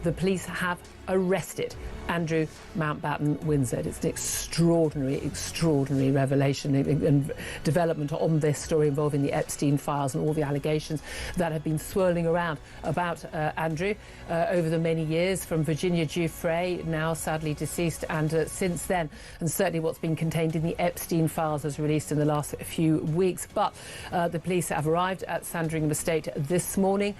the police have arrested Andrew Mountbatten Windsor. It's an extraordinary revelation and development on this story involving the Epstein files and all the allegations that have been swirling around about Andrew over the many years, from Virginia Giuffre, now sadly deceased, and since then, and certainly what's been contained in the Epstein files as released in the last few weeks. But the police have arrived at Sandringham Estate this morning,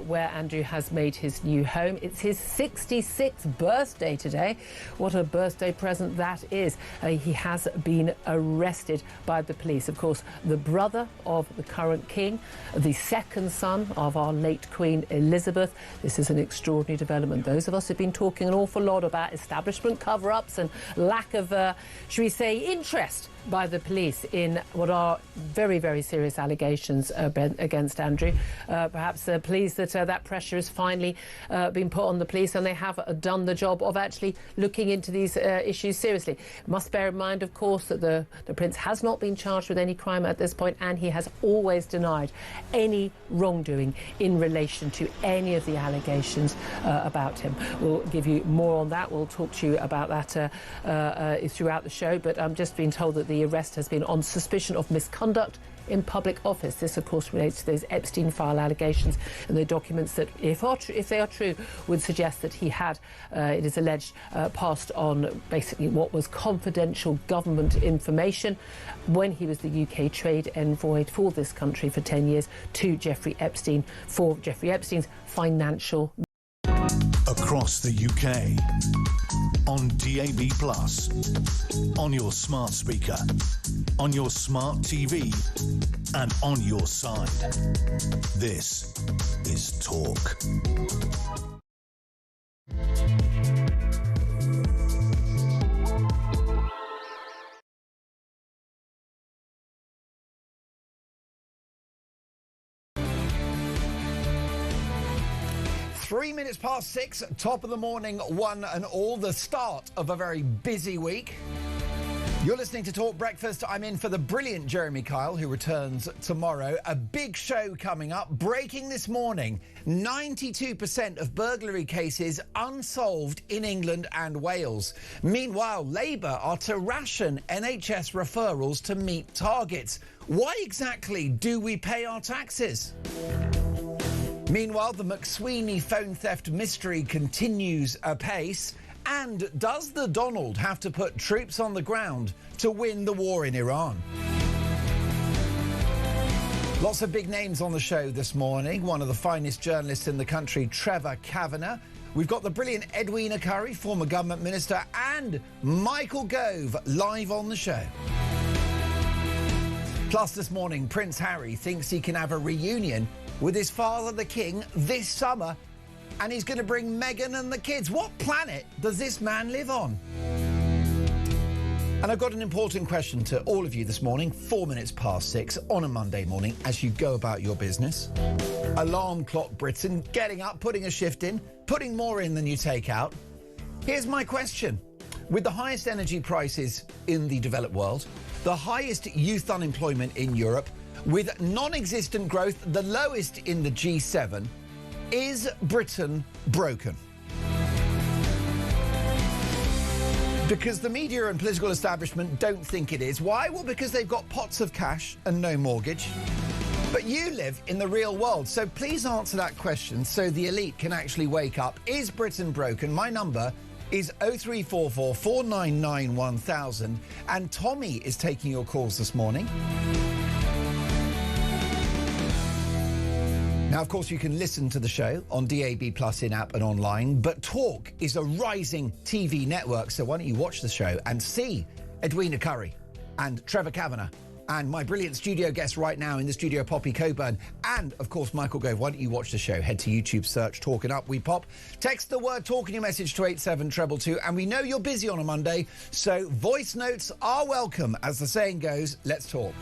where Andrew has made his new home. It's his 66th birthday today. What a birthday present that is. He has been arrested by the police. Of course, the brother of the current king, the second son of our late Queen Elizabeth. This is an extraordinary development. Those of us who've been talking an awful lot about establishment cover-ups and lack of, shall we say, interest by the police in what are very, very serious allegations against Andrew. Perhaps pleased that that pressure has finally been put on the police, and they have done the job of actually looking into these issues seriously. Must bear in mind, of course, that the Prince has not been charged with any crime at this point, and he has always denied any wrongdoing in relation to any of the allegations about him. We'll give you more on that. We'll talk to you about that throughout the show, but I'm just being told that the arrest has been on suspicion of misconduct in public office. This, of course, relates to those Epstein file allegations and the documents that, if they are true, would suggest that he had, it is alleged, passed on basically what was confidential government information when he was the UK trade envoy for this country for 10 years to Jeffrey Epstein for Jeffrey Epstein's financial. Across the UK, on DAB+, on your smart speaker, on your smart TV, and on your side. This is Talk. Three minutes past 6, top of the morning, one and all, the start of a very busy week. You're listening to Talk Breakfast. I'm in for the brilliant Jeremy Kyle, who returns tomorrow. A big show coming up. Breaking this morning, 92% of burglary cases unsolved in England and Wales. Meanwhile, Labour are to ration NHS referrals to meet targets. Why exactly do we pay our taxes? Meanwhile, the McSweeney phone theft mystery continues apace. And does the Donald have to put troops on the ground to win the war in Iran? Lots of big names on the show this morning. One of the finest journalists in the country, Trevor Kavanagh. We've got the brilliant Edwina Currie, former government minister, and Michael Gove live on the show. Plus this morning, Prince Harry thinks he can have a reunion with his father, the King, this summer, and he's going to bring Meghan and the kids. What planet does this man live on? And I've got an important question to all of you this morning, 4 minutes past 6 on a Monday morning, as you go about your business. Alarm clock Britain, getting up, putting a shift in, putting more in than you take out. Here's my question. With the highest energy prices in the developed world, the highest youth unemployment in Europe, with non-existent growth, the lowest in the G7, is Britain broken? Because the media and political establishment don't think it is. Why? Well, because they've got pots of cash and no mortgage. But you live in the real world, so please answer that question so the elite can actually wake up. Is Britain broken? My number is 0344 499 1000, and Tommy is taking your calls this morning. Now, of course, you can listen to the show on DAB+ in-app and online, but Talk is a rising TV network, so why don't you watch the show and see Edwina Currie and Trevor Kavanagh and my brilliant studio guest right now in the studio, Poppy Coburn, and, of course, Michael Gove. Why don't you watch the show? Head to YouTube, search Talk and Up We Pop. Text the word Talk in your message to 87222, and we know you're busy on a Monday, so voice notes are welcome. As the saying goes, let's talk.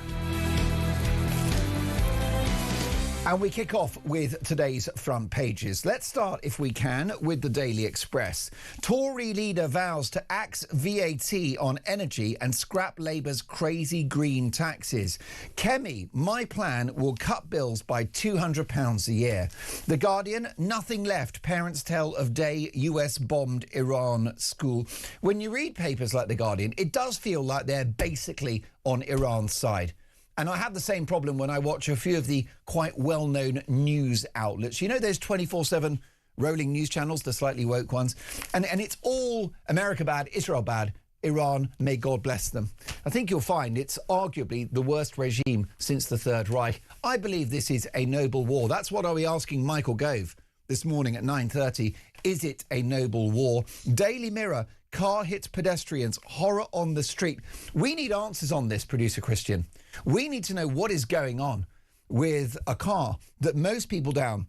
And we kick off with today's front pages. Let's start, if we can, with the Daily Express. Tory leader vows to axe VAT on energy and scrap Labour's crazy green taxes. Kemi, my plan will cut bills by £200 a year. The Guardian, nothing left. Parents tell of day US bombed Iran school. When you read papers like The Guardian, it does feel like they're basically on Iran's side. And I have the same problem when I watch a few of the quite well-known news outlets. You know those 24/7 rolling news channels, the slightly woke ones? And it's all America bad, Israel bad, Iran, may God bless them. I think you'll find it's arguably the worst regime since the Third Reich. I believe this is a noble war. That's what I'll be asking Michael Gove this morning at 9:30. Is it a noble war? Daily Mirror, car hits pedestrians, horror on the street. We need answers on this, producer Christian. We need to know what is going on with a car that most people down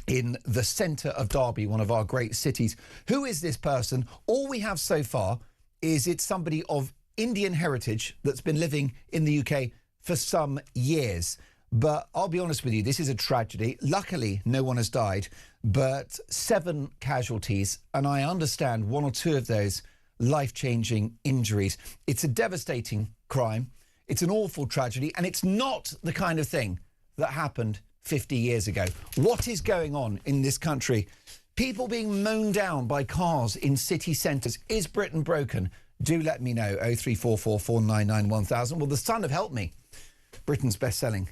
in the centre of Derby, one of our great cities. Who is this person? All we have so far is it's somebody of Indian heritage that's been living in the UK for some years. But I'll be honest with you, this is a tragedy. Luckily, no one has died, but 7 casualties. And I understand 1 or 2 of those life-changing injuries. It's a devastating crime. It's an awful tragedy. And it's not the kind of thing that happened 50 years ago. What is going on in this country? People being mown down by cars in city centres. Is Britain broken? Do let me know. 0344 499 1000. Well, The Sun have helped me. Britain's best-selling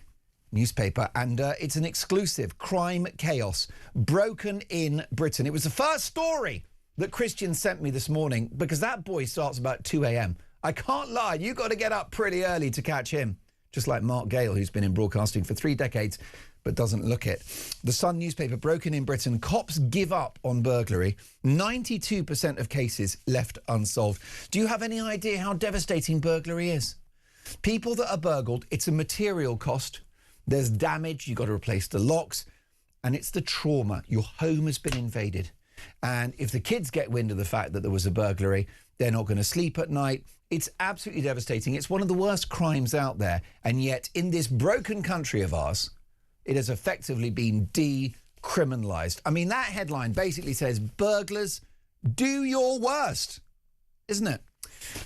newspaper, and it's an exclusive. Crime chaos broken in Britain. It was the first story that Christian sent me this morning because that boy starts about 2 a.m. I can't lie, you got to get up pretty early to catch him, just like Mark Gale, who's been in broadcasting for 3 decades but doesn't look it. The Sun newspaper, broken in Britain, cops give up on burglary, 92% of cases left unsolved. Do you have any idea how devastating burglary is? People that are burgled, it's a material cost. There's damage, you've got to replace the locks, and it's the trauma. Your home has been invaded. And if the kids get wind of the fact that there was a burglary, they're not going to sleep at night. It's absolutely devastating. It's one of the worst crimes out there. And yet, in this broken country of ours, it has effectively been decriminalised. I mean, that headline basically says, burglars, do your worst, isn't it?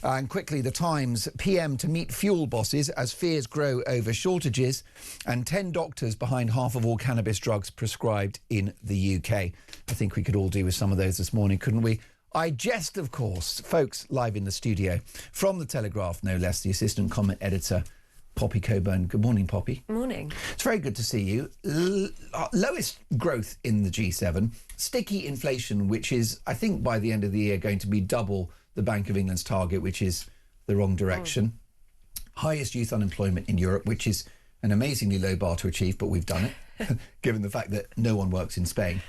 And quickly, The Times, PM to meet fuel bosses as fears grow over shortages, and 10 doctors behind half of all cannabis drugs prescribed in the UK. I think we could all do with some of those this morning, couldn't we? I jest, of course, folks, live in the studio from The Telegraph, no less, the assistant comment editor, Poppy Coburn. Good morning, Poppy. Morning. It's very good to see you. Lowest growth in the G7, sticky inflation, which is, I think, by the end of the year going to be double the Bank of England's target, which is the wrong direction. Highest youth unemployment in Europe, which is an amazingly low bar to achieve, but we've done it, given the fact that no one works in Spain.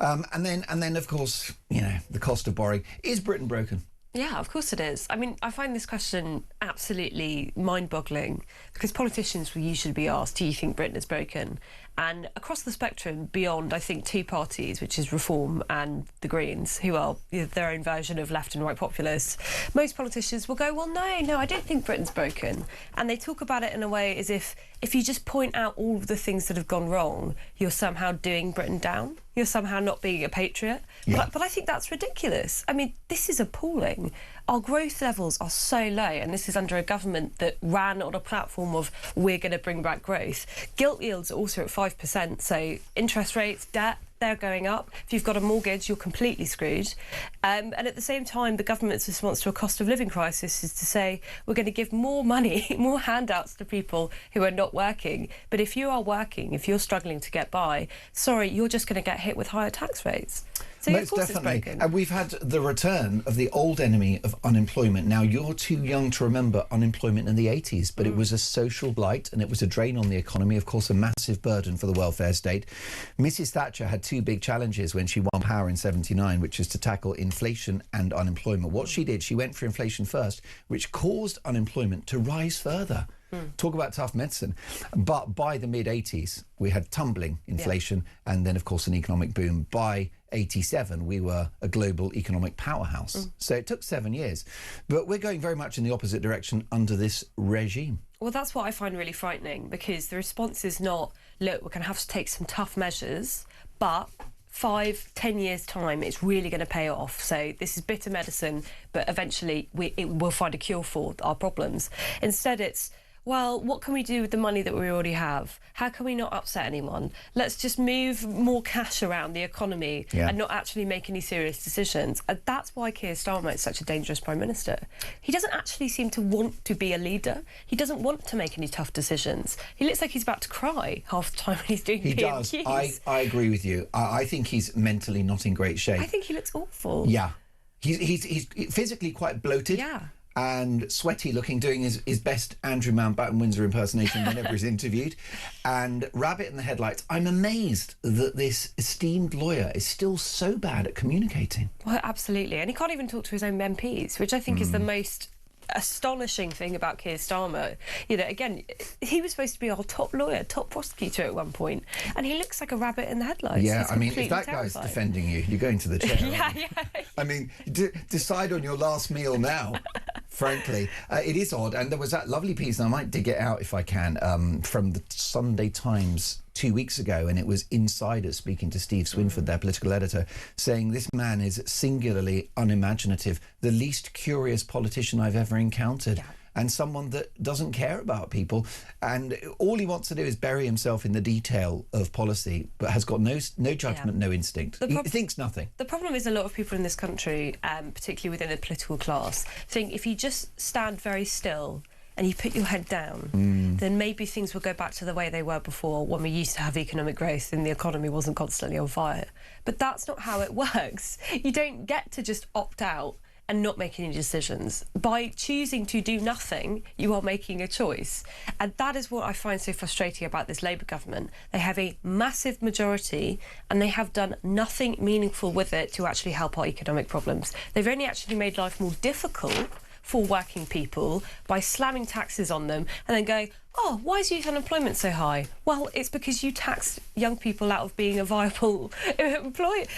And then, of course, you know, the cost of borrowing. Is Britain broken? Yeah, of course it is. I mean, I find this question absolutely mind-boggling because politicians will usually be asked, do you think Britain is broken? And across the spectrum, beyond, I think, 2 parties, which is Reform and the Greens, who are their own version of left and right populists, most politicians will go, well, no, I don't think Britain's broken. And they talk about it in a way as if you just point out all of the things that have gone wrong, you're somehow doing Britain down. You're somehow not being a patriot. Yeah. But I think that's ridiculous. I mean, this is appalling. Our growth levels are so low, and this is under a government that ran on a platform of we're going to bring back growth. Gilt yields are also at 5%, so interest rates, debt, they're going up. If you've got a mortgage, you're completely screwed. And at the same time, the government's response to a cost of living crisis is to say we're going to give more money, more handouts to people who are not working. But if you are working, if you're struggling to get by, sorry, you're just going to get hit with higher tax rates. So most of course definitely. It's broken. And we've had the return of the old enemy of unemployment. Now, you're too young to remember unemployment in the 80s, but it was a social blight and it was a drain on the economy, of course, a massive burden for the welfare state. Mrs Thatcher had 2 big challenges when she won power in 79, which is to tackle inflation and unemployment. What she did, she went for inflation first, which caused unemployment to rise further. Talk about tough medicine. But by the mid-80s, we had tumbling inflation and then, of course, an economic boom. By 87, we were a global economic powerhouse. So it took 7 years. But we're going very much in the opposite direction under this regime. Well, that's what I find really frightening, because the response is not look, we're going to have to take some tough measures, but 5-10 years' time, it's really going to pay off. So this is bitter medicine, but eventually we'll find a cure for our problems. Instead, it's, well, what can we do with the money that we already have? How can we not upset anyone? Let's just move more cash around the economy and not actually make any serious decisions. And that's why Keir Starmer is such a dangerous Prime Minister. He doesn't actually seem to want to be a leader. He doesn't want to make any tough decisions. He looks like he's about to cry half the time when he's doing PMQs. He does. I agree with you. I think he's mentally not in great shape. I think he looks awful. Yeah. He's physically quite bloated. Yeah. And sweaty looking, doing his best Andrew Mountbatten Windsor impersonation whenever he's interviewed. And rabbit in the headlights. I'm amazed that this esteemed lawyer is still so bad at communicating. Well, absolutely. And he can't even talk to his own MPs, which I think is the most astonishing thing about Keir Starmer. You know, again, he was supposed to be our top lawyer, top prosecutor at one point, and he looks like a rabbit in the headlights. Yeah, I mean, if that guy's defending you, you're going to the chair. Yeah. I mean, decide on your last meal now. Frankly, it is odd. And there was that lovely piece, and I might dig it out if I can, from the Sunday Times 2 weeks ago, and it was insiders speaking to Steve Swinford, their political editor, saying this man is singularly unimaginative, the least curious politician I've ever encountered. Yeah. And someone that doesn't care about people, and all he wants to do is bury himself in the detail of policy, but has got no judgment, no instinct. He thinks nothing. The problem is a lot of people in this country, particularly within the political class, think if you just stand very still and you put your head down, then maybe things will go back to the way they were before, when we used to have economic growth and the economy wasn't constantly on fire. But that's not how it works. You don't get to just opt out and not make any decisions. By choosing to do nothing, you are making a choice. And that is what I find so frustrating about this Labour government. They have a massive majority and they have done nothing meaningful with it to actually help our economic problems. They've only actually made life more difficult for working people by slamming taxes on them and then going, oh, why is youth unemployment so high? Well, it's because you taxed young people out of being a viable employees.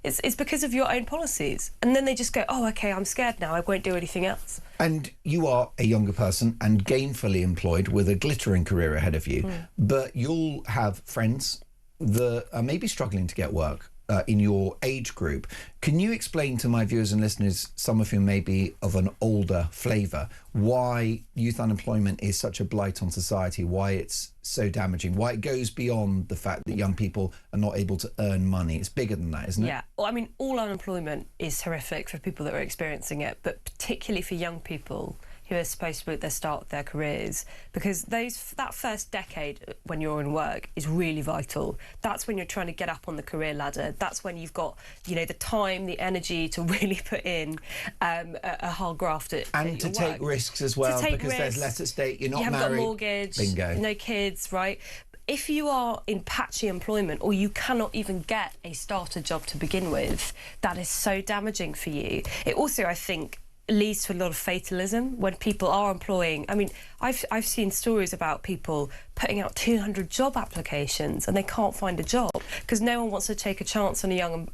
It's because of your own policies. And then they just go, oh, OK, I'm scared now, I won't do anything else. And you are a younger person and gainfully employed with a glittering career ahead of you. But you'll have friends that are maybe struggling to get work in your age group. Can you explain to my viewers and listeners, some of whom may be of an older flavour, why youth unemployment is such a blight on society, why it's so damaging, why it goes beyond the fact that young people are not able to earn money? It's bigger than that, isn't it? Yeah, well, I mean, all unemployment is horrific for people that are experiencing it, but particularly for young people who are supposed to be at the start of their careers, because that first decade when you're in work is really vital. That's when you're trying to get up on the career ladder. That's when you've got, you know, the time, the energy to really put in a hard graft at and to take risks as well, because there's less at stake. You're not married. You haven't got a mortgage. Bingo. No kids, right? If you are in patchy employment or you cannot even get a starter job to begin with, that is so damaging for you. It also, I think, leads to a lot of fatalism when people are employing. I mean, I've seen stories about people putting out 200 job applications and they can't find a job because no one wants to take a chance on a young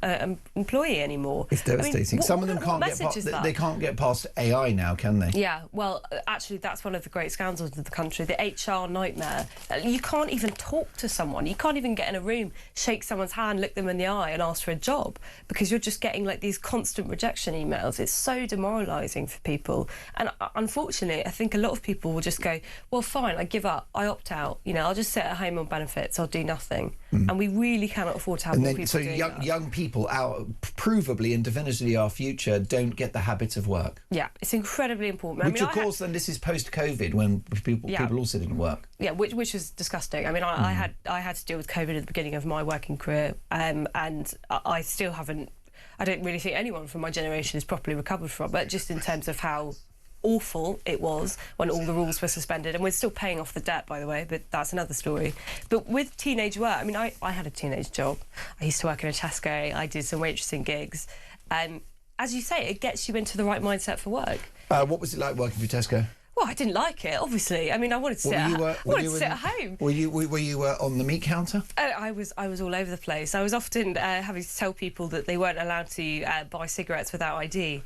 employee anymore. It's devastating. I mean, some of them can't get past. They can't get past AI now, can they? Yeah. Well, actually, that's one of the great scandals of the country. The HR nightmare. You can't even talk to someone. You can't even get in a room, shake someone's hand, look them in the eye, and ask for a job because you're just getting like these constant rejection emails. It's so demoralising for people. And unfortunately, I think a lot of people will just go, well, fine, I give up, I opt out. You know, I'll just sit at home on benefits, I'll do nothing. And we really cannot afford to have more people doing that. So young people, provably and definitively our future, don't get the habit of work. Yeah, it's incredibly important. Which, of course, then this is post-COVID when people also didn't work. Yeah, which was disgusting. I mean, I had to deal with COVID at the beginning of my working career, and I still haven't. I don't really think anyone from my generation has properly recovered from it, just in terms of how awful it was when all the rules were suspended. And we're still paying off the debt, by the way, but that's another story. But with teenage work, I mean, I had a teenage job. I used to work in a Tesco. I did some waitressing gigs. And as you say, it gets you into the right mindset for work. What was it like working for Tesco? Well, I didn't like it, obviously. I mean, I wanted to sit at home. Were you on the meat counter? I was all over the place. I was often having to tell people that they weren't allowed to buy cigarettes without ID.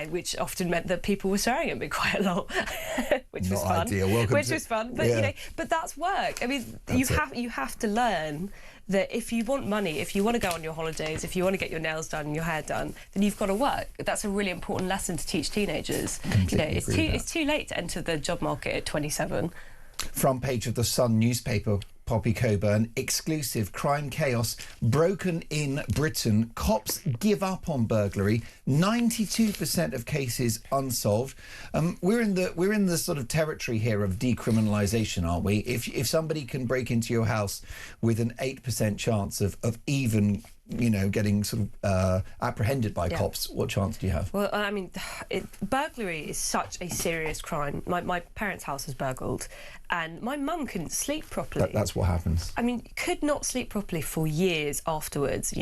which often meant that people were swearing at me quite a lot, which was fun. Ideal. Was fun, but but that's work. I mean, you have to learn that if you want money, if you want to go on your holidays, if you want to get your nails done and your hair done, then you've got to work. That's a really important lesson to teach teenagers. It's too late to enter the job market at 27. Front page of the Sun newspaper, Poppy Coburn, exclusive crime chaos broken in Britain. Cops give up on burglary. 92% of cases unsolved. We're in the sort of territory here of decriminalisation, aren't we? If somebody can break into your house with an 8% chance of even getting sort of apprehended by cops, what chance do you have? Well, I mean, burglary is such a serious crime. My parents' house was burgled, and my mum couldn't sleep properly. That's what happens. I mean, could not sleep properly for years afterwards.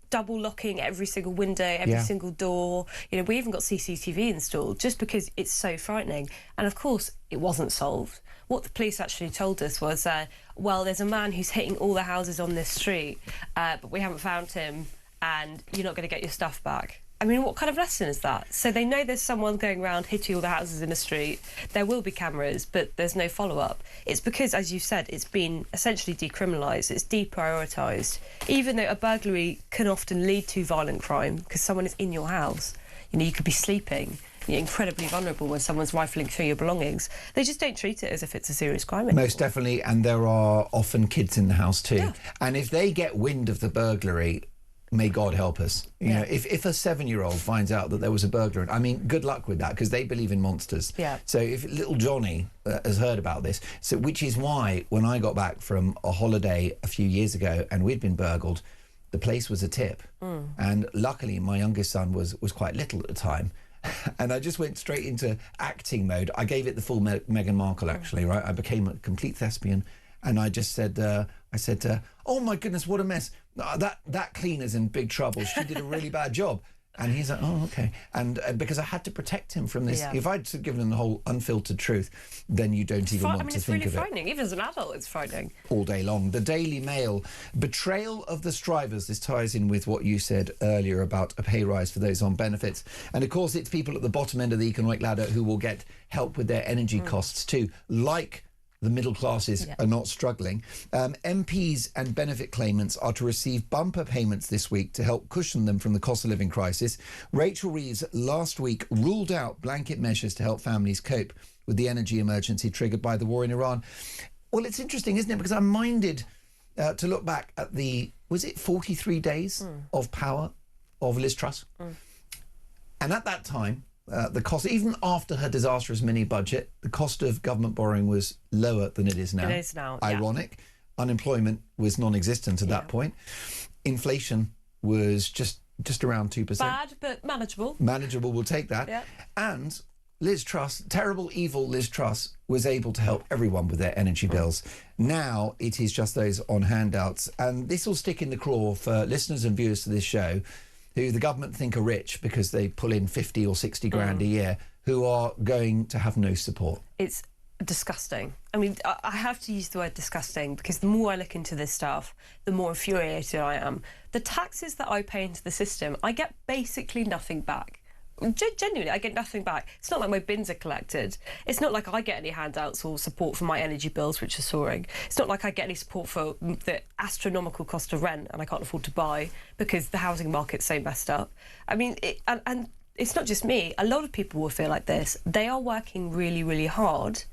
Double locking every single window, every single door. We even got CCTV installed just because it's so frightening. And of course, it wasn't solved. What the police actually told us was, well, there's a man who's hitting all the houses on this street, but we haven't found him, and you're not going to get your stuff back. I mean, what kind of lesson is that? So they know there's someone going around hitting all the houses in the street. There will be cameras, but there's no follow-up. It's because, as you said, it's been essentially decriminalised. It's deprioritised. Even though a burglary can often lead to violent crime because someone is in your house. You could be sleeping. You're incredibly vulnerable when someone's rifling through your belongings. They just don't treat it as if it's a serious crime anymore. Most definitely, and there are often kids in the house too. Yeah. And if they get wind of the burglary, may God help us. If a 7-year-old finds out that there was a burglar, I mean, good luck with that, because they believe in monsters. Yeah. So if little Johnny has heard about this, which is why when I got back from a holiday a few years ago and we'd been burgled, the place was a tip. And luckily, my youngest son was quite little at the time. And I just went straight into acting mode. I gave it the full Meghan Markle, actually, right? I became a complete thespian. And I just said, oh my goodness, what a mess. That cleaner's in big trouble. She did a really bad job. And he's like, oh, OK. And because I had to protect him from this. If I'd given him the whole unfiltered truth, then you don't even want to think of it. It's really frightening. Even as an adult, it's frightening. All day long. The Daily Mail, betrayal of the strivers. This ties in with what you said earlier about a pay rise for those on benefits. And of course, it's people at the bottom end of the economic ladder who will get help with their energy costs too, like the middle classes are not struggling. MPs and benefit claimants are to receive bumper payments this week to help cushion them from the cost of living crisis. Rachel Reeves last week ruled out blanket measures to help families cope with the energy emergency triggered by the war in Iran. Well, it's interesting, isn't it? Because I'm minded to look back at was it 43 days of power of Liz Truss? And at that time, the cost, even after her disastrous mini budget, the cost of government borrowing was lower than it is now. It is now. Ironic. Unemployment was non-existent at that point. Inflation was just around 2%. Bad, but manageable. Manageable, we'll take that. Yeah. And Liz Truss, terrible, evil Liz Truss, was able to help everyone with their energy bills. Now it is just those on handouts. And this will stick in the craw for listeners and viewers to this show who the government think are rich because they pull in 50 or 60 grand a year, who are going to have no support. It's disgusting. I mean, I have to use the word disgusting because the more I look into this stuff, the more infuriated I am. The taxes that I pay into the system, I get basically nothing back. Genuinely, I get nothing back. It's not like my bins are collected. It's not like I get any handouts or support for my energy bills, which are soaring. It's not like I get any support for the astronomical cost of rent and I can't afford to buy because the housing market's so messed up. I mean, and it's not just me. A lot of people will feel like this. They are working really, really hard.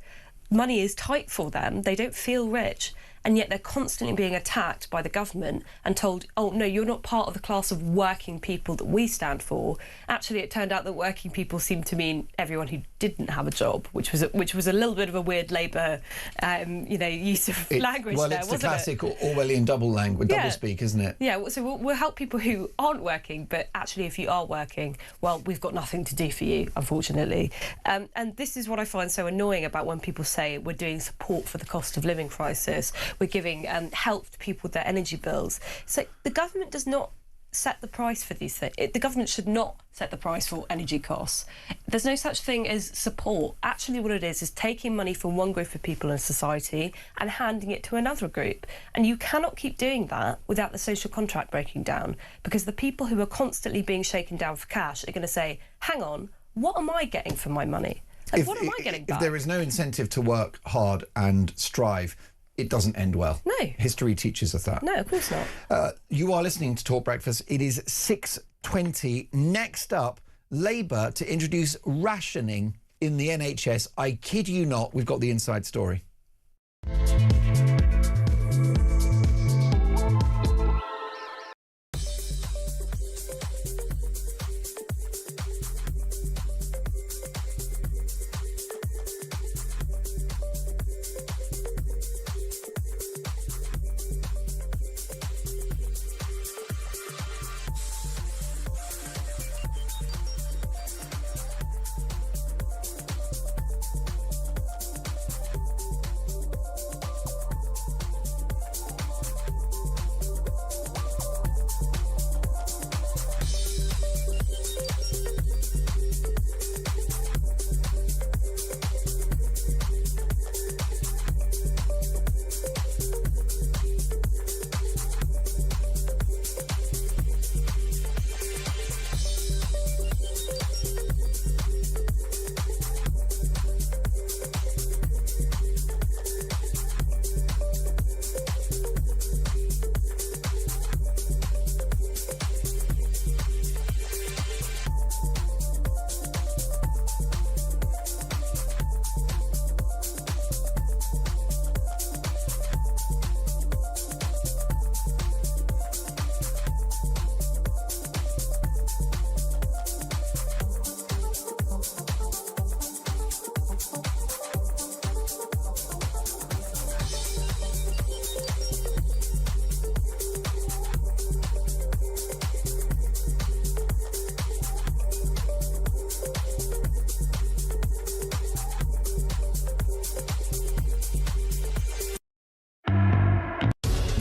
Money is tight for them. They don't feel rich. And yet they're constantly being attacked by the government and told, oh, no, you're not part of the class of working people that we stand for. Actually, it turned out that working people seemed to mean everyone who didn't have a job, which was a little bit of a weird Labour, use of language there, wasn't it? Well, it's the classic Orwellian double speak, isn't it? Yeah, so we'll help people who aren't working, but actually, if you are working, well, we've got nothing to do for you, unfortunately. And this is what I find so annoying about when people say we're doing support for the cost of living crisis. We're giving help to people with their energy bills. So the government does not set the price for these things. The government should not set the price for energy costs. There's no such thing as support. Actually, what it is taking money from one group of people in society and handing it to another group. And you cannot keep doing that without the social contract breaking down, because the people who are constantly being shaken down for cash are going to say, hang on, what am I getting for my money? What am I getting back? If there is no incentive to work hard and strive, it doesn't end well. No. History teaches us that. No, of course not. You are listening to Talk Breakfast. It is 6:20. Next up, Labour to introduce rationing in the NHS. I kid you not, we've got the inside story.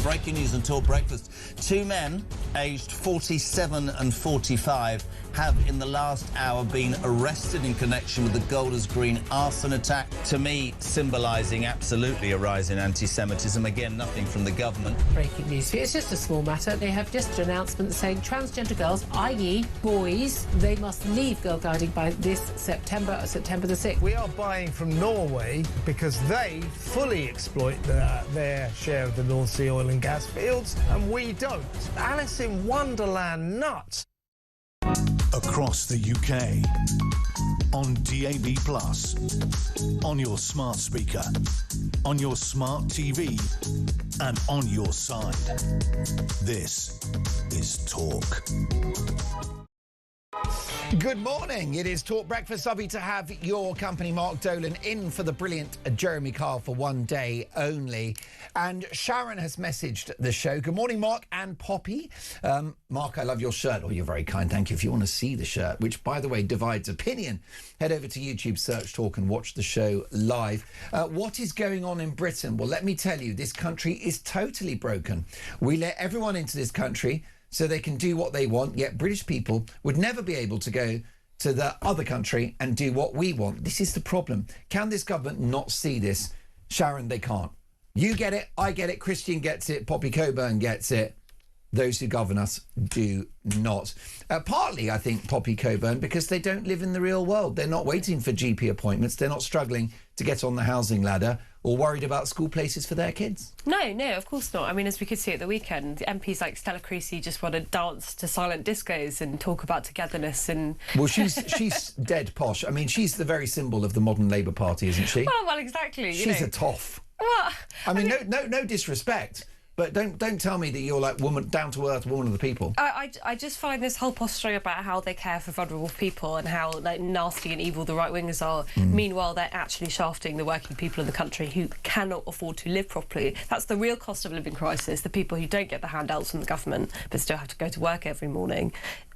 Breaking news and Talk Breakfast. Two men, aged 47 and 45, have in the last hour been arrested in connection with the Golders Green arson attack. To me, symbolising absolutely a rise in anti-Semitism. Again, nothing from the government. Breaking news. It's just a small matter. They have just an announcement saying transgender girls, i.e. boys, they must leave girl guiding by this September the 6th. We are buying from Norway because they fully exploit their share of the North Sea oil and gas fields, and we don't. Alice in Wonderland nuts. Across the UK, on DAB+, on your smart speaker, on your smart TV, and on your side. This is Talk. Good morning. It is Talk Breakfast. Lovely to have your company, Mark Dolan, in for the brilliant Jeremy Kyle for one day only. And Sharon has messaged the show. Good morning, Mark and Poppy. Mark, I love your shirt. Oh, you're very kind. Thank you. If you want to see the shirt, which, by the way, divides opinion, head over to YouTube, search Talk and watch the show live. What is going on in Britain? Well, let me tell you, this country is totally broken. We let everyone into this country so they can do what they want, yet British people would never be able to go to the other country and do what we want. This is the problem. Can this government not see this? Sharon, they can't. You get it, I get it, Christian gets it, Poppy Coburn gets it. Those who govern us do not. Partly, I think, Poppy Coburn, because they don't live in the real world. They're not waiting for GP appointments. They're not struggling to get on the housing ladder or worried about school places for their kids. No, of course not. I mean, as we could see at the weekend, MPs like Stella Creasy just want to dance to silent discos and talk about togetherness and... Well, she's dead posh. I mean, she's the very symbol of the modern Labour Party, isn't she? Well, exactly. She's a toff. Well, I mean, no disrespect. But don't tell me that you're like down-to-earth woman of the people. I just find this whole posturing about how they care for vulnerable people and how like nasty and evil the right-wingers are. Meanwhile, they're actually shafting the working people in the country who cannot afford to live properly. That's the real cost of living crisis, the people who don't get the handouts from the government but still have to go to work every morning.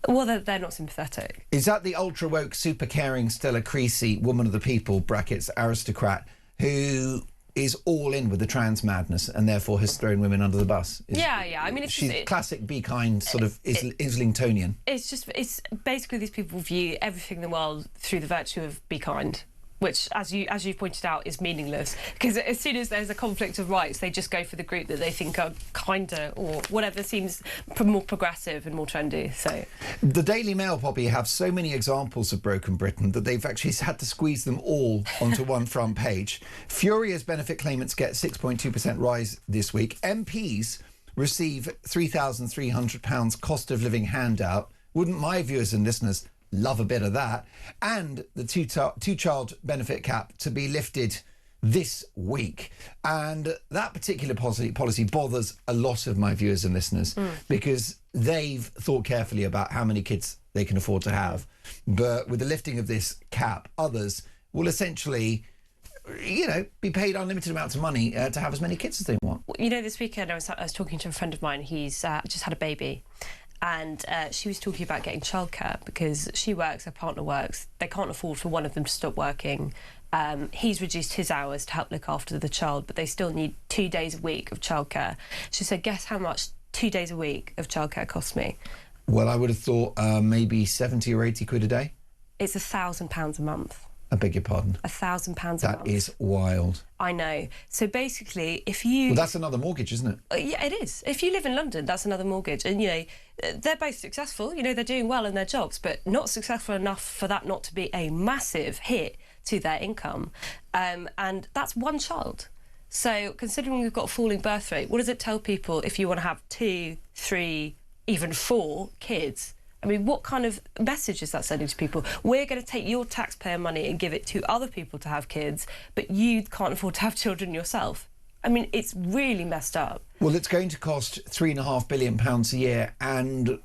Well, they're not sympathetic. Is that the ultra-woke, super-caring Stella Creasy, woman of the people, brackets, aristocrat, who is all in with the trans madness and therefore has thrown women under the bus. Yeah. I mean, she's classic Be Kind sort of Islingtonian. It's basically these people view everything in the world through the virtue of Be Kind, which, as you pointed out, is meaningless, because as soon as there's a conflict of rights, they just go for the group that they think are kinder or whatever seems more progressive and more trendy. So the Daily Mail, Poppy, have so many examples of broken Britain that they've actually had to squeeze them all onto one front page. Furious benefit claimants get 6.2% rise this week. MPs receive £3,300 cost of living handout. Wouldn't my viewers and listeners love a bit of that? And the two-child benefit cap to be lifted this week. And that particular policy bothers a lot of my viewers and listeners because they've thought carefully about how many kids they can afford to have. But with the lifting of this cap, others will essentially, be paid unlimited amounts of money to have as many kids as they want. This weekend I was talking to a friend of mine. He's just had a baby. And she was talking about getting childcare because she works, her partner works. They can't afford for one of them to stop working. He's reduced his hours to help look after the child, but they still need 2 days a week of childcare. She said, guess how much 2 days a week of childcare cost me? Well, I would have thought maybe 70 or 80 quid a day. It's £1,000 a month. I beg your pardon? £1,000 a month. That is wild. I know. So basically, if you... Well, that's another mortgage, isn't it? Yeah, it is. If you live in London, that's another mortgage. And, they're both successful. They're doing well in their jobs, but not successful enough for that not to be a massive hit to their income. And that's one child. So considering we've got a falling birth rate, what does it tell people if you want to have 2, 3, even 4 kids? I mean, what kind of message is that sending to people? We're going to take your taxpayer money and give it to other people to have kids, but you can't afford to have children yourself. I mean, it's really messed up. Well, it's going to cost £3.5 billion a year, and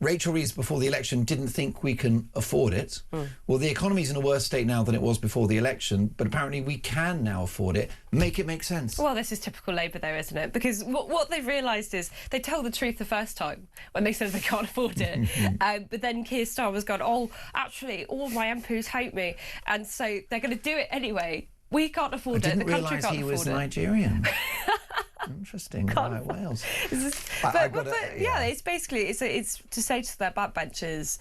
Rachel Reeves before the election didn't think we can afford it. Well, the economy's in a worse state now than it was before the election, but apparently we can now afford it. Make it make sense. Well, this is typical Labour, though, isn't it? Because what they've realised is they tell the truth the first time when they said they can't afford it. But then Keir Starmer's gone, oh, actually, all my MPs hate me, and so they're going to do it anyway. We can't afford it. The country can't afford it. I didn't realise he was Nigerian. Interesting. Right, Wales. It's basically it's to say to their backbenchers,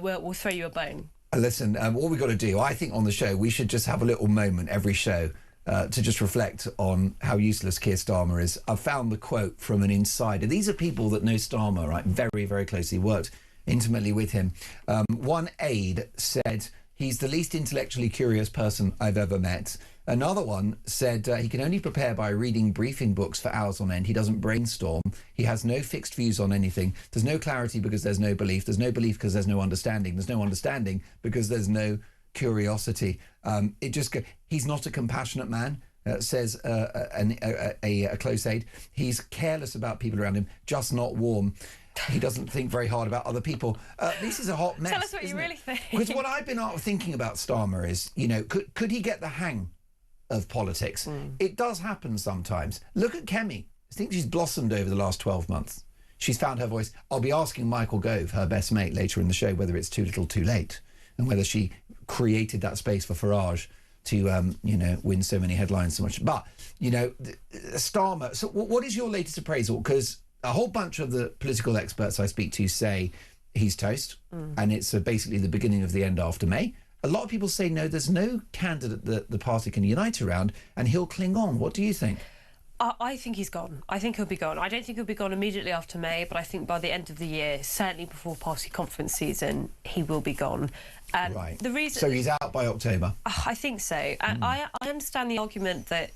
we'll throw you a bone. Listen, what we've got to do, I think on the show, we should just have a little moment every show to just reflect on how useless Keir Starmer is. I've found the quote from an insider. These are people that know Starmer, right, very, very closely, worked intimately with him. One aide said, he's the least intellectually curious person I've ever met. Another one said he can only prepare by reading briefing books for hours on end. He doesn't brainstorm. He has no fixed views on anything. There's no clarity because there's no belief. There's no belief because there's no understanding. There's no understanding because there's no curiosity. He's not a compassionate man, says a close aide. He's careless about people around him, just not warm. He doesn't think very hard about other people. This is a hot mess. Tell us what you really think. Because what I've been thinking about Starmer is, could he get the hang of politics? It does happen sometimes. Look at Kemi. I think she's blossomed over the last 12 months. She's found her voice. I'll be asking Michael Gove, her best mate, later in the show whether it's too little too late and whether she created that space for Farage to, win so many headlines so much. But, Starmer, so what is your latest appraisal? Because a whole bunch of the political experts I speak to say he's toast and it's basically the beginning of the end after May. A lot of people say, no, there's no candidate that the party can unite around and he'll cling on. What do you think? I think he's gone. I think he'll be gone. I don't think he'll be gone immediately after May, but I think by the end of the year, certainly before party conference season, he will be gone. Right. So he's out by October? I think so. And I understand the argument that,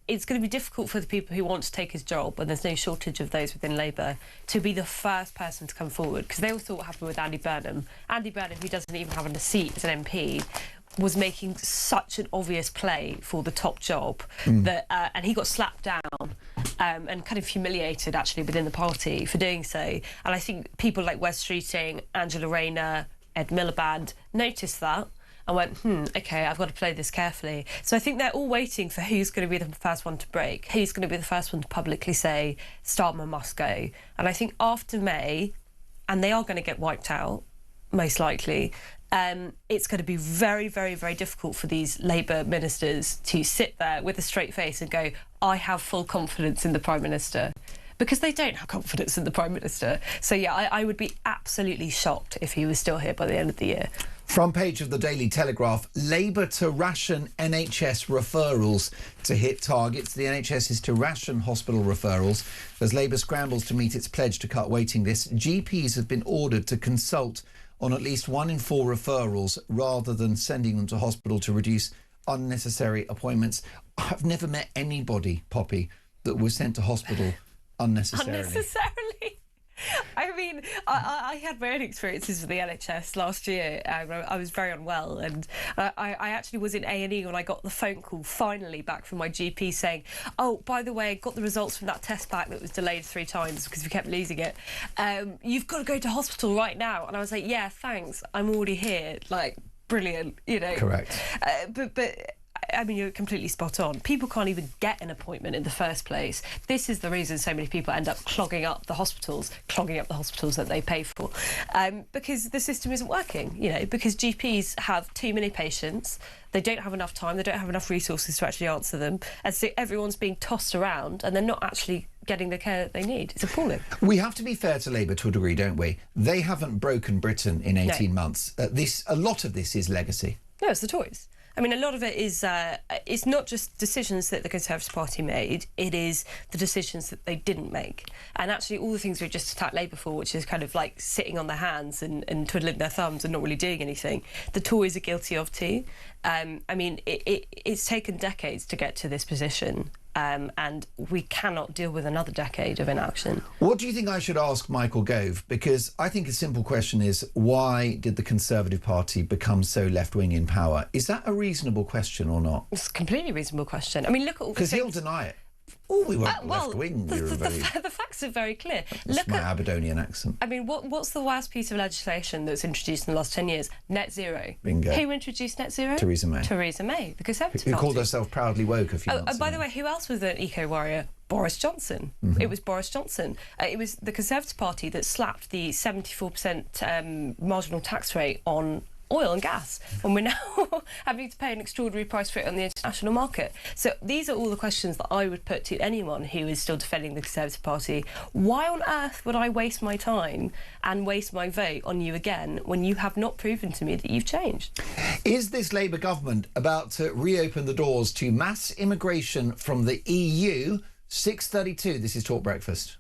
it's going to be difficult for the people who want to take his job, and there's no shortage of those within Labour, to be the first person to come forward, because they all thought what happened with Andy Burnham. Andy Burnham, who doesn't even have a seat as an MP, was making such an obvious play for the top job that, and he got slapped down and kind of humiliated, actually, within the party for doing so. And I think people like Wes Streeting, Angela Rayner, Ed Miliband noticed that and went, OK, I've got to play this carefully. So I think they're all waiting for who's going to be the first one to break, who's going to be the first one to publicly say, Starmer must go. And I think after May, and they are going to get wiped out, most likely, it's going to be very, very, very difficult for these Labour ministers to sit there with a straight face and go, I have full confidence in the Prime Minister. Because they don't have confidence in the Prime Minister. So, yeah, I would be absolutely shocked if he was still here by the end of the year. Front page of the Daily Telegraph, Labour to ration NHS referrals to hit targets. The NHS is to ration hospital referrals as Labour scrambles to meet its pledge to cut waiting lists. GPs have been ordered to consult on at least 1 in 4 referrals rather than sending them to hospital to reduce unnecessary appointments. I've never met anybody, Poppy, that was sent to hospital unnecessarily. I mean, I had my own experiences with the NHS last year. I was very unwell, and I actually was in A&E when I got the phone call finally back from my GP saying, oh, by the way, I got the results from that test back that was delayed 3 times because we kept losing it. You've got to go to hospital right now. And I was like, yeah, thanks. I'm already here. Like, brilliant, you know. Correct. But I mean, you're completely spot on. People can't even get an appointment in the first place. This is the reason so many people end up clogging up the hospitals that they pay for, because the system isn't working, you know, because GPs have too many patients, they don't have enough time, they don't have enough resources to actually answer them, and so everyone's being tossed around and they're not actually getting the care that they need. It's appalling. We have to be fair to Labour to a degree, don't we? They haven't broken Britain in 18 months. A lot of this is legacy. No, it's the Tories. I mean, a lot of it is, it's not just decisions that the Conservative Party made, it is the decisions that they didn't make. And actually all the things we've just attacked Labour for, which is kind of like sitting on their hands and twiddling their thumbs and not really doing anything, the Tories are guilty of too. I mean, it's taken decades to get to this position. And we cannot deal with another decade of inaction. What do you think I should ask Michael Gove? Because I think a simple question is, why did the Conservative Party become so left-wing in power? Is that a reasonable question or not? It's a completely reasonable question. I mean, look at all the things... Because he'll deny it. Oh, we weren't well, left-wing. The facts are very clear. That's my Aberdonian accent. I mean, what's the worst piece of legislation that's introduced in the last 10 years? Net zero. Bingo. Who introduced net zero? Theresa May. Theresa May, the Conservative Who Party. called herself proudly woke a few months ago. By the way, who else was an eco-warrior? Boris Johnson. Mm-hmm. It was Boris Johnson. It was the Conservative Party that slapped the 74% marginal tax rate on oil and gas, and we're now having to pay an extraordinary price for it on the international market. So these are all the questions that I would put to anyone who is still defending the Conservative Party. Why on earth would I waste my time and waste my vote on you again when you have not proven to me that you've changed? Is this Labour government about to reopen the doors to mass immigration from the EU? 6:32, this is Talk Breakfast.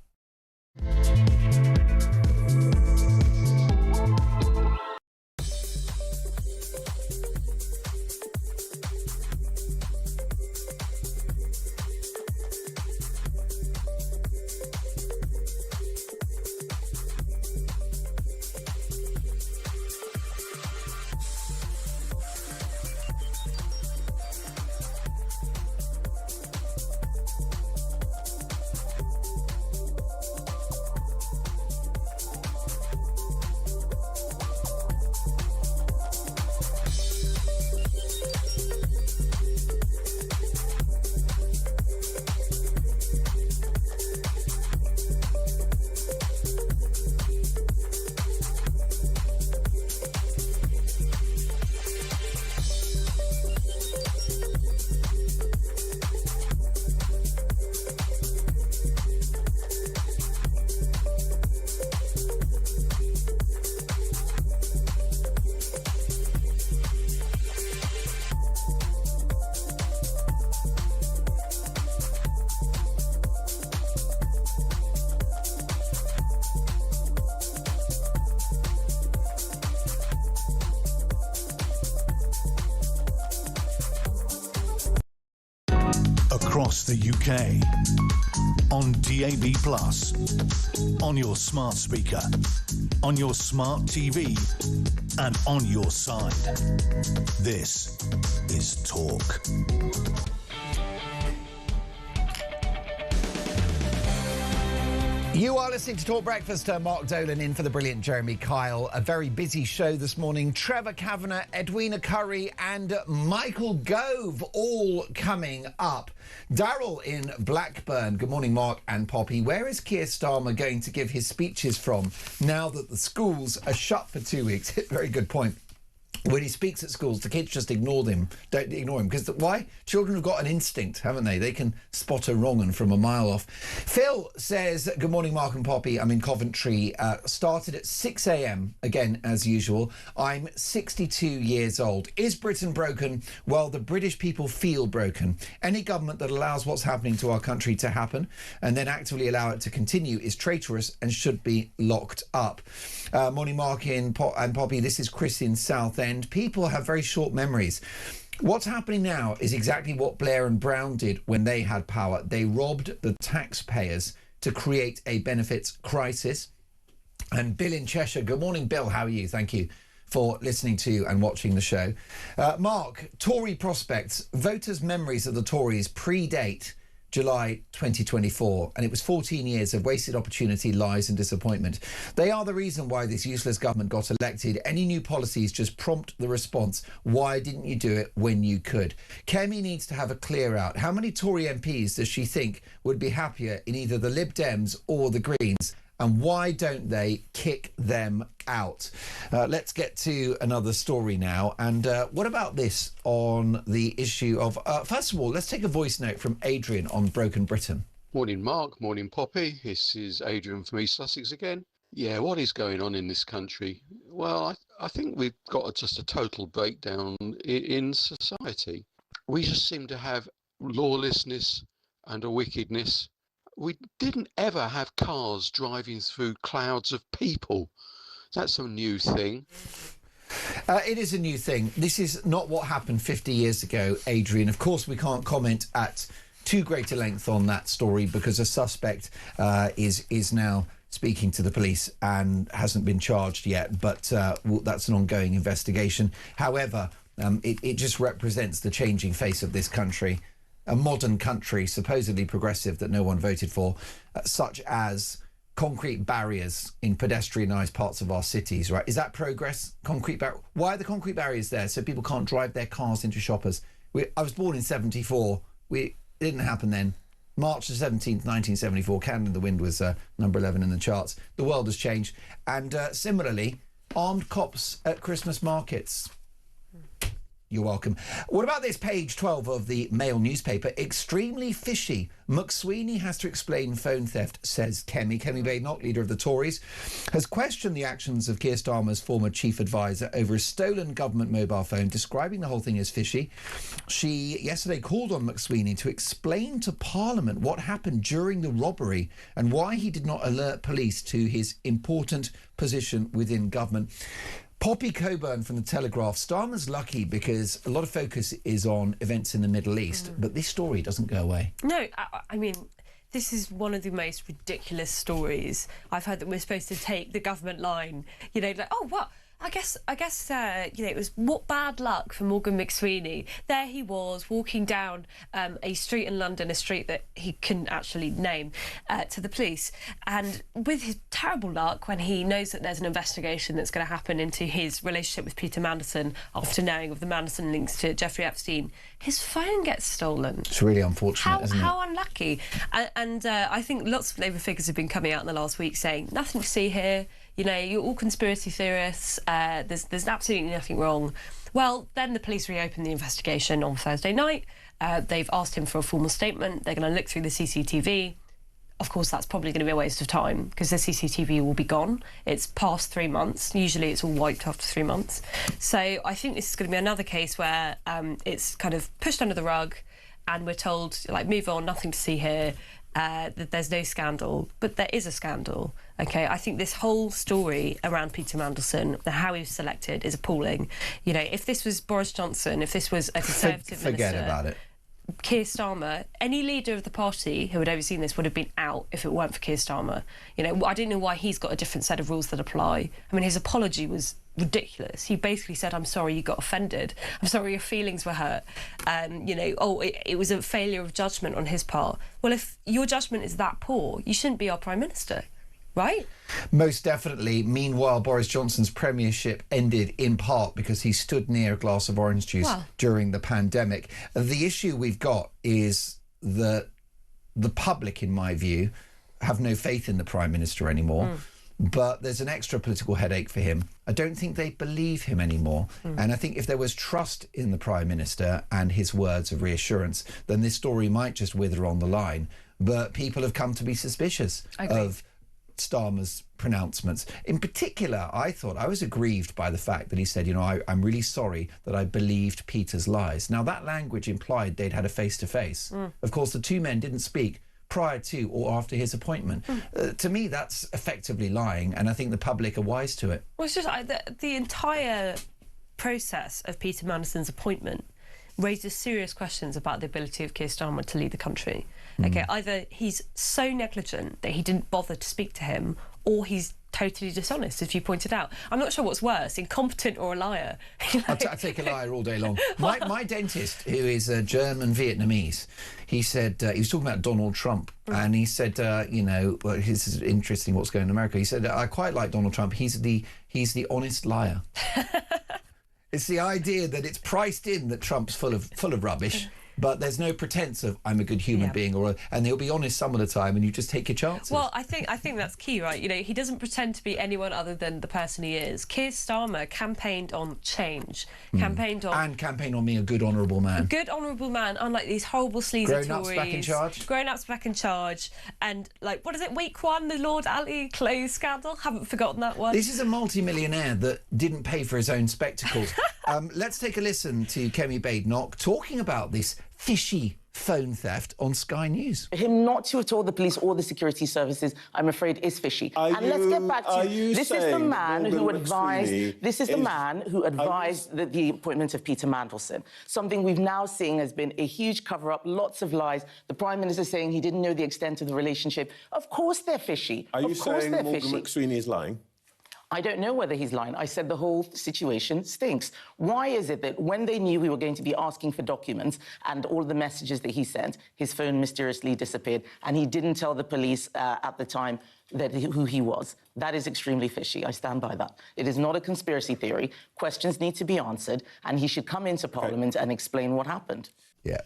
Across the UK, on DAB+, on your smart speaker, on your smart TV, and on your side. This is Talk. You are listening to Talk Breakfast. Mark Dolan in for the brilliant Jeremy Kyle. A very busy show this morning. Trevor Kavanagh, Edwina Curry and Michael Gove all coming up. Daryl in Blackburn. Good morning, Mark and Poppy. Where is Keir Starmer going to give his speeches from now that the schools are shut for 2 weeks? Very good point. when he speaks at schools, the kids just ignore him. Don't ignore him. Because why? Children have got an instinct, haven't they? They can spot a wrong 'un from a mile off. Phil says, good morning, Mark and Poppy. I'm in Coventry. Started at 6 a.m, again, as usual. I'm 62 years old. Is Britain broken? Well, the British people feel broken. Any government that allows what's happening to our country to happen and then actively allow it to continue is traitorous and should be locked up. Morning, Mark and Poppy. This is Chris in Southend. People have very short memories. What's happening now is exactly what Blair and Brown did when they had power. They robbed the taxpayers to create a benefits crisis. And Bill in Cheshire. Good morning, Bill. How are you? Thank you for listening to and watching the show. Mark, Tory prospects. Voters' memories of the Tories predate July 2024, and it was 14 years of wasted opportunity, lies and disappointment. They are the reason why this useless government got elected. Any new policies just prompt the response, why didn't you do it when you could? Kemi needs to have a clear out. How many Tory MPs does she think would be happier in either the Lib Dems or the Greens? And why don't they kick them out? Let's get to another story now. And what about this on the issue of... first of all, let's take a voice note from Adrian on Broken Britain. Morning, Mark. Morning, Poppy. This is Adrian from East Sussex again. Yeah, what is going on in this country? Well, I think we've got just a total breakdown in society. We just seem to have lawlessness and a wickedness. We didn't ever have cars driving through clouds of people. That's a new thing. It is a new thing. This is not what happened 50 years ago, Adrian. Of course, we can't comment at too great a length on that story because a suspect is now speaking to the police and hasn't been charged yet. But that's an ongoing investigation. However, it just represents the changing face of this country. A modern country, supposedly progressive, that no one voted for, such as concrete barriers in pedestrianised parts of our cities, right? Is that progress? Why are the concrete barriers there? So people can't drive their cars into shoppers. I was born in 74. It didn't happen then. March the 17th, 1974, Candle in the Wind was number 11 in the charts. The world has changed. And similarly, armed cops at Christmas markets. You're welcome. What about this, page 12 of the Mail newspaper? Extremely fishy. McSweeney has to explain phone theft, says Kemi. Kemi Badenoch, leader of the Tories, has questioned the actions of Keir Starmer's former chief advisor over a stolen government mobile phone, describing the whole thing as fishy. She yesterday called on McSweeney to explain to Parliament what happened during the robbery and why he did not alert police to his important position within government. Poppy Coburn from The Telegraph. Starmer's lucky because a lot of focus is on events in the Middle East, but this story doesn't go away. No, I mean, this is one of the most ridiculous stories I've heard, that we're supposed to take the government line. You know, like, oh, what? I guess, you know, it was what bad luck for Morgan McSweeney. There he was walking down a street in London, a street that he couldn't actually name, to the police. And with his terrible luck, when he knows that there's an investigation that's going to happen into his relationship with Peter Mandelson after knowing of the Mandelson links to Jeffrey Epstein, his phone gets stolen. It's really unfortunate, isn't it? How unlucky. And I think lots of Labour figures have been coming out in the last week saying, nothing to see here. You know, you're all conspiracy theorists. There's absolutely nothing wrong. Well, then the police reopened the investigation on Thursday night. They've asked him for a formal statement. They're going to look through the CCTV. Of course, that's probably going to be a waste of time because the CCTV will be gone. It's past 3 months. Usually it's all wiped after 3 months. So I think this is going to be another case where it's kind of pushed under the rug and we're told, like, move on, nothing to see here. That there's no scandal, but there is a scandal. Okay, I think this whole story around Peter Mandelson, how he was selected, is appalling. You know, if this was Boris Johnson, if this was a Conservative minister, forget about it. Keir Starmer, any leader of the party who had overseen this would have been out if it weren't for Keir Starmer. You know, I don't know why he's got a different set of rules that apply. I mean, his apology was ridiculous. He basically said, I'm sorry you got offended. I'm sorry your feelings were hurt. You know, it was a failure of judgment on his part. Well, if your judgment is that poor, you shouldn't be our Prime Minister. Right? Most definitely. Meanwhile, Boris Johnson's premiership ended in part because he stood near a glass of orange juice during the pandemic. The issue we've got is that the public, in my view, have no faith in the Prime Minister anymore. but there's an extra political headache for him. I don't think they believe him anymore. And I think if there was trust in the Prime Minister and his words of reassurance, then this story might just wither on the line. But people have come to be suspicious of Starmer's pronouncements. In particular, I was aggrieved by the fact that he said, I'm really sorry that I believed Peter's lies. Now, that language implied they'd had a face-to-face. Of course, the two men didn't speak prior to or after his appointment. To me, that's effectively lying, and I think the public are wise to it. Well, it's just the entire process of Peter Mandelson's appointment raises serious questions about the ability of Keir Starmer to lead the country. Okay, either he's so negligent that he didn't bother to speak to him, or he's totally dishonest, as you pointed out. I'm not sure what's worse, incompetent or a liar. I'll take a liar all day long. My dentist, who is a German Vietnamese, he said, he was talking about Donald Trump, and he said, well, this is interesting what's going on in America. He said, I quite like Donald Trump. He's the honest liar. It's the idea that it's priced in that Trump's full of rubbish, but there's no pretense of I'm a good human being, and he'll be honest some of the time, and you just take your chances. Well, I think that's key, right? He doesn't pretend to be anyone other than the person he is. Keir Starmer campaigned on change, campaigned on being a good, honourable man. Good, honourable man, unlike these horrible sleazy Tories. Grown-ups back in charge. Grown-ups back in charge, and what is it? Week 1, the Lord Ali clothes scandal. Haven't forgotten that one. This is a multi-millionaire that didn't pay for his own spectacles. Let's take a listen to Kemi Badenoch talking about this fishy phone theft on Sky News. For him not to have told the police or the security services, I'm afraid, is fishy. Let's get back to this is the man who advised. This is the man who advised the appointment of Peter Mandelson. Something we've now seen has been a huge cover-up, lots of lies. The Prime Minister saying he didn't know the extent of the relationship. Of course, they're fishy. Are you saying Morgan McSweeney is lying? I don't know whether he's lying. I said the whole situation stinks. Why is it that when they knew we were going to be asking for documents and all the messages that he sent, his phone mysteriously disappeared, and he didn't tell the police at the time who he was? That is extremely fishy. I stand by that. It is not a conspiracy theory. Questions need to be answered, and he should come into Parliament and explain what happened. Yeah.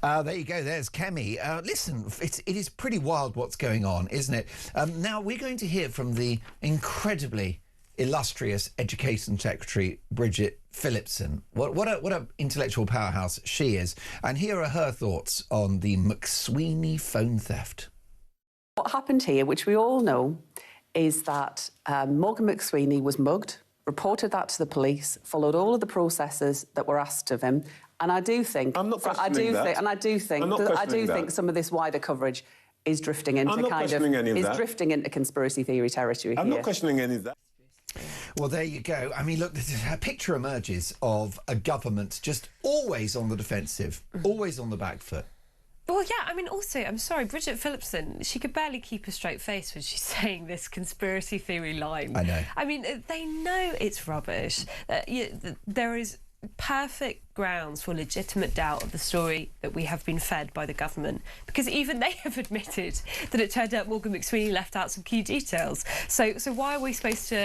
There you go. There's Kemi. Listen, it is pretty wild what's going on, isn't it? Now, we're going to hear from the incredibly illustrious Education Secretary, Bridget Phillipson. What an intellectual powerhouse she is. And here are her thoughts on the McSweeney phone theft. What happened here, which we all know, is that Morgan McSweeney was mugged, reported that to the police, followed all of the processes that were asked of him. And I do think, I'm not questioning that. And I do think some of this wider coverage is drifting into drifting into conspiracy theory territory. I'm not questioning any of that. Well, there you go. I mean, look, a picture emerges of a government just always on the defensive, always on the back foot. Well, yeah, I mean, also, I'm sorry, Bridget Phillipson, she could barely keep a straight face when she's saying this conspiracy theory line. I know. I mean, they know it's rubbish. There is perfect grounds for legitimate doubt of the story that we have been fed by the government, because even they have admitted that it turned out Morgan McSweeney left out some key details. So why are we supposed to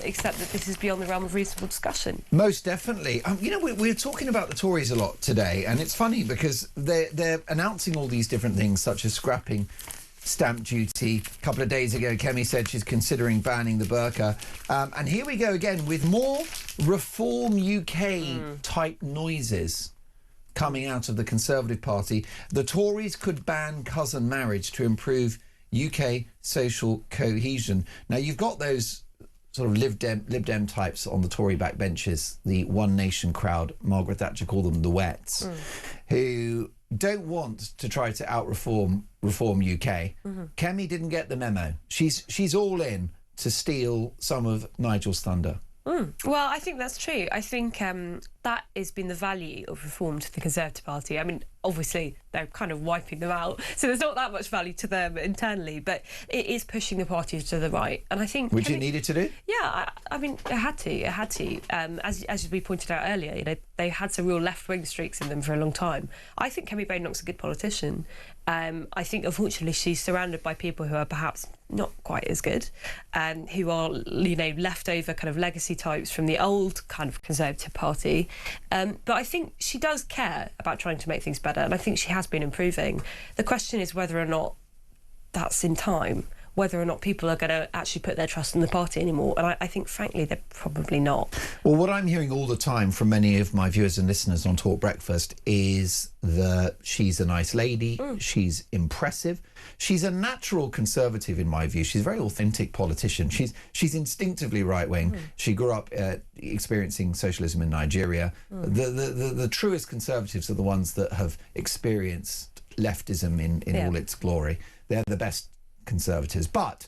accept that this is beyond the realm of reasonable discussion? Most definitely. We're talking about the Tories a lot today, and it's funny because they're announcing all these different things, such as scrapping stamp duty. A couple of days ago, Kemi said she's considering banning the burqa. And here we go again with more Reform UK type noises coming out of the Conservative Party. The Tories could ban cousin marriage to improve UK social cohesion. Now, you've got those sort of Lib Dem types on the Tory backbenches, the One Nation crowd, Margaret Thatcher called them the Wets, who don't want to try to out-reform UK. Kemi didn't get the memo. She's all in to steal some of Nigel's thunder. Well, I think that's true. I think that has been the value of reform to the Conservative Party. I mean, obviously, they're kind of wiping them out, so there's not that much value to them internally, but it is pushing the party to the right. And I think... Which it needed to do? Yeah, I mean, it had to. As we pointed out earlier, they had some real left-wing streaks in them for a long time. I think Kemi Badenoch's a good politician. I think, unfortunately, she's surrounded by people who are perhaps not quite as good, who are, leftover kind of legacy types from the old kind of Conservative Party. But I think she does care about trying to make things better, and I think she has been improving. The question is whether or not that's in time, whether or not people are going to actually put their trust in the party anymore. And I think, frankly, they're probably not. Well, what I'm hearing all the time from many of my viewers and listeners on Talk Breakfast is that she's a nice lady, she's impressive, she's a natural Conservative in my view, she's a very authentic politician, she's instinctively right-wing, she grew up experiencing socialism in Nigeria. The truest Conservatives are the ones that have experienced leftism in all its glory. They're the best Conservatives. But,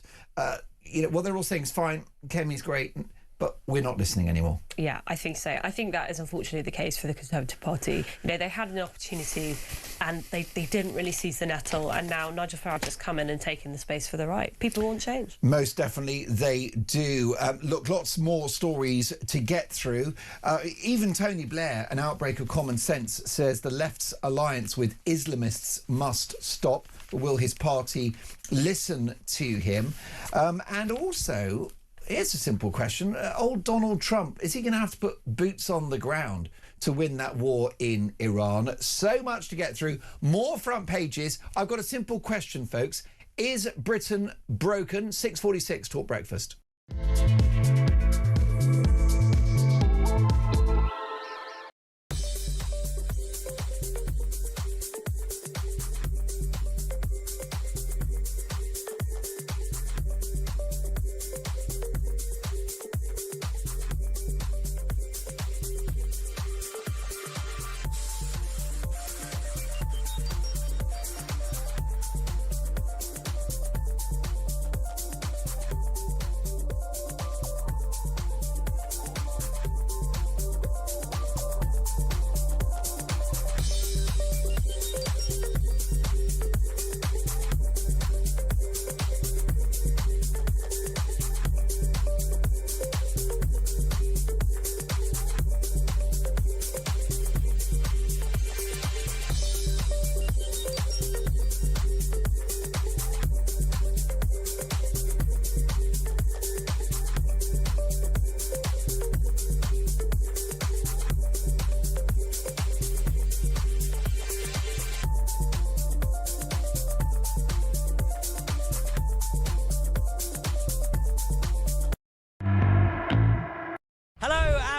what they're all saying is fine, Kemi's great, but we're not listening anymore. Yeah, I think so. I think that is unfortunately the case for the Conservative Party. They had an opportunity and they didn't really seize the nettle, and now Nigel Farage has come in and taken the space for the right. People want change. Most definitely they do. Look, lots more stories to get through. Even Tony Blair, an outbreak of common sense, says the left's alliance with Islamists must stop. Will his party listen to him? And also, here's a simple question. Old Donald Trump, is he going to have to put boots on the ground to win that war in Iran? So much to get through. More front pages. I've got a simple question, folks. Is Britain broken? 6:46 Talk Breakfast.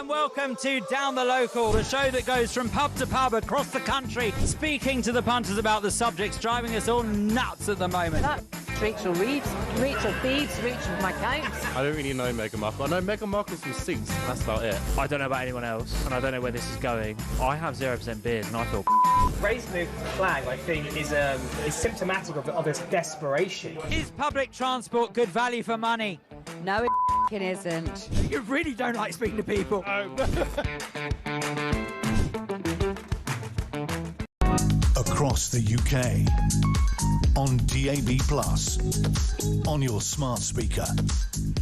Welcome to Down the Local, the show that goes from pub to pub across the country, speaking to the punters about the subjects driving us all nuts at the moment. That's Rachel Reeves, Rachel Thieves, Rachel McCounts. I don't really know Meghan Markle. I know Meghan Markle's from Suits, and that's about it. I don't know about anyone else, and I don't know where this is going. I have 0% beard, and I feel raising the flag, I think, is symptomatic of this desperation. Is public transport good value for money? No, it isn't. You really don't like speaking to people. Across the UK, on DAB+, on your smart speaker,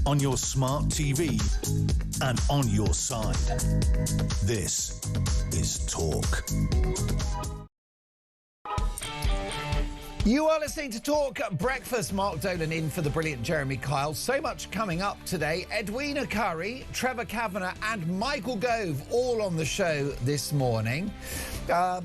on your smart TV, and on your side. This is Talk. You are listening to Talk Breakfast. Mark Dolan in for the brilliant Jeremy Kyle. So much coming up today. Edwina Currie, Trevor Kavanagh and Michael Gove all on the show this morning.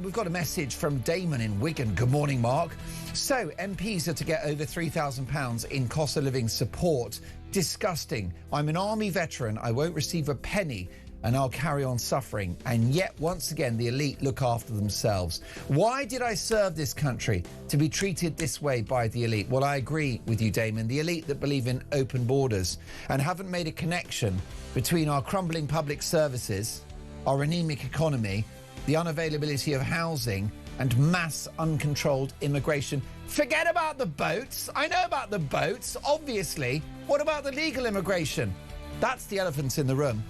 We've got a message from Damon in Wigan. Good morning, Mark. So, MPs are to get over £3,000 in cost of living support. Disgusting. I'm an army veteran. I won't receive a penny and I'll carry on suffering. And yet, once again, the elite look after themselves. Why did I serve this country to be treated this way by the elite? Well, I agree with you, Damon. The elite that believe in open borders and haven't made a connection between our crumbling public services, our anemic economy, the unavailability of housing and mass uncontrolled immigration. Forget about the boats. I know about the boats, obviously. What about the legal immigration? That's the elephant in the room.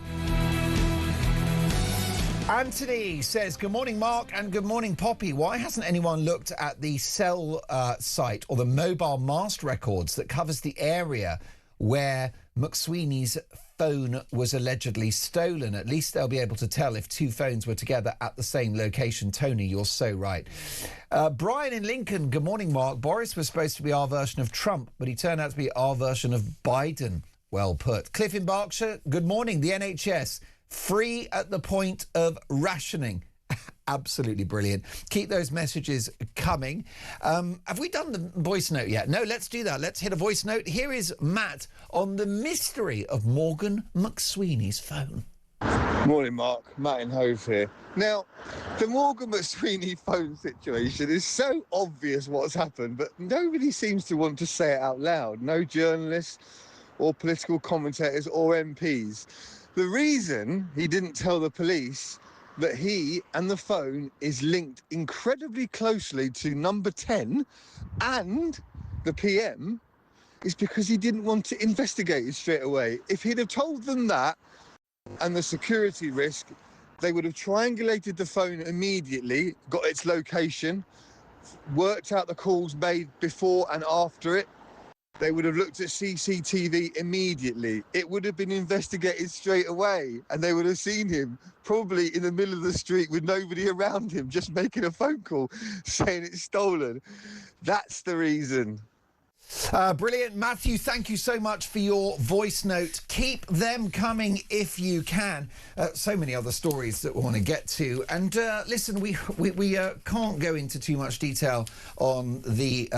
Anthony says, good morning, Mark, and good morning, Poppy. Why hasn't anyone looked at the cell site or the mobile mast records that covers the area where McSweeney's phone was allegedly stolen? At least they'll be able to tell if two phones were together at the same location. Tony, you're so right. Brian in Lincoln, good morning, Mark. Boris was supposed to be our version of Trump, but he turned out to be our version of Biden. Well put. Cliff in Berkshire, good morning. The NHS free at the point of rationing. absolutely brilliant. Keep those messages coming. Have we done the voice note yet? No, let's do that. Let's hit a voice note. Here is Matt on the mystery of Morgan McSweeney's phone. Morning, Mark. Matt in Hove here. Now, the Morgan McSweeney phone situation is so obvious what's happened, but nobody seems to want to say it out loud. No journalists or political commentators or MPs. The reason he didn't tell the police that he and the phone is linked incredibly closely to number 10 and the PM is because he didn't want to investigate it straight away. If he'd have told them that and the security risk, they would have triangulated the phone immediately, got its location, worked out the calls made before and after it. They would have looked at CCTV immediately. It would have been investigated straight away, and they would have seen him probably in the middle of the street with nobody around him, just making a phone call saying it's stolen. That's the reason. Brilliant. Matthew, thank you so much for your voice note. Keep them coming if you can. So many other stories that we want to get to. And listen, we can't go into too much detail on the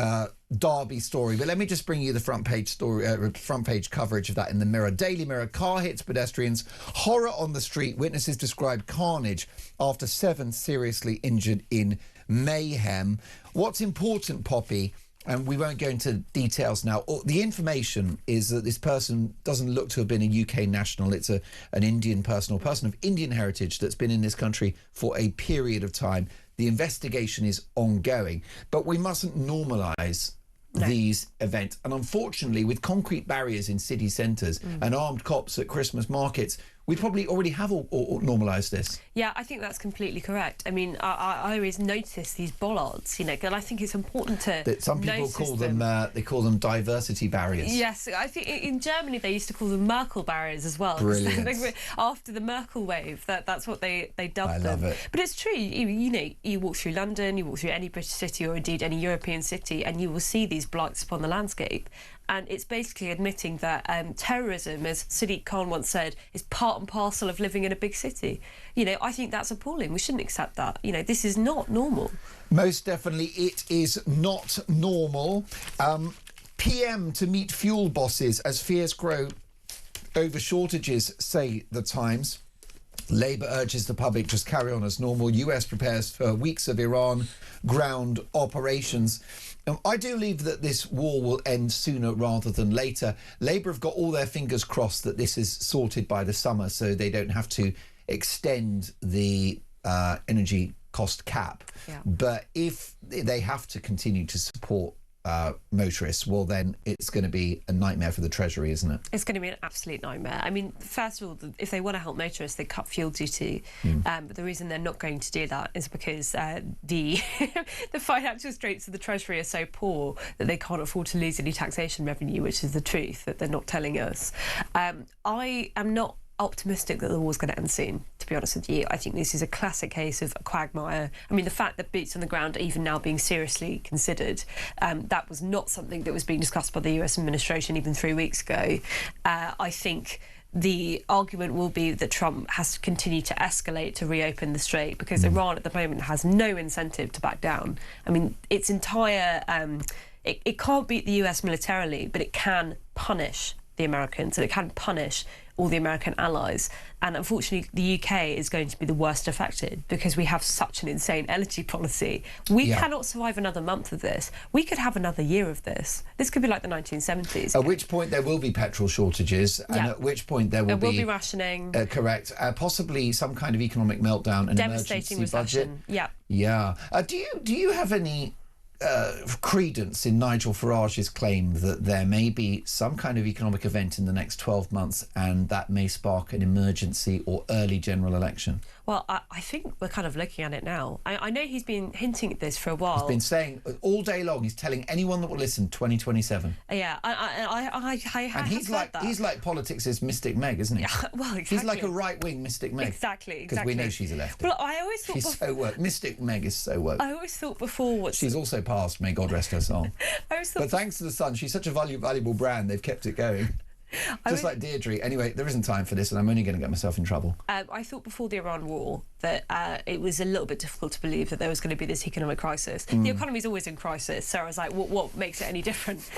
Derby story, but let me just bring you the front page story, front page coverage of that in the Mirror. Daily Mirror: car hits pedestrians, horror on the street, witnesses describe carnage after 7 seriously injured in mayhem. What's important, Poppy, and we won't go into details now, the information is that this person doesn't look to have been a UK national. It's an Indian person or person of Indian heritage that's been in this country for a period of time. The investigation is ongoing, but we mustn't normalise these events. And unfortunately, with concrete barriers in city centres and armed cops at Christmas markets, we probably already have all normalised this. Yeah, I think that's completely correct. I mean, I always notice these bollards, you know, and I think it's important to that some people call them. They call them diversity barriers. Yes, I think in Germany they used to call them Merkel barriers as well. Brilliant. After the Merkel wave, that's what they dubbed them. I love it. But it's true. You know, you walk through London, you walk through any British city or indeed any European city, and you will see these blights upon the landscape. And it's basically admitting that terrorism, as Sadiq Khan once said, is part and parcel of living in a big city. You know, I think that's appalling. We shouldn't accept that. You know, this is not normal. Most definitely it is not normal. PM to meet fuel bosses as fears grow over shortages, say the Times. Labour urges the public just carry on as normal. US prepares for weeks of Iran ground operations. I do believe that this war will end sooner rather than later. Labour have got all their fingers crossed that this is sorted by the summer so they don't have to extend the energy cost cap. Yeah. But if they have to continue to support motorists, well, then it's going to be a nightmare for the Treasury, isn't it? It's going to be an absolute nightmare. I mean, first of all, if they want to help motorists, they cut fuel duty. But the reason they're not going to do that is because the financial straits of the Treasury are so poor that they can't afford to lose any taxation revenue, which is the truth that they're not telling us. I am not optimistic that the war's going to end soon, to be honest with you. I think this is a classic case of a quagmire. I mean, the fact that boots on the ground are even now being seriously considered, that was not something that was being discussed by the US administration even 3 weeks ago. I think the argument will be that Trump has to continue to escalate to reopen the strait because Iran at the moment has no incentive to back down. I mean, its entire... it can't beat the US militarily, but it can punish the Americans and it can punish all the American allies. And unfortunately, the UK is going to be the worst affected because we have such an insane energy policy. We cannot survive another month of this. We could have another year of this. This could be like the 1970s. At which point there will be petrol shortages and at which point there will be rationing. Correct. Possibly some kind of economic meltdown and devastating emergency recession. Budget. Yeah. Do you have any credence in Nigel Farage's claim that there may be some kind of economic event in the next 12 months and that may spark an emergency or early general election? Well, I think we're kind of looking at it now. I know he's been hinting at this for a while. He's been saying all day long, he's telling anyone that will listen, 2027. Yeah, I and he's like politics' Mystic Meg, isn't he? Yeah, well, exactly. He's like a right-wing Mystic Meg. Exactly. Because we know she's a lefty. Well, I always thought... She's so woke. Mystic Meg is so woke. I always thought before... She's also passed, may God rest her soul. But thanks to the Sun, she's such a valuable brand, they've kept it going. Just like Deirdre. Anyway, there isn't time for this and I'm only going to get myself in trouble. I thought before the Iran war that it was a little bit difficult to believe that there was going to be this economic crisis. The economy's always in crisis, so I was like, what makes it any different?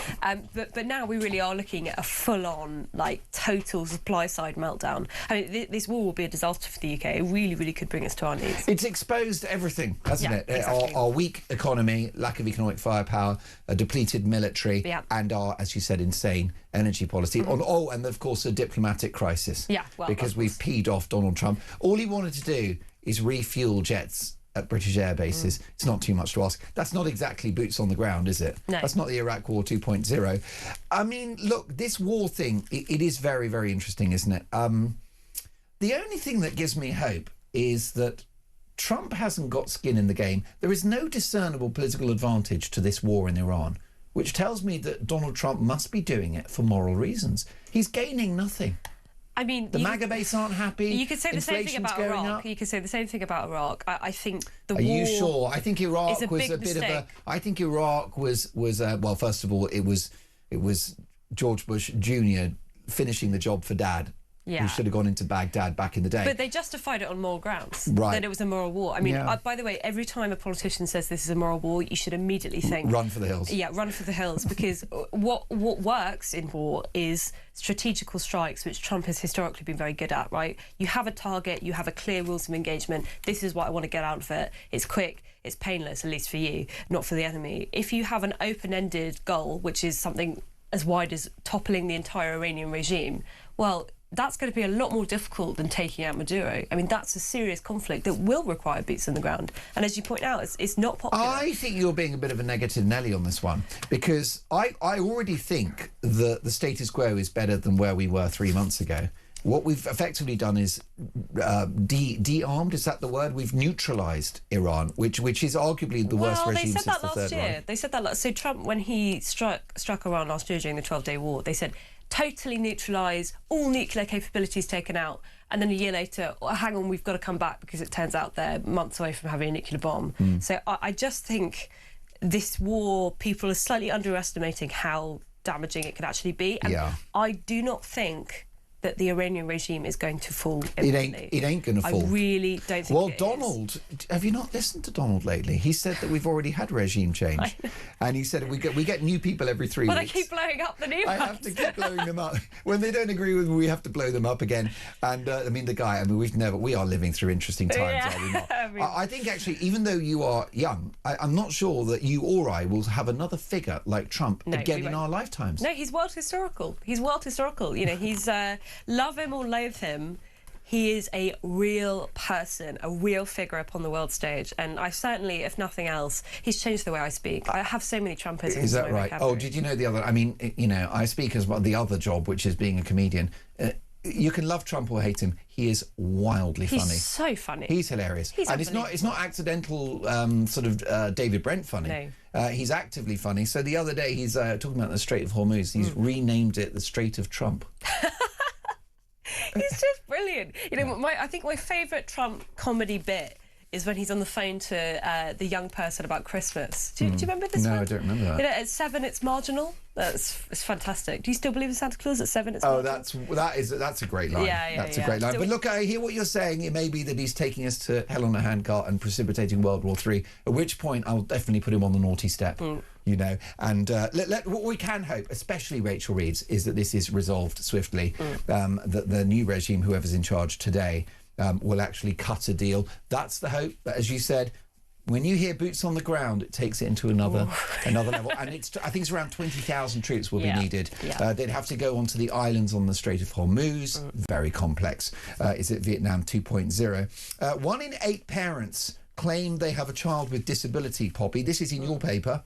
But now we really are looking at a full-on, like, total supply-side meltdown. I mean, this war will be a disaster for the UK. It really, really could bring us to our knees. It's exposed everything, hasn't it? Exactly. Our weak economy, lack of economic firepower, a depleted military, and our, as you said, insane energy policy. And of course, a diplomatic crisis. Yeah, well, because we've peed off Donald Trump. All he wanted to do is refuel jets at British air bases. It's not too much to ask. That's not exactly boots on the ground, is it? No. That's not the Iraq War 2.0. I mean, look, this war thing, it is very, very interesting, isn't it? The only thing that gives me hope is that Trump hasn't got skin in the game. There is no discernible political advantage to this war in Iran, which tells me that Donald Trump must be doing it for moral reasons. He's gaining nothing. I mean, the MAGA base aren't happy. You could say the same thing about Iraq. Up. You could say the same thing about Iraq. I think the war. Are you sure? I think Iraq was a bit of a. I think Iraq was well. First of all, it was George Bush Jr. finishing the job for Dad. Yeah. Who should have gone into Baghdad back in the day. But they justified it on moral grounds. Right. That it was a moral war. I mean, by the way, every time a politician says this is a moral war, you should immediately think... Run for the hills. Yeah, run for the hills. Because what works in war is strategical strikes, which Trump has historically been very good at, right? You have a target, you have a clear rules of engagement. This is what I want to get out of it. It's quick, it's painless, at least for you, not for the enemy. If you have an open-ended goal, which is something as wide as toppling the entire Iranian regime, well... that's going to be a lot more difficult than taking out Maduro. I mean, that's a serious conflict that will require boots on the ground. And as you point out, it's not popular. I think you're being a bit of a negative Nelly on this one, because I already think that the status quo is better than where we were 3 months ago. What we've effectively done is de-armed, is that the word? We've neutralised Iran, which is arguably the worst regime since the Third Reich. They said that last year. They said that last. So Trump, when he struck Iran last year during the 12-day war, they said, totally neutralise, all nuclear capabilities taken out, and then a year later, hang on, we've got to come back because it turns out they're months away from having a nuclear bomb. So I just think this war, people are slightly underestimating how damaging it could actually be. And I do not think that the Iranian regime is going to fall imminently. It ain't going to fall. I really don't think it Donald, have you not listened to Donald lately? He said that we've already had regime change. And he said we get new people every 3 weeks. But I keep blowing up the new ones. I have to keep blowing them up. When they don't agree with me, we have to blow them up again. And, I mean, we are living through interesting times, are we not? I think, actually, even though you are young, I'm not sure that you or I will have another figure like Trump again in our lifetimes. No, he's world historical. He's world historical. You know, he's... love him or loathe him, he is a real person, a real figure upon the world stage. And I certainly, if nothing else, he's changed the way I speak. I have so many Trumpisms. Is that right? Oh, did you know the other... I mean, you know, I speak as well the other job, which is being a comedian. You can love Trump or hate him. He is wildly funny. He's so funny. He's hilarious. And it's not accidental sort of David Brent funny. No. He's actively funny. So the other day he's talking about the Strait of Hormuz. He's renamed it the Strait of Trump. He's just brilliant. You know, I think my favourite Trump comedy bit is when he's on the phone to the young person about Christmas. Do you remember this one? No, I don't remember that. You know, at 7 it's marginal. It's fantastic. Do you still believe in Santa Claus? At 7 it's marginal? That's a great line. That's a great line. But look, I hear what you're saying. It may be that he's taking us to hell on a handcart and precipitating World War III, at which point I'll definitely put him on the naughty step. You know, and what we can hope, especially Rachel Reeves, is that this is resolved swiftly, that the new regime, whoever's in charge today, will actually cut a deal. That's the hope. But as you said, when you hear boots on the ground, it takes it into another level. And I think it's around 20,000 troops will be needed. They'd have to go onto the islands on the Strait of Hormuz. Very complex. Is it Vietnam 2.0? 1 in 8 parents claim they have a child with disability, Poppy. This is in your paper.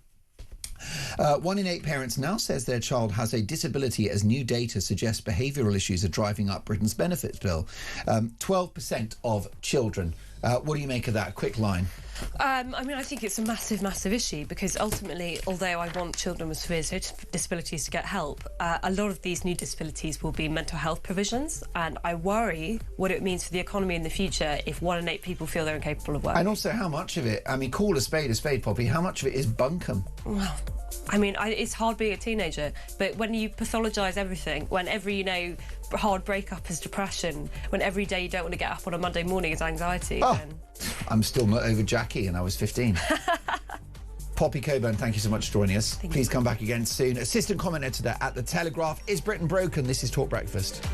1 in 8 parents now says their child has a disability, as new data suggests behavioural issues are driving up Britain's benefits bill. 12% of children. What do you make of that? Quick line. I mean, I think it's a massive, massive issue, because ultimately, although I want children with severe disabilities to get help, a lot of these new disabilities will be mental health provisions, and I worry what it means for the economy in the future if 1 in 8 people feel they're incapable of work. And also how much of it, I mean, call a spade, Poppy, how much of it is bunkum? Well, I mean, it's hard being a teenager, but when you pathologise everything, when every, hard breakup as depression, when every day you don't want to get up on a Monday morning is anxiety, then... I'm still not over Jackie and I was 15. Poppy Coburn, thank you so much for joining us. Please come back again soon. Assistant comment editor at The Telegraph. Is Britain broken? This is Talk Breakfast.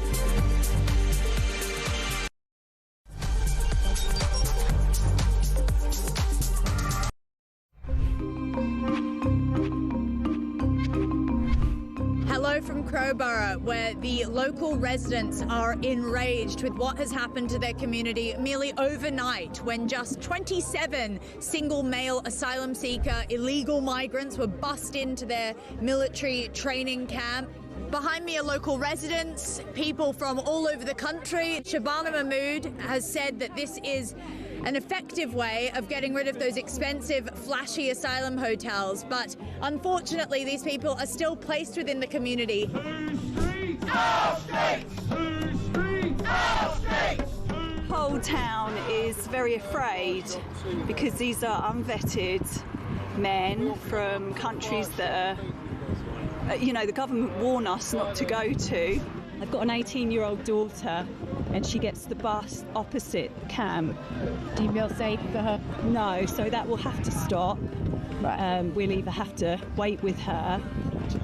Hello from Crowborough, where the local residents are enraged with what has happened to their community merely overnight, when just 27 single male asylum seeker illegal migrants were bussed into their military training camp. Behind me are local residents, people from all over the country. Shabana Mahmood has said that this is an effective way of getting rid of those expensive, flashy asylum hotels. But unfortunately, these people are still placed within the community. Whole town is very afraid because these are unvetted men from countries that are, the government warn us not to go to. I've got an 18-year-old daughter and she gets the bus opposite camp. Do you feel safe for her? No, so that will have to stop. Right. We'll either have to wait with her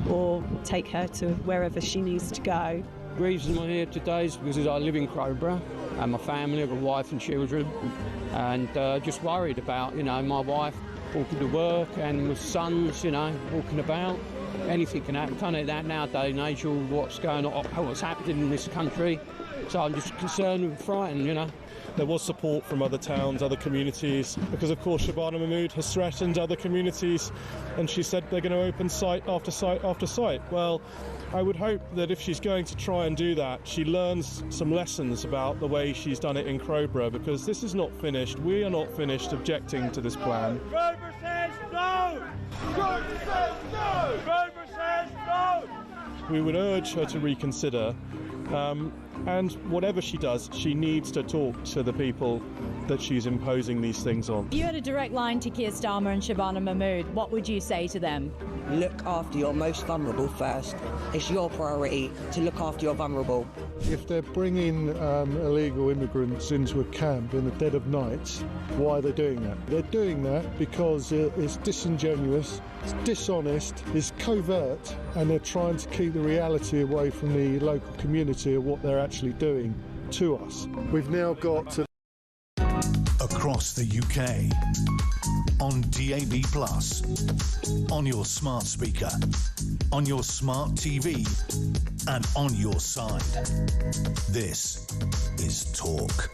or take her to wherever she needs to go. The reason I'm here today is because I live in Crowborough and my family, I've got a wife and children, and just worried about, my wife walking to work and my sons, walking about. Anything can happen, can't it, that nowadays and age, what's going on, what's happening in this country. So I'm just concerned and frightened, There was support from other towns, other communities, because of course Shabana Mahmood has threatened other communities, and she said they're going to open site after site after site. Well, I would hope that if she's going to try and do that, she learns some lessons about the way she's done it in Crowborough, because this is not finished. We are not finished objecting to this plan. Crowborough says no! Crowborough says no! Crowborough says no! We would urge her to reconsider, and whatever she does, she needs to talk to the people that she's imposing these things on. If you had a direct line to Keir Starmer and Shabana Mahmood, what would you say to them? Look after your most vulnerable first. It's your priority to look after your vulnerable. If they're bringing illegal immigrants into a camp in the dead of night, why are they doing that? They're doing that because it's disingenuous, it's dishonest, it's covert, and they're trying to keep the reality away from the local community of what they're actually doing to us. We've now got to... Across the UK, on DAB+, on your smart speaker, on your smart TV, and on your side. This is Talk.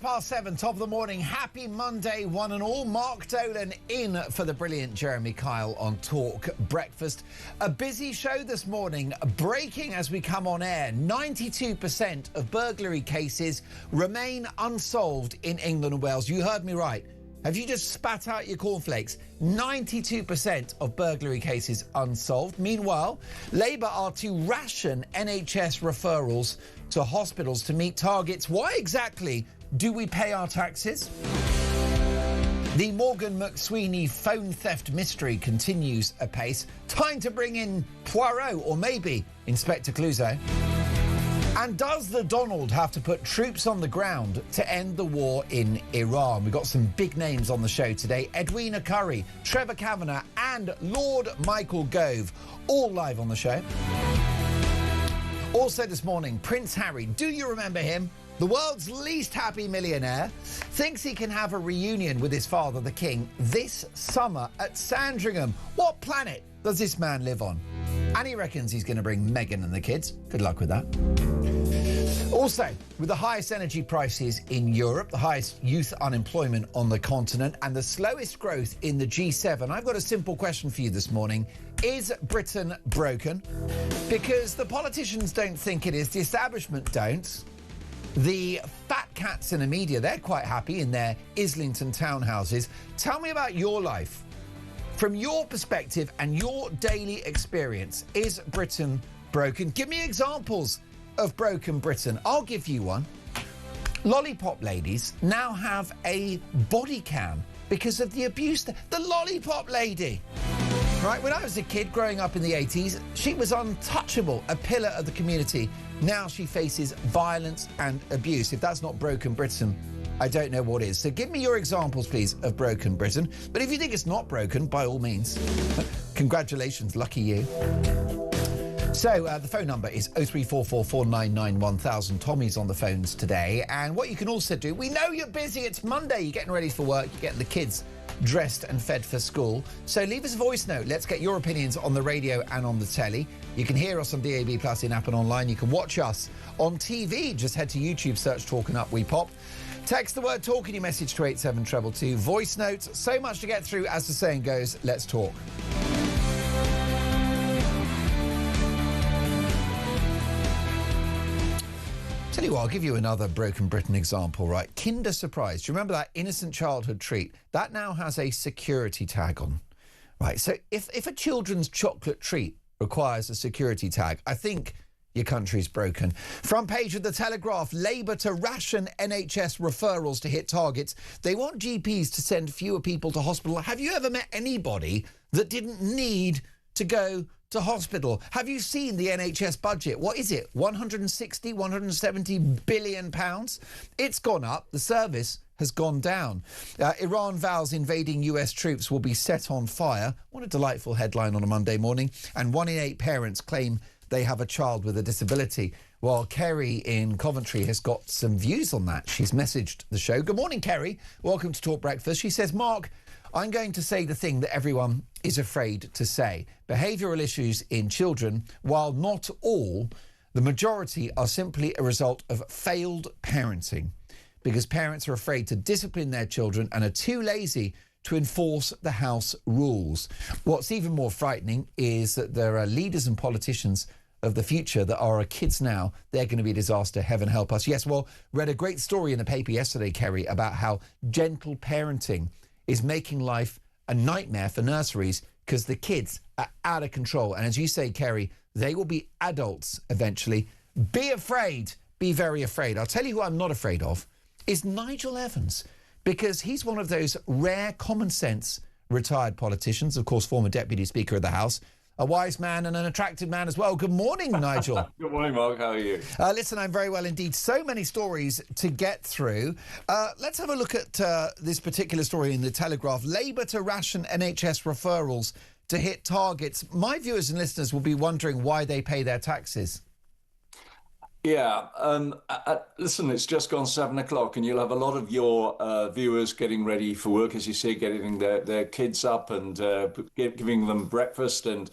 Past 7, top of the morning. Happy Monday, one and all. Mark Dolan in for the brilliant Jeremy Kyle on Talk Breakfast. A busy show this morning. Breaking as we come on air. 92% of burglary cases remain unsolved in England and Wales. You heard me right. Have you just spat out your cornflakes? 92% of burglary cases unsolved. Meanwhile, Labour are to ration NHS referrals to hospitals to meet targets. Why exactly do we pay our taxes? The Morgan McSweeney phone theft mystery continues apace. Time to bring in Poirot, or maybe Inspector Clouseau. And does the Donald have to put troops on the ground to end the war in Iran? We've got some big names on the show today. Edwina Currie, Trevor Kavanagh and Lord Michael Gove, all live on the show. Also this morning, Prince Harry, do you remember him? The world's least happy millionaire thinks he can have a reunion with his father, the king, this summer at Sandringham. What planet does this man live on? And he reckons he's going to bring Meghan and the kids. Good luck with that. Also, with the highest energy prices in Europe, the highest youth unemployment on the continent, and the slowest growth in the G7, I've got a simple question for you this morning. Is Britain broken? Because the politicians don't think it is, the establishment don't. The fat cats in the media, they're quite happy in their Islington townhouses. Tell me about your life. From your perspective and your daily experience, is Britain broken? Give me examples of broken Britain. I'll give you one. Lollipop ladies now have a body cam because of the abuse. The lollipop lady. Right, when I was a kid growing up in the 80s, she was untouchable, a pillar of the community. Now she faces violence and abuse. If that's not broken Britain, I don't know what is. So give me your examples, please, of broken Britain. But if you think it's not broken, by all means, congratulations, lucky you. So the phone number is 03444991000. Tommy's on the phones today. And what you can also do, we know you're busy. It's Monday. You're getting ready for work. You're getting the kids dressed and fed for school. So leave us a voice note. Let's get your opinions on the radio and on the telly. You can hear us on DAB Plus in app and online. You can watch us on TV. Just head to YouTube, search Talk and Up We Pop. Text the word talk in your message to 87222. Voice notes. So much to get through. As the saying goes, let's talk. Tell you what, I'll give you another broken Britain example, right? Kinder Surprise. Do you remember that innocent childhood treat? That now has a security tag on. Right, so if a children's chocolate treat requires a security tag, I think your country's broken. Front page of The Telegraph, Labour to ration NHS referrals to hit targets. They want GPs to send fewer people to hospital. Have you ever met anybody that didn't need to go to hospital? Have you seen the NHS budget? What is it? 160, 170 billion pounds? It's gone up. The service has gone down. Iran vows invading US troops will be set on fire. What a delightful headline on a Monday morning. And 1 in 8 parents claim they have a child with a disability. Well, Kerry in Coventry has got some views on that. She's messaged the show. Good morning, Kerry. Welcome to Talk Breakfast. She says, Mark, I'm going to say the thing that everyone is afraid to say. Behavioural issues in children, while not all, the majority are simply a result of failed parenting, because parents are afraid to discipline their children and are too lazy to enforce the house rules. What's even more frightening is that there are leaders and politicians of the future that are our kids now. They're going to be a disaster. Heaven help us. Yes, well, read a great story in the paper yesterday, Kerry, about how gentle parenting is making life a nightmare for nurseries because the kids are out of control. And as you say, Kerry, they will be adults eventually. Be afraid. Be very afraid. I'll tell you who I'm not afraid of is Nigel Evans, because he's one of those rare common sense retired politicians, of course, former Deputy Speaker of the House, a wise man and an attractive man as well. Good morning, Nigel. Good morning, Mark. How are you? Listen, I'm very well indeed. So many stories to get through. Let's have a look at this particular story in The Telegraph. Labour to ration NHS referrals to hit targets. My viewers and listeners will be wondering why they pay their taxes. Yeah, listen, it's just gone 7 o'clock and you'll have a lot of your viewers getting ready for work, as you say, getting their kids up and giving them breakfast and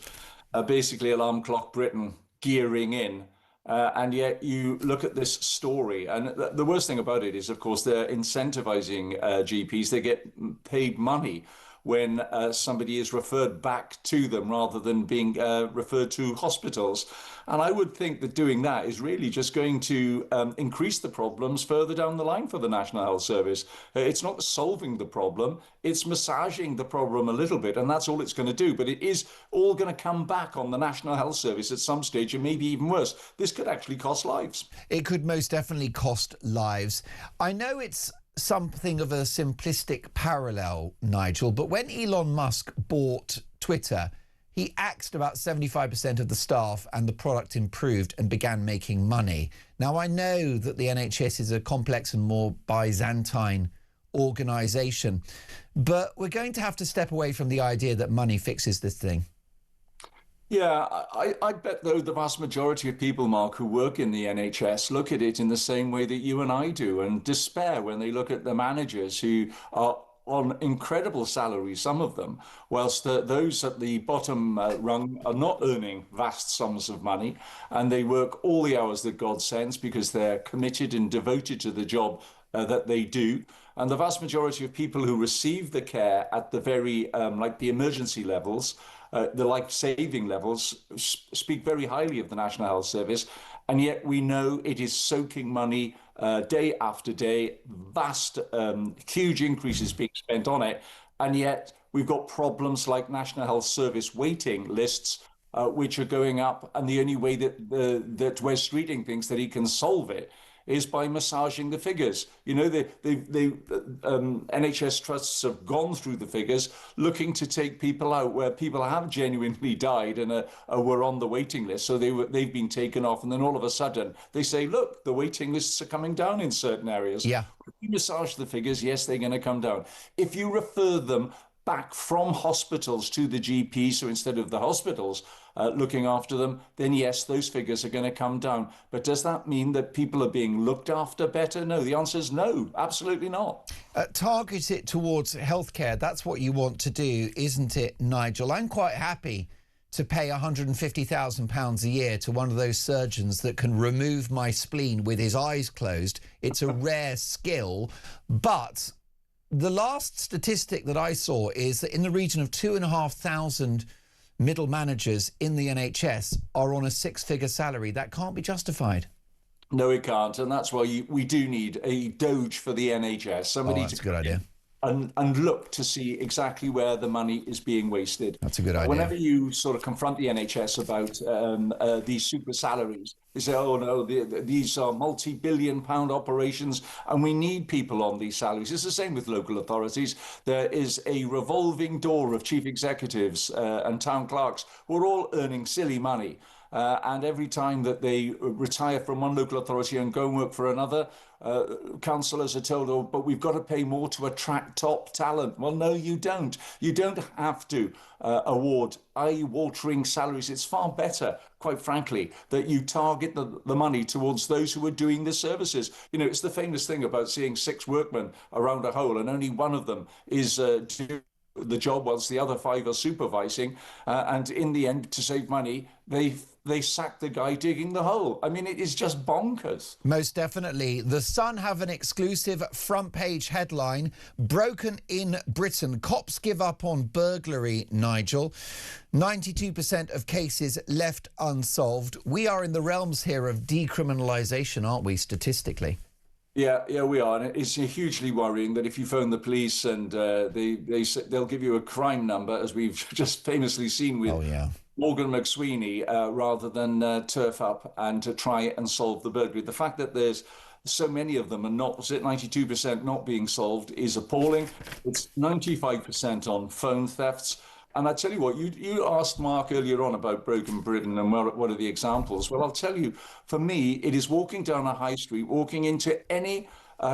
basically alarm clock Britain gearing in. And yet you look at this story, and the worst thing about it is, of course, they're incentivizing GPs. They get paid money when somebody is referred back to them rather than being referred to hospitals. And I would think that doing that is really just going to increase the problems further down the line for the National Health Service. It's not solving the problem, it's massaging the problem a little bit, and that's all it's going to do. But it is all going to come back on the National Health Service at some stage, and maybe even worse. This could actually cost lives. It could most definitely cost lives. I know it's something of a simplistic parallel, Nigel, but when Elon Musk bought Twitter, he axed about 75% of the staff and the product improved and began making money. Now, I know that the NHS is a complex and more Byzantine organisation, but we're going to have to step away from the idea that money fixes this thing. Yeah, I bet, though, the vast majority of people, Mark, who work in the NHS look at it in the same way that you and I do, and despair when they look at the managers who are on incredible salaries, some of them, whilst those at the bottom rung are not earning vast sums of money, and they work all the hours that God sends because they're committed and devoted to the job that they do. And the vast majority of people who receive the care at the very, like the emergency levels, the life-saving levels, speak very highly of the National Health Service, and yet we know it is soaking money day after day, vast, huge increases being spent on it, and yet we've got problems like National Health Service waiting lists, which are going up, and the only way that Wes Streeting thinks that he can solve it is by massaging the figures. You know, the NHS trusts have gone through the figures looking to take people out where people have genuinely died and were on the waiting list. So they've been taken off, and then all of a sudden they say, look, the waiting lists are coming down in certain areas. Yeah. If you massage the figures, yes, they're going to come down. If you refer them back from hospitals to the GP, so instead of the hospitals looking after them, then yes, those figures are going to come down. But does that mean that people are being looked after better? No, the answer is no, absolutely not. Target it towards healthcare. That's what you want to do, isn't it, Nigel? I'm quite happy to pay £150,000 a year to one of those surgeons that can remove my spleen with his eyes closed. It's a rare skill, but the last statistic that I saw is that in the region of 2,500 middle managers in the NHS are on a six-figure salary. That can't be justified. No, it can't. And that's why we do need a Doge for the NHS. Somebody that's a good idea. And look to see exactly where the money is being wasted. That's a good idea. Whenever you sort of confront the NHS about these super salaries, they say, oh no, these are multi-billion-pound operations and we need people on these salaries. It's the same with local authorities. There is a revolving door of chief executives and town clerks who are all earning silly money. And every time that they retire from one local authority and go and work for another, councillors are told, oh, but we've got to pay more to attract top talent. Well, no, you don't. You don't have to award eye-watering salaries. It's far better, quite frankly, that you target the money towards those who are doing the services. You know, it's the famous thing about seeing 6 workmen around a hole and only one of them is doing the job whilst the other 5 are supervising, and in the end, to save money, they sack the guy digging the hole. I mean, it is just bonkers. Most definitely. The Sun have an exclusive front page headline: broken in Britain. Cops give up on burglary, Nigel. 92% of cases left unsolved. We are in the realms here of decriminalisation, aren't we, statistically? Yeah, we are. And it's hugely worrying that if you phone the police and they'll give you a crime number, as we've just famously seen with Morgan McSweeney, rather than turf up and to try and solve the burglary. The fact that there's so many of them and not, was it 92% not being solved, is appalling. It's 95% on phone thefts. And I tell you what, you asked Mark earlier on about broken Britain and what are the examples. Well, I'll tell you, for me, it is walking down a high street, walking into any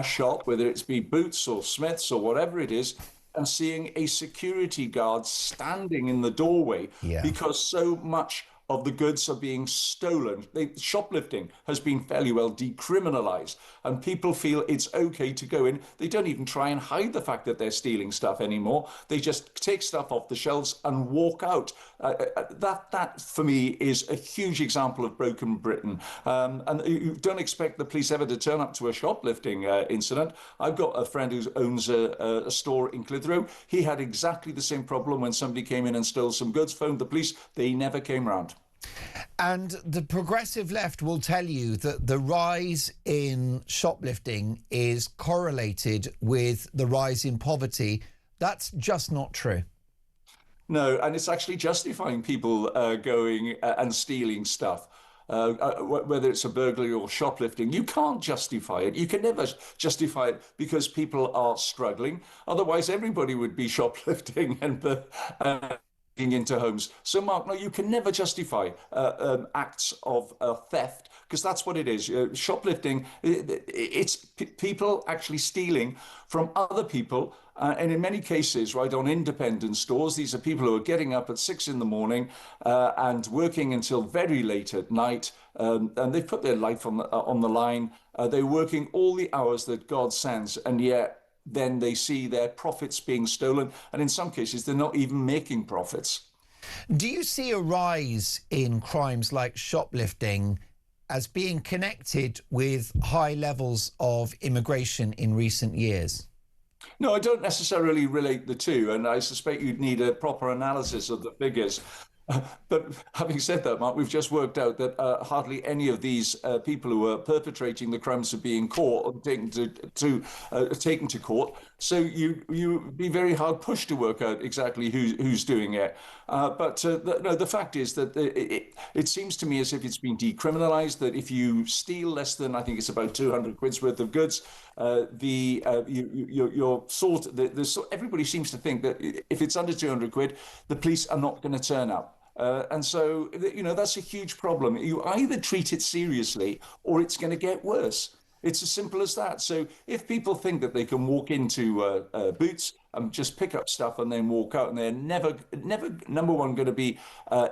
shop, whether it's be Boots or Smith's or whatever it is, and seeing a security guard standing in the doorway because so much of the goods are being stolen. Shoplifting has been fairly well decriminalised, and people feel it's okay to go in. They don't even try and hide the fact that they're stealing stuff anymore. They just take stuff off the shelves and walk out. That for me, is a huge example of broken Britain. And you don't expect the police ever to turn up to a shoplifting incident. I've got a friend who owns a store in Clitheroe. He had exactly the same problem when somebody came in and stole some goods, phoned the police. They never came round. And the progressive left will tell you that the rise in shoplifting is correlated with the rise in poverty. That's just not true. No, and it's actually justifying people going and stealing stuff. Whether it's a burglary or shoplifting, you can't justify it. You can never justify it because people are struggling. Otherwise, everybody would be shoplifting and into homes. So, Mark, no, you can never justify acts of theft, because that's what it is. Shoplifting, it's people actually stealing from other people. And in many cases, right, on independent stores, these are people who are getting up at 6 in the morning and working until very late at night. And they've put their life on the line. They're working all the hours that God sends, and yet then they see their profits being stolen. And in some cases, they're not even making profits. Do you see a rise in crimes like shoplifting as being connected with high levels of immigration in recent years? No, I don't necessarily relate the two, and I suspect you'd need a proper analysis of the figures. But having said that, Mark, we've just worked out that hardly any of these people who are perpetrating the crimes are being caught or taken to court. So you be very hard pushed to work out exactly who's doing it. But the fact is that it seems to me as if it's been decriminalized, that if you steal less than, I think it's about 200 quid's worth of goods, everybody seems to think that if it's under 200 quid, the police are not going to turn up. And so, that's a huge problem. You either treat it seriously or it's going to get worse. It's as simple as that. So if people think that they can walk into Boots and just pick up stuff and then walk out, and they're never, number one, going to be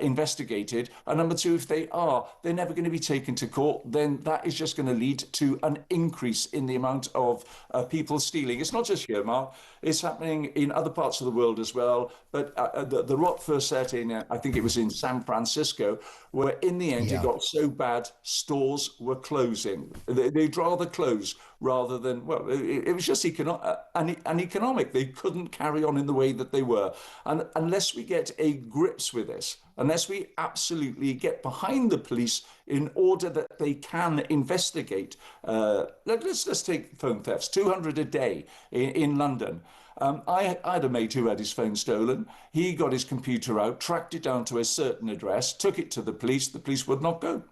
investigated, and number two, if they are, they're never going to be taken to court, then that is just going to lead to an increase in the amount of people stealing. It's not just here, Mark. It's happening in other parts of the world as well. But the rot first set in, I think it was in San Francisco, where in the end it got so bad, stores were closing. They'd rather close rather than, well, it was just uneconomic. They couldn't carry on in the way that they were. And unless we get a grips with this, unless we absolutely get behind the police in order that they can investigate, let's take phone thefts, 200 a day in London. I had a mate who had his phone stolen. He got his computer out, tracked it down to a certain address, took it to the police would not go.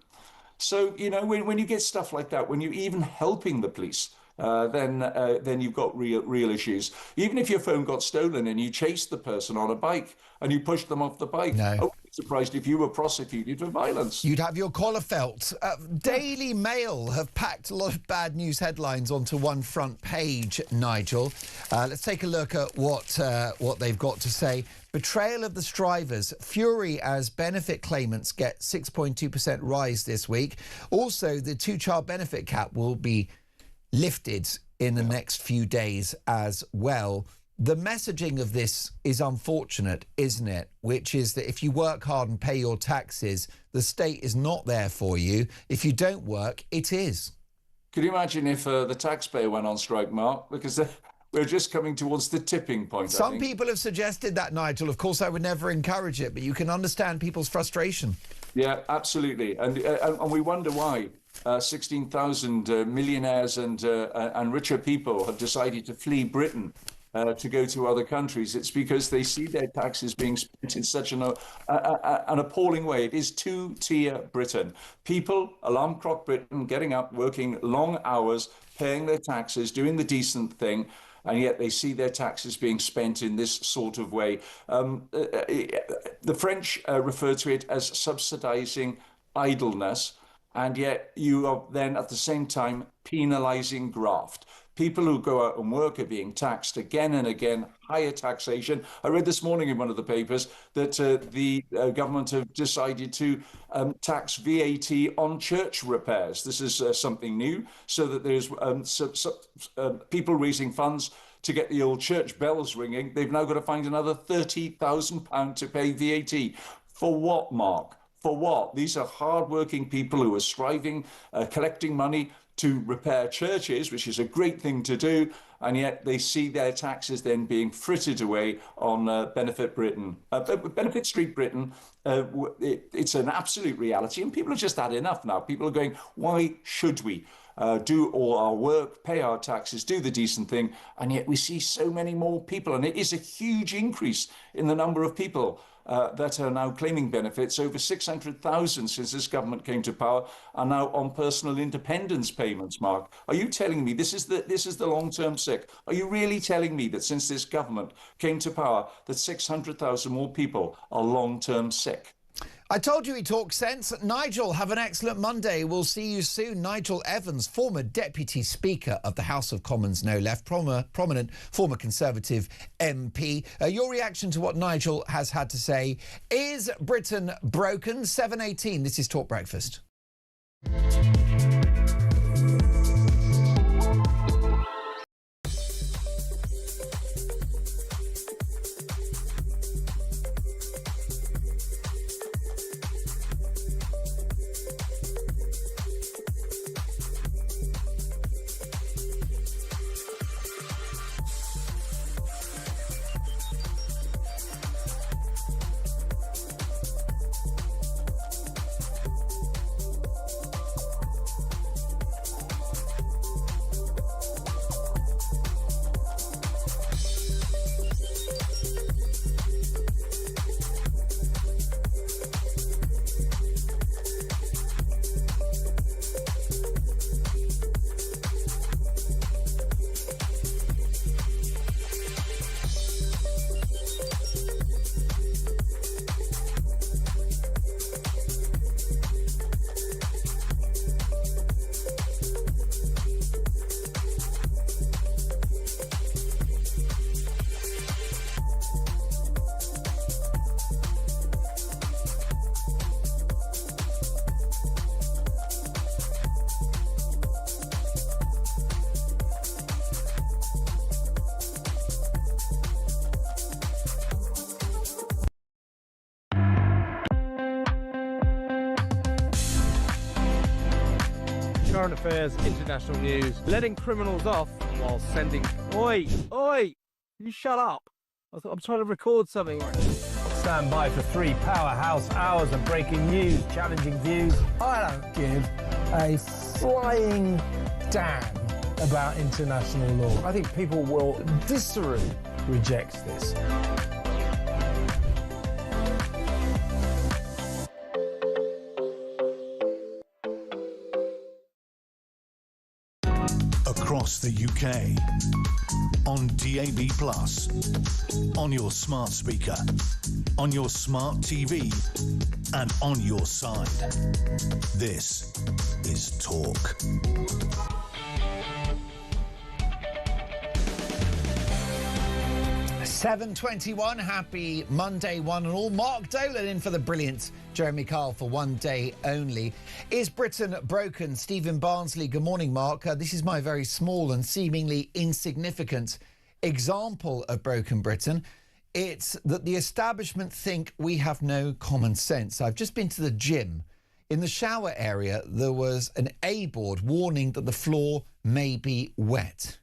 So, when you get stuff like that, when you're even helping the police, then you've got real issues. Even if your phone got stolen and you chased the person on a bike and you pushed them off the bike, I would be surprised if you were prosecuted for violence. You'd have your collar felt. Daily Mail have packed a lot of bad news headlines onto one front page, Nigel. Let's take a look at what they've got to say. Betrayal of the strivers. Fury as benefit claimants get 6.2% rise this week. Also, the two-child benefit cap will be lifted in the next few days as well. The messaging of this is unfortunate, isn't it? Which is that if you work hard and pay your taxes, the state is not there for you. If you don't work, it is. Could you imagine if the taxpayer went on strike, Mark? Because we're just coming towards the tipping point. Some people have suggested that, Nigel. Of course, I would never encourage it, but you can understand people's frustration. Yeah, absolutely. And we wonder why 16,000 millionaires and richer people have decided to flee Britain to go to other countries. It's because they see their taxes being spent in such an appalling way. It is two-tier Britain. People, alarm clock Britain, getting up, working long hours, paying their taxes, doing the decent thing, and yet they see their taxes being spent in this sort of way. The French refer to it as subsidizing idleness, and yet you are then at the same time penalizing graft. People who go out and work are being taxed again and again, higher taxation. I read this morning in one of the papers that the government have decided to tax VAT on church repairs. This is something new, so that there's people raising funds to get the old church bells ringing. They've now got to find another £30,000 to pay VAT. For what, Mark? For what? These are hard-working people who are striving, collecting money to repair churches, which is a great thing to do, and yet they see their taxes then being frittered away on Benefit Street Britain. It's an absolute reality, and people have just had enough now. People are going, why should we do all our work, pay our taxes, do the decent thing, and yet we see so many more people, and it is a huge increase in the number of people that are now claiming benefits. Over 600,000 since this government came to power are now on personal independence payments, Mark. Are you telling me this is the long-term sick? Are you really telling me that since this government came to power that 600,000 more people are long-term sick? I told you he talks sense. Nigel, have an excellent Monday. We'll see you soon. Nigel Evans, former Deputy Speaker of the House of Commons, no left, prominent former Conservative MP. Your reaction to what Nigel has had to say. Is Britain broken? 7:18. This is Talk Breakfast. current affairs, international news, letting criminals off while sending... Oi! Oi! You shut up. I'm trying to record something. Stand by for 3 powerhouse hours of breaking news, challenging views. I don't give a flying damn about international law. I think people will viscerally reject this. Across the UK, on DAB+, on your smart speaker, on your smart TV, and on your side. This is Talk. $7:21, happy Monday one and all. Mark Dolan in for the brilliant Jeremy Kyle for one day only. Is Britain broken? Stephen Barnsley, good morning, Mark. This is my very small and seemingly insignificant example of broken Britain. It's that the establishment think we have no common sense. I've just been to the gym. In the shower area, there was an A board warning that the floor may be wet.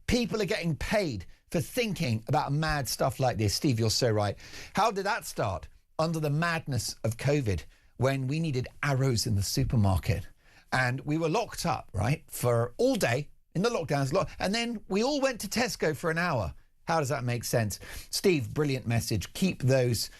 People are getting paid for thinking about mad stuff like this. Steve, you're so right. How did that start? Under the madness of COVID, when we needed arrows in the supermarket. And we were locked up, right, for all day in the lockdowns. And then we all went to Tesco for an hour. How does that make sense? Steve, brilliant message. Keep those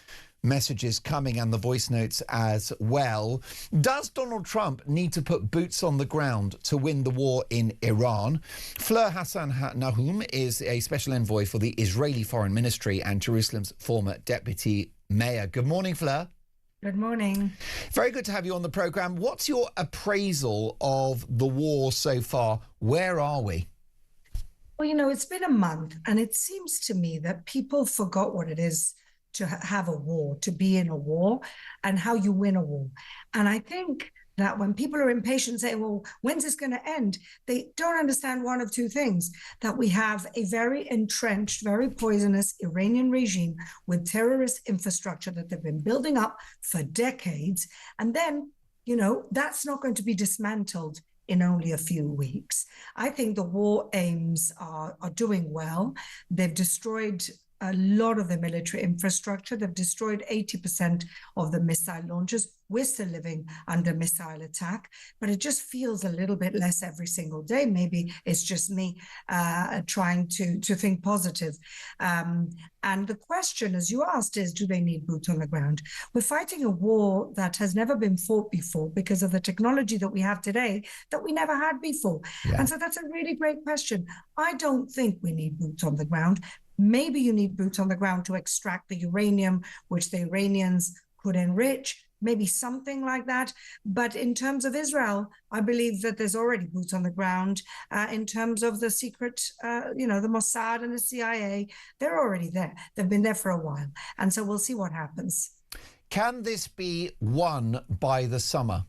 messages coming and the voice notes as well. Does Donald Trump need to put boots on the ground to win the war in Iran? Fleur Hassan Nahum is a special envoy for the Israeli Foreign Ministry and Jerusalem's former deputy mayor. Good morning, Fleur. Good morning. Very good to have you on the programme. What's your appraisal of the war so far? Where are we? Well, you know, it's been a month, and it seems to me that people forgot what it is to have a war, to be in a war, and how you win a war. And I think that when people are impatient, say, well, when's this going to end? They don't understand one of two things, that we have a very entrenched, very poisonous Iranian regime with terrorist infrastructure that they've been building up for decades. And then, you know, that's not going to be dismantled in only a few weeks. I think the war aims are doing well. They've destroyed a lot of the military infrastructure. They've destroyed 80% of the missile launchers. We're still living under missile attack, but it just feels a little bit less every single day. Maybe it's just me trying to think positive. And the question, as you asked, is do they need boots on the ground? We're fighting a war that has never been fought before because of the technology that we have today that we never had before. Yeah. And so that's a really great question. I don't think we need boots on the ground. Maybe you need boots on the ground to extract the uranium, which the Iranians could enrich, maybe something like that. But in terms of Israel, I believe that there's already boots on the ground. In terms of the secret, the Mossad and the CIA, they're already there. They've been there for a while. And so we'll see what happens. Can this be won by the summer?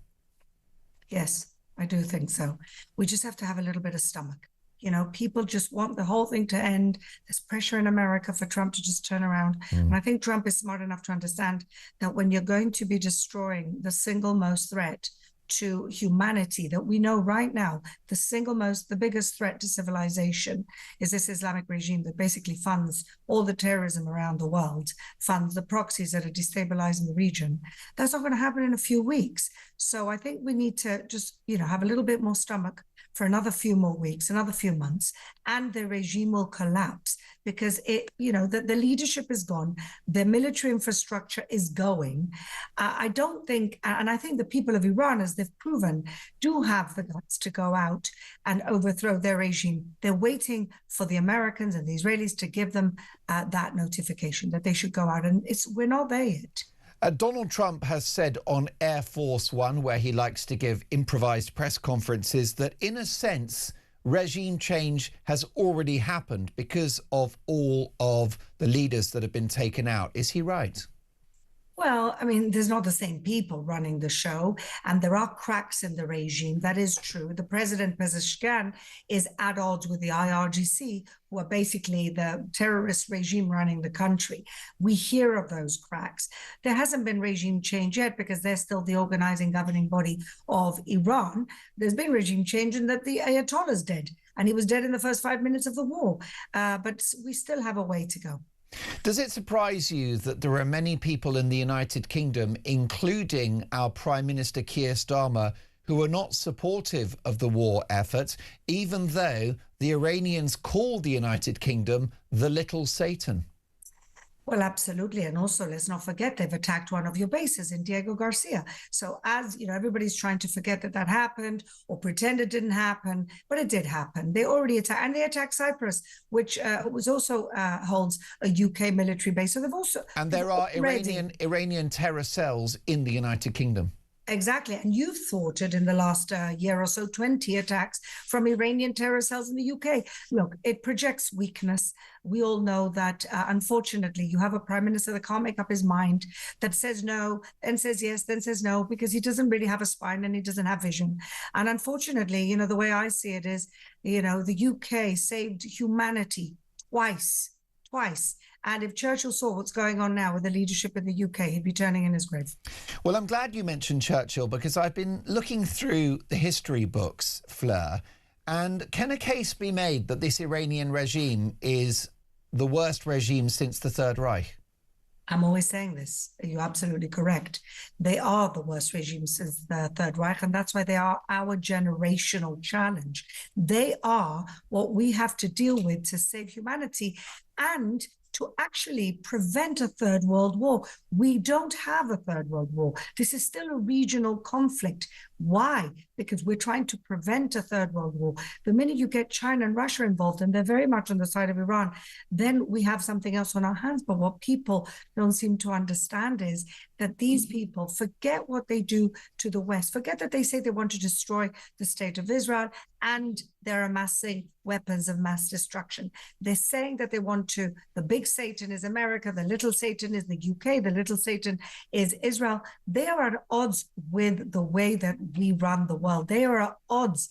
Yes, I do think so. We just have to have a little bit of stomach. You know, people just want the whole thing to end. There's pressure in America for Trump to just turn around. And I think Trump is smart enough to understand that when you're going to be destroying the single most threat to humanity that we know right now, the biggest threat to civilization is this Islamic regime that basically funds all the terrorism around the world, funds the proxies that are destabilizing the region. That's not going to happen in a few weeks. So I think we need to just, have a little bit more stomach for another few more weeks, another few months, and the regime will collapse because the leadership is gone, the military infrastructure is going. I don't think, and I think the people of Iran, as they've proven, do have the guts to go out and overthrow their regime. They're waiting for the Americans and the Israelis to give them that notification that they should go out, and we're not there yet. Donald Trump has said on Air Force One, where he likes to give improvised press conferences, that in a sense, regime change has already happened because of all of the leaders that have been taken out. Is he right? Well, I mean, there's not the same people running the show, and there are cracks in the regime. That is true. The president, Pezeshkian, is at odds with the IRGC, who are basically the terrorist regime running the country. We hear of those cracks. There hasn't been regime change yet because they're still the organizing governing body of Iran. There's been regime change in that the Ayatollah's dead, and he was dead in the first 5 minutes of the war. But we still have a way to go. Does it surprise you that there are many people in the United Kingdom, including our Prime Minister Keir Starmer, who are not supportive of the war effort, even though the Iranians call the United Kingdom the Little Satan? Well, absolutely. And also, let's not forget, they've attacked one of your bases in Diego Garcia. So as you know, everybody's trying to forget that that happened or pretend it didn't happen, but it did happen. They already attacked, and they attacked Cyprus, which was also holds a UK military base. So they've also... And there are Iranian terror cells in the United Kingdom. Exactly. And you've thwarted in the last year or so 20 attacks from Iranian terror cells in the UK. Look, it projects weakness. We all know that, unfortunately, you have a prime minister that can't make up his mind, that says no, then says yes, then says no, because he doesn't really have a spine and he doesn't have vision. And unfortunately, you know, the way I see it is, you know, the UK saved humanity twice. And if Churchill saw what's going on now with the leadership in the UK, he'd be turning in his grave. Well, I'm glad you mentioned Churchill, because I've been looking through the history books, Fleur, and can a case be made that this Iranian regime is the worst regime since the Third Reich? I'm always saying this. You're absolutely correct. They are the worst regime since the Third Reich, and that's why they are our generational challenge. They are what we have to deal with to save humanity and to actually prevent a third world war. We don't have a third world war. This is still a regional conflict. Why? Because we're trying to prevent a third world war. The minute you get China and Russia involved, and they're very much on the side of Iran, then we have something else on our hands. But what people don't seem to understand is that these people forget what they do to the West, forget that they say they want to destroy the state of Israel, and they're amassing weapons of mass destruction. They're saying that they want to, the big Satan is America, the little Satan is the UK, the little Satan is Israel. They are at odds with the way that we run the world. They are at odds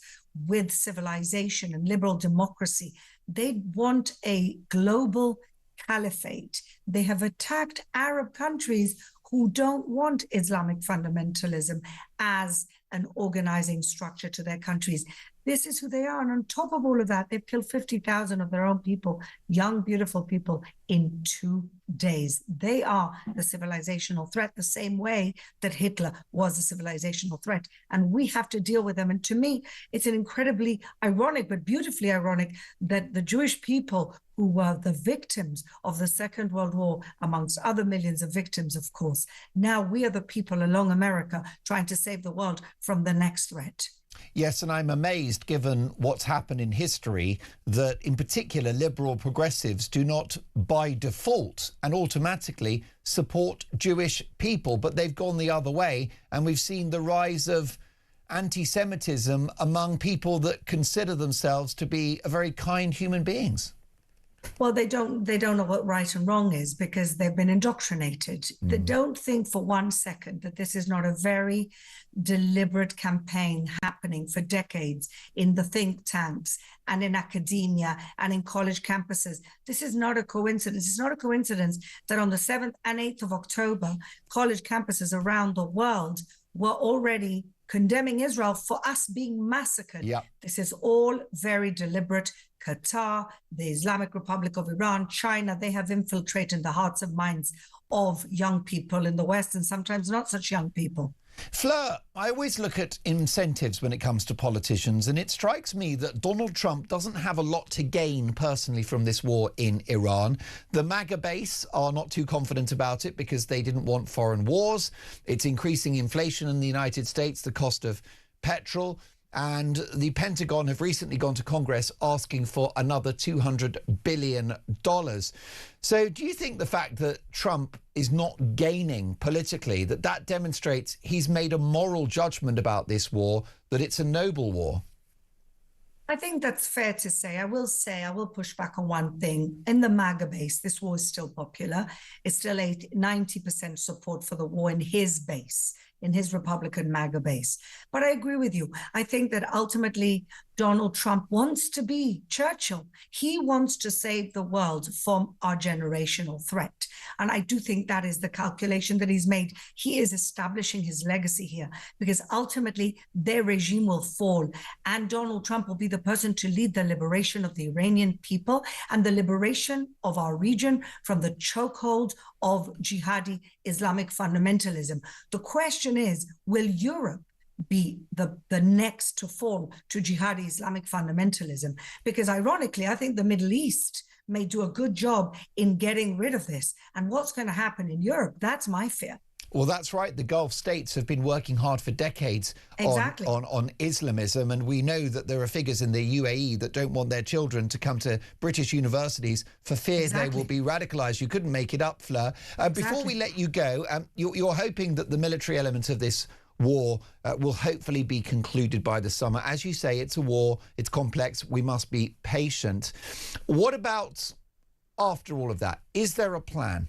with civilization and liberal democracy. They want a global caliphate. They have attacked Arab countries who don't want Islamic fundamentalism as an organizing structure to their countries. This is who they are. And on top of all of that, they've killed 50,000 of their own people, young, beautiful people, in 2 days. They are the civilizational threat, the same way that Hitler was a civilizational threat. And we have to deal with them. And to me, it's an incredibly ironic, but beautifully ironic, that the Jewish people who were the victims of the Second World War, amongst other millions of victims, of course, now we are the people along America trying to save the world from the next threat. Yes, and I'm amazed, given what's happened in history, that in particular liberal progressives do not by default and automatically support Jewish people, but they've gone the other way, and we've seen the rise of anti-Semitism among people that consider themselves to be very kind human beings. Well, they don't know what right and wrong is because they've been indoctrinated. They don't think for 1 second that this is not a very deliberate campaign happening for decades in the think tanks and in academia and in college campuses. This is not a coincidence. It's not a coincidence that on the 7th and 8th of October, college campuses around the world were already condemning Israel for us being massacred. Yep. This is all very deliberate. Qatar, the Islamic Republic of Iran, China, they have infiltrated the hearts and minds of young people in the West, and sometimes not such young people. Fleur, I always look at incentives when it comes to politicians, and it strikes me that Donald Trump doesn't have a lot to gain personally from this war in Iran. The MAGA base are not too confident about it because they didn't want foreign wars. It's increasing inflation in the United States, the cost of petrol. And the Pentagon have recently gone to Congress asking for another $200 billion. So do you think the fact that Trump is not gaining politically, that demonstrates he's made a moral judgment about this war, that it's a noble war? I think that's fair to say. I will push back on one thing. In the MAGA base, this war is still popular. It's still 90% support for the war in his base, in his Republican MAGA base. But I agree with you. I think that ultimately Donald Trump wants to be Churchill. He wants to save the world from our generational threat. And I do think that is the calculation that he's made. He is establishing his legacy here because ultimately their regime will fall and Donald Trump will be the person to lead the liberation of the Iranian people and the liberation of our region from the chokehold of jihadi Islamic fundamentalism. The question is, will Europe be the next to fall to jihadi Islamic fundamentalism? Because ironically, I think the Middle East may do a good job in getting rid of this. And what's going to happen in Europe? That's my fear. Well, that's right. The Gulf states have been working hard for decades on Islamism. And we know that there are figures in the UAE that don't want their children to come to British universities for fear they will be radicalised. You couldn't make it up, Fleur. Before we let you go, you're hoping that the military element of this war will hopefully be concluded by the summer. As you say, it's a war, it's complex, we must be patient. What about after all of that? Is there a plan?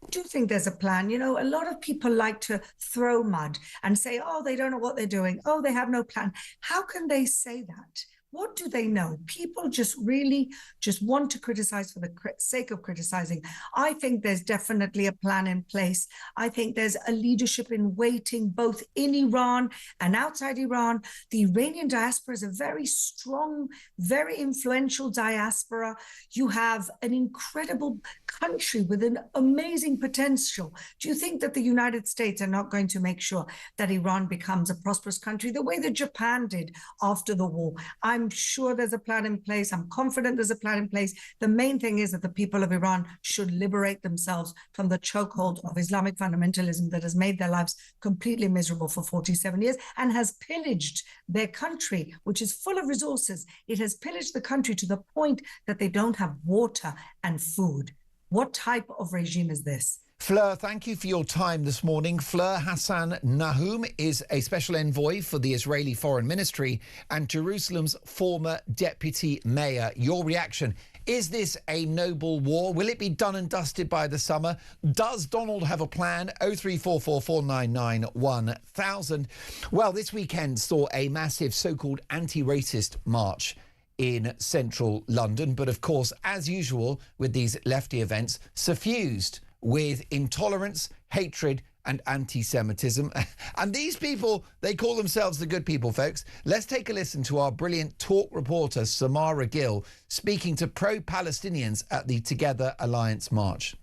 I do think there's a plan. You know, a lot of people like to throw mud and say, oh, they don't know what they're doing. Oh, they have no plan. How can they say that? What do they know? People just really just want to criticize for the sake of criticizing. I think there's definitely a plan in place. I think there's a leadership in waiting, both in Iran and outside Iran. The Iranian diaspora is a very strong, very influential diaspora. You have an incredible country with an amazing potential. Do you think that the United States are not going to make sure that Iran becomes a prosperous country the way that Japan did after the war? I'm sure there's a plan in place. I'm confident there's a plan in place. The main thing is that the people of Iran should liberate themselves from the chokehold of Islamic fundamentalism that has made their lives completely miserable for 47 years and has pillaged their country, which is full of resources. It has pillaged the country to the point that they don't have water and food. What type of regime is this? Fleur, thank you for your time this morning. Fleur Hassan Nahum is a special envoy for the Israeli Foreign Ministry and Jerusalem's former deputy mayor. Your reaction? Is this a noble war? Will it be done and dusted by the summer? Does Donald have a plan? 0344 499 1000. Well, this weekend saw a massive so-called anti-racist march in central London. But of course, as usual with these lefty events, suffused with intolerance, hatred and anti-Semitism. And these people, they call themselves the good people, folks. Let's take a listen to our brilliant talk reporter, Samara Gill, speaking to pro-Palestinians at the Together Alliance March.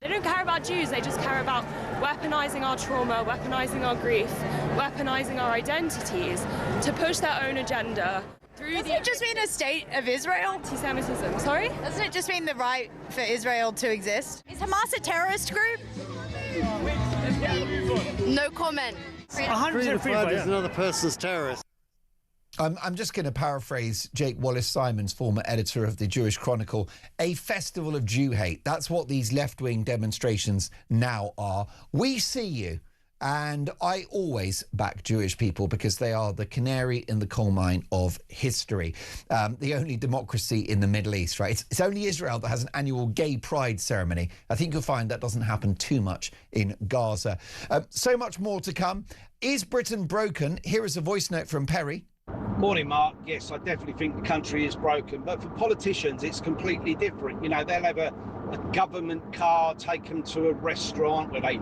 They don't care about Jews, they just care about weaponising our trauma, weaponising our grief, weaponising our identities to push their own agenda. Doesn't it just mean a state of Israel? Anti-Semitism, sorry? Doesn't it just mean the right for Israel to exist? Is Hamas a terrorist group? No comment. 100% freedom is another person's terrorist. I'm just going to paraphrase Jake Wallace-Simons, former editor of the Jewish Chronicle. A festival of Jew hate. That's what these left-wing demonstrations now are. We see you. And I always back Jewish people because they are the canary in the coal mine of history. The only democracy in the Middle East, right? It's only Israel that has an annual gay pride ceremony. I think you'll find that doesn't happen too much in Gaza. So much more to come. Is Britain broken? Here is a voice note from Perry. Morning, Mark. Yes, I definitely think the country is broken. But for politicians, it's completely different. You know, they'll have a government car, take them to a restaurant where they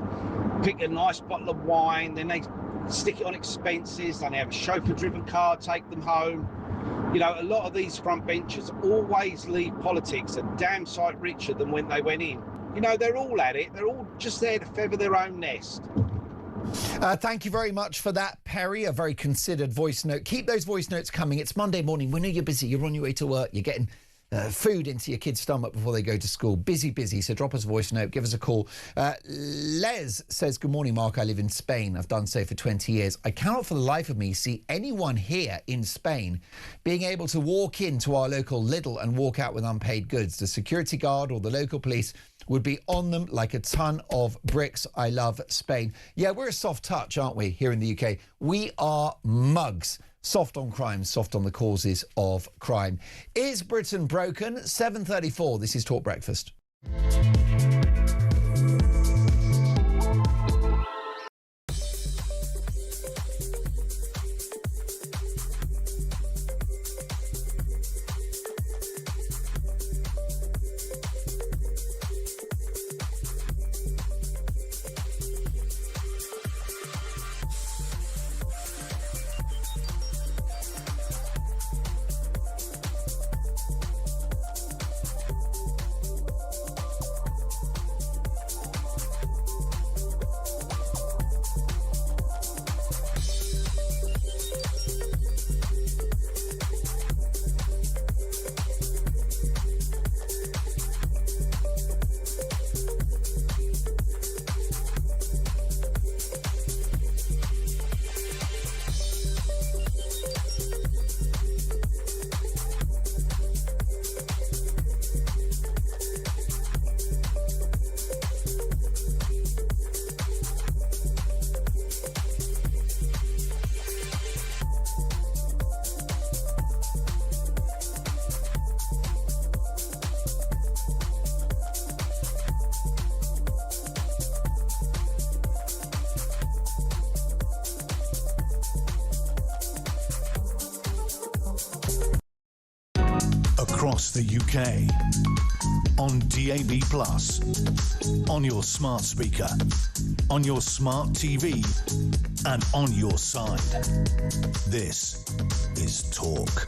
pick a nice bottle of wine, then they stick it on expenses, then they have a chauffeur-driven car, take them home. You know, a lot of these front benchers always leave politics a damn sight richer than when they went in. You know, they're all at it. They're all just there to feather their own nest. Thank you very much for that, Perry. A very considered voice note. Keep those voice notes coming. It's Monday morning. We know you're busy. You're on your way to work. You're getting food into your kids' stomach before they go to school. Busy. So drop us a voice note. Give us a call. Les says, good morning, Mark. I live in Spain. I've done so for 20 years. I cannot for the life of me see anyone here in Spain being able to walk into our local Lidl and walk out with unpaid goods. The security guard or the local police would be on them like a ton of bricks. I love Spain. Yeah, we're a soft touch, aren't we, here in the UK? We are mugs. soft on crime, soft on the causes of crime. Is Britain broken? 7:34. This is Talk Breakfast. Across the UK, on DAB+, on your smart speaker, on your smart TV, and on your side. This is Talk.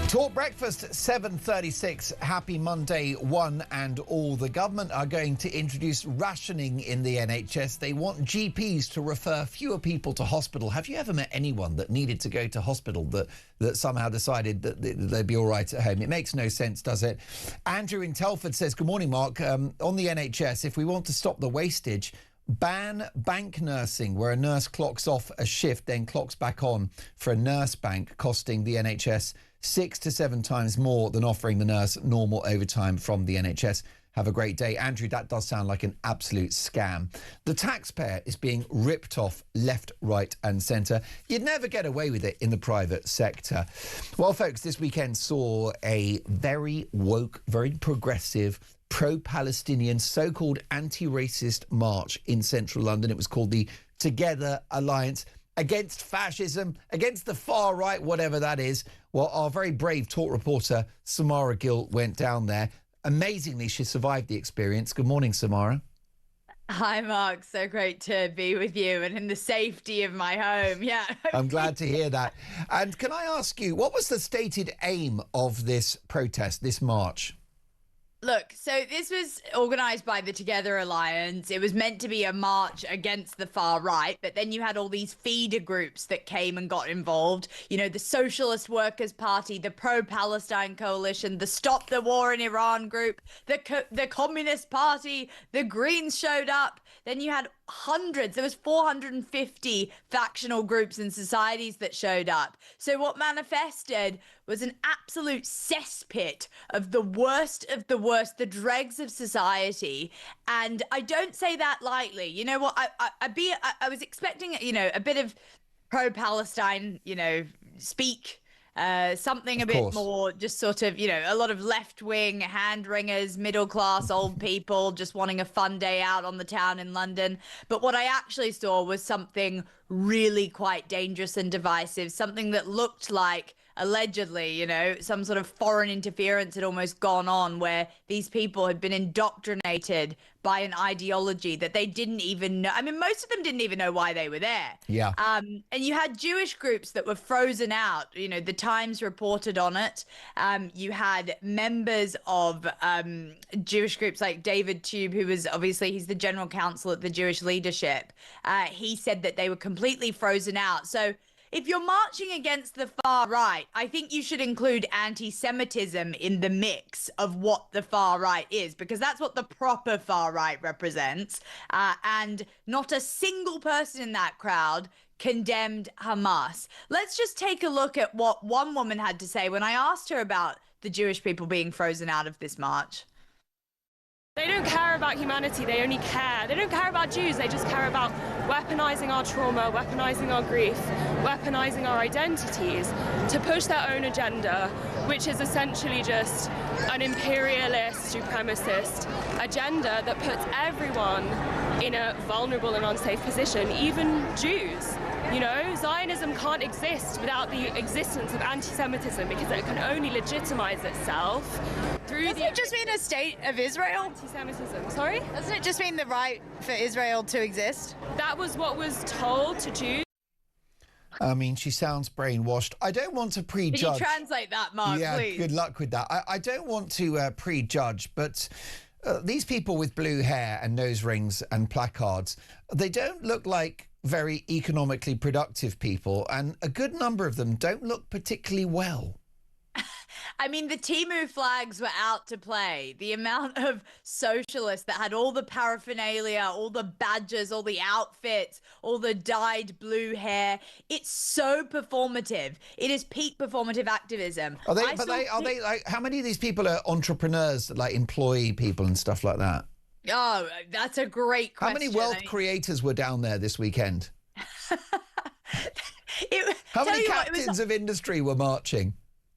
Talk Breakfast, 7:36. Happy Monday, one and all. The government are going to introduce rationing in the NHS. They want GPs to refer fewer people to hospital. Have you ever met anyone that needed to go to hospital that somehow decided that they'd be all right at home? It makes no sense, does it? Andrew in Telford says, good morning, Mark. On the NHS, if we want to stop the wastage, ban bank nursing, where a nurse clocks off a shift, then clocks back on for a nurse bank, costing the NHS 6 to 7 times more than offering the nurse normal overtime from the NHS. Have a great day. Andrew, that does sound like an absolute scam. The taxpayer is being ripped off left, right and centre. You'd never get away with it in the private sector. Well, folks, this weekend saw a very woke, very progressive, pro-Palestinian, so-called anti-racist march in central London. It was called the Together Alliance against fascism, against the far right, whatever that is. Well, our very brave Talk reporter, Samara Gill, went down there. Amazingly, she survived the experience. Good morning, Samara. Hi, Mark. So great to be with you and in the safety of my home. Yeah. I'm glad to hear that. And can I ask you, what was the stated aim of this protest, this march? Look, so this was organised by the Together Alliance. It was meant to be a march against the far right, but then you had all these feeder groups that came and got involved. You know, the Socialist Workers' Party, the Pro-Palestine Coalition, the Stop the War in Iran group, the Communist Party, the Greens showed up. Then you had hundreds, there was 450 factional groups and societies that showed up. So what manifested was an absolute cesspit of the worst, the dregs of society. And I don't say that lightly. You know what? I was expecting, you know, a bit of pro-Palestine, you know, speak. Something a bit more just sort of, you know, a lot of left-wing hand-wringers, middle-class old people just wanting a fun day out on the town in London. But what I actually saw was something really quite dangerous and divisive, something that looked like, allegedly, you know, some sort of foreign interference had almost gone on, where these people had been indoctrinated by an ideology that they didn't even know. I mean, most of them didn't even know why they were there. Yeah. And you had Jewish groups that were frozen out. You know, the Times reported on it. You had members of Jewish groups like David Tube, who was obviously, he's the general counsel at the Jewish leadership. He said that they were completely frozen out. So if you're marching against the far right, I think you should include anti-Semitism in the mix of what the far right is, because that's what the proper far right represents. And not a single person in that crowd condemned Hamas. Let's just take a look at what one woman had to say when I asked her about the Jewish people being frozen out of this march. They don't care about humanity, they only care. They don't care about Jews, they just care about weaponizing our trauma, weaponizing our grief, weaponizing our identities to push their own agenda, which is essentially just an imperialist, supremacist agenda that puts everyone in a vulnerable and unsafe position, even Jews. You know, Zionism can't exist without the existence of anti-Semitism because it can only legitimize itself through Doesn't it just mean a state of Israel? Anti-Semitism, sorry? Doesn't it just mean the right for Israel to exist? That was what was told to Jews. I mean, she sounds brainwashed. I don't want to prejudge. Can you translate that, Mark, yeah, please? good luck with that. I don't want to prejudge, but these people with blue hair and nose rings and placards, they don't look like very economically productive people, and a good number of them don't look particularly well. I mean, the Timu flags were out to play. The amount of socialists that had all the paraphernalia, all the badges, all the outfits, all the dyed blue hair. It's so performative. It is peak performative activism. Are they like, how many of these people are entrepreneurs, like employee people and stuff like that? Oh, that's a great question. How many wealth creators were down there this weekend? How many captains of industry were marching?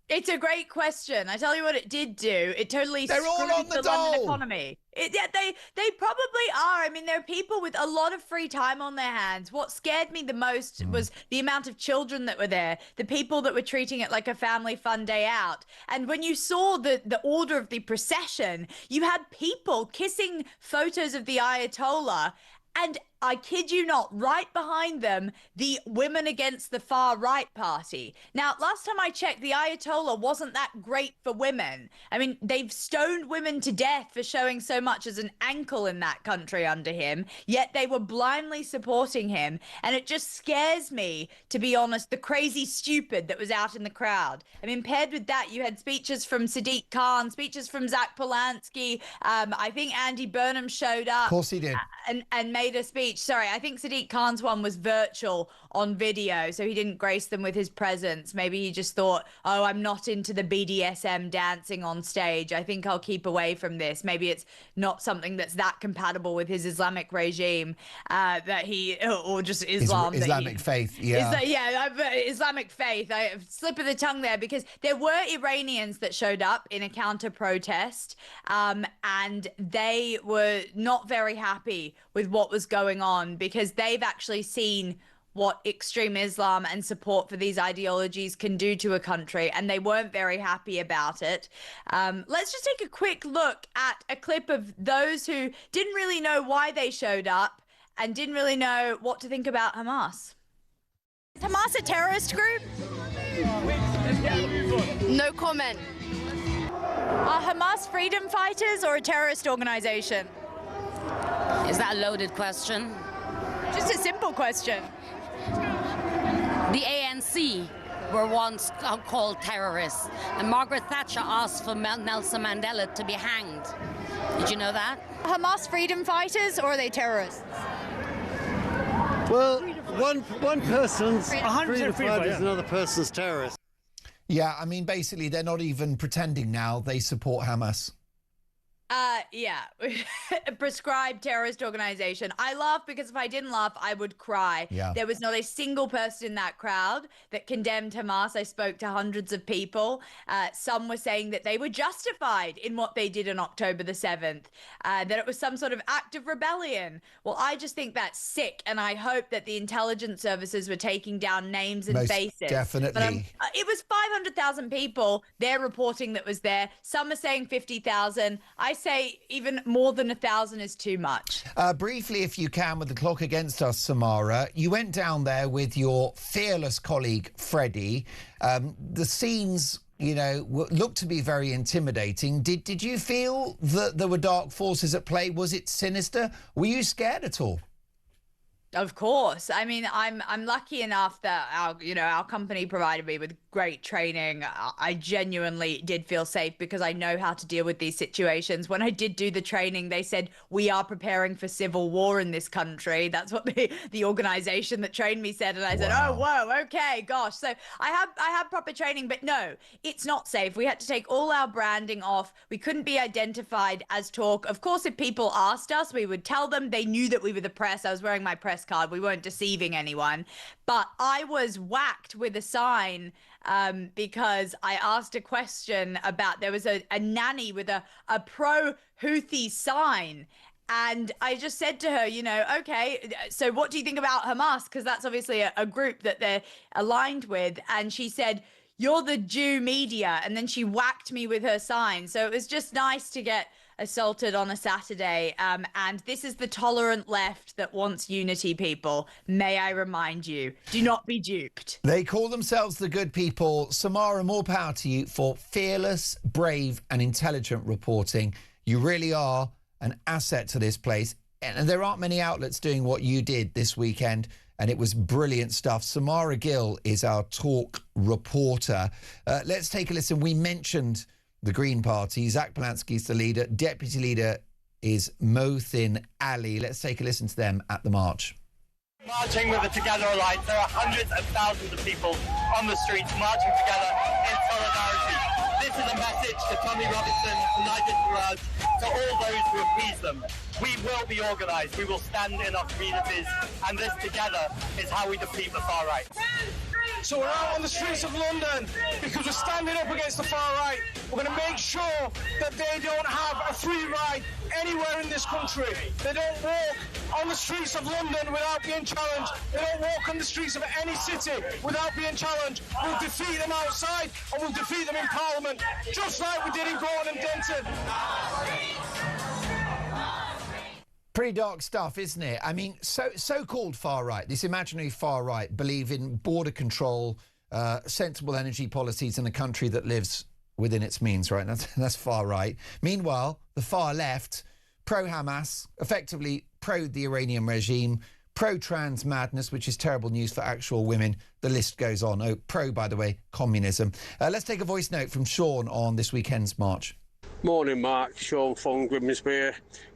It's a great question. I tell you what it did do. It totally They're all on screwed the London dole. economy. Yeah, they probably are. I mean, there are people with a lot of free time on their hands. What scared me the most was the amount of children that were there, the people that were treating it like a family fun day out. And when you saw the order of the procession, you had people kissing photos of the Ayatollah. And I kid you not, right behind them, the Women Against the Far Right Party. Now, last time I checked, the Ayatollah wasn't that great for women. I mean, they've stoned women to death for showing so much as an ankle in that country under him, yet they were blindly supporting him. And it just scares me, to be honest, the crazy stupid that was out in the crowd. I mean, paired with that, you had speeches from Sadiq Khan, speeches from Zach Polanski. I think Andy Burnham showed up. Of course he did. And made a speech. Sorry, I think Sadiq Khan's one was virtual on video, so he didn't grace them with his presence. Maybe he just thought, oh, I'm not into the BDSM dancing on stage. I think I'll keep away from this. Maybe it's not something that's that compatible with his Islamic regime that he, or just Islam. Islamic faith, yeah. Islamic faith. I slip of the tongue there, because there were Iranians that showed up in a counter protest, and they were not very happy with what was going on, because they've actually seen what extreme Islam and support for these ideologies can do to a country, and they weren't very happy about it. Let's just take a quick look at a clip of those who didn't really know why they showed up and didn't really know what to think about Hamas. Is Hamas a terrorist group? No comment. Are Hamas freedom fighters or a terrorist organization? Is that a loaded question? Just a simple question. The ANC were once called terrorists, and Margaret Thatcher asked for Nelson Mandela to be hanged. Did you know that? Hamas freedom fighters or are they terrorists? Well, one person's freedom fighter is another person's terrorist. Yeah, I mean, basically, they're not even pretending now they support Hamas. Yeah, a prescribed terrorist organization. I laugh because if I didn't laugh, I would cry. Yeah. There was not a single person in that crowd that condemned Hamas. I spoke to hundreds of people. Some were saying that they were justified in what they did on October the 7th, that it was some sort of act of rebellion. Well, I just think that's sick, and I hope that the intelligence services were taking down names and Most faces. definitely. But, it was 500,000 people they're reporting that was there. Some are saying 50,000. I say even more than 1,000 is too much. Briefly, if you can, with the clock against us, Samara, you went down there with your fearless colleague, Freddie. The scenes, you know, looked to be very intimidating. Did you feel that there were dark forces at play? Was it sinister? Were you scared at all? Of course. I mean, I'm lucky enough that our company provided me with great training. I genuinely did feel safe because I know how to deal with these situations. When I did do the training, they said we are preparing for civil war in this country. That's what the organization that trained me said, and I said, "Oh, whoa, okay, gosh." So I had proper training, but no, it's not safe. We had to take all our branding off. We couldn't be identified as Talk. Of course, if people asked us, we would tell them. They knew that we were the press. I was wearing my press card. We weren't deceiving anyone, but I was whacked with a sign because I asked a question about, there was a nanny with a pro-Houthi sign. And I just said to her, okay, so what do you think about Hamas? Because that's obviously a group that they're aligned with. And she said, "You're the Jew media." And then she whacked me with her sign. So it was just nice to get assaulted on a Saturday. And this is the tolerant left that wants unity, people. May I remind you, do not be duped. They call themselves the good people. Samara, more power to you for fearless, brave and intelligent reporting. You really are an asset to this place. And there aren't many outlets doing what you did this weekend. And it was brilliant stuff. Samara Gill is our Talk reporter. Let's take a listen. We mentioned the Green Party. Zach Polanski is the leader. Deputy leader is Mothin Ali. Let's take a listen to them at the march. Marching with the Together Alliance, there are hundreds of thousands of people on the streets marching together in solidarity. This is a message to Tommy Robinson, to Nigel Farage, to all those who appease them. We will be organised, we will stand in our communities, and this together is how we defeat the far right. So we're out on the streets of London because we're standing up against the far right. We're going to make sure that they don't have a free ride anywhere in this country. They don't walk on the streets of London without being challenged. They don't walk on the streets of any city without being challenged. We'll defeat them outside and we'll defeat them in Parliament, just like we did in Gorton and Denton. Pretty dark stuff, isn't it? I mean, so-called far right, this imaginary far right, believe in border control, sensible energy policies in a country that lives within its means, right? That's far right. Meanwhile, the far left, pro-Hamas, effectively pro the Iranian regime, pro-trans madness, which is terrible news for actual women. The list goes on. Oh, pro, by the way, communism. Let's take a voice note from Sean on this weekend's march. Morning, Mark. Sean from Grimsby.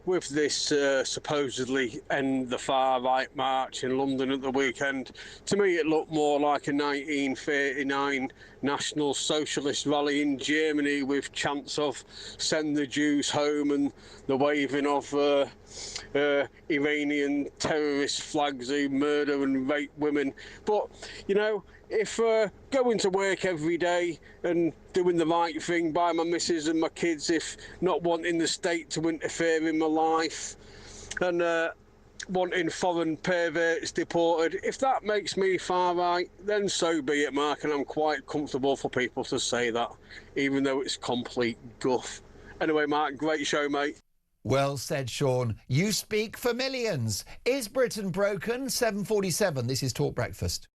With this supposedly end the far right march in London at the weekend, to me it looked more like a 1939 National Socialist rally in Germany with chants of "send the Jews home" and the waving of Iranian terrorist flags who murder and rape women. But, if going to work every day and doing the right thing by my missus and my kids, if not wanting the state to interfere in my life and wanting foreign perverts deported, if that makes me far right, then so be it, Mark, and I'm quite comfortable for people to say that, even though it's complete guff. Anyway, Mark, great show, mate. Well said, Sean. You speak for millions. Is Britain broken? 7:47. This is Talk Breakfast.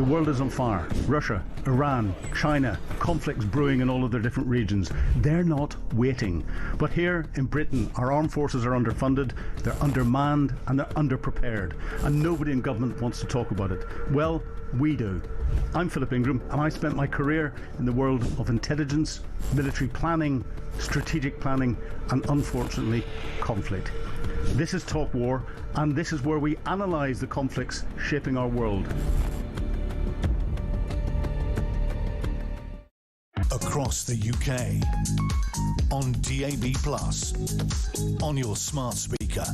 The world is on fire. Russia, Iran, China, conflicts brewing in all of their different regions. They're not waiting. But here in Britain, our armed forces are underfunded, they're undermanned, and they're underprepared. And nobody in government wants to talk about it. Well, we do. I'm Philip Ingram, and I spent my career in the world of intelligence, military planning, strategic planning, and unfortunately, conflict. This is Talk War, and this is where we analyse the conflicts shaping our world. Across the UK, on DAB+, on your smart speaker,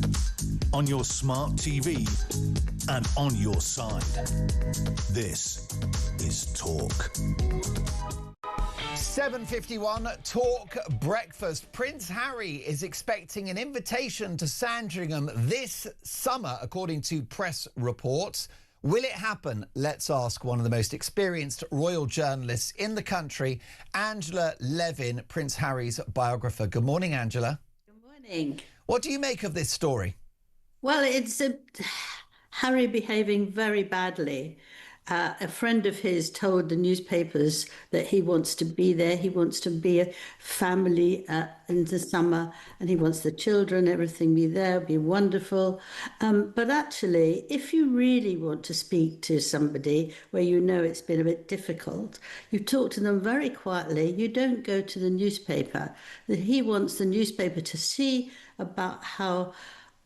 on your smart TV, and on your side. This is Talk. 7:51, Talk Breakfast. Prince Harry is expecting an invitation to Sandringham this summer, according to press reports. Will it happen? Let's ask one of the most experienced royal journalists in the country, Angela Levin, Prince Harry's biographer. Good morning, Angela. Good morning. What do you make of this story? Well, it's Harry behaving very badly. A friend of his told the newspapers that he wants to be there. He wants to be a family in the summer, and he wants the children, everything be there, be wonderful. But actually, if you really want to speak to somebody where you know it's been a bit difficult, you talk to them very quietly. You don't go to the newspaper. He wants the newspaper to see about how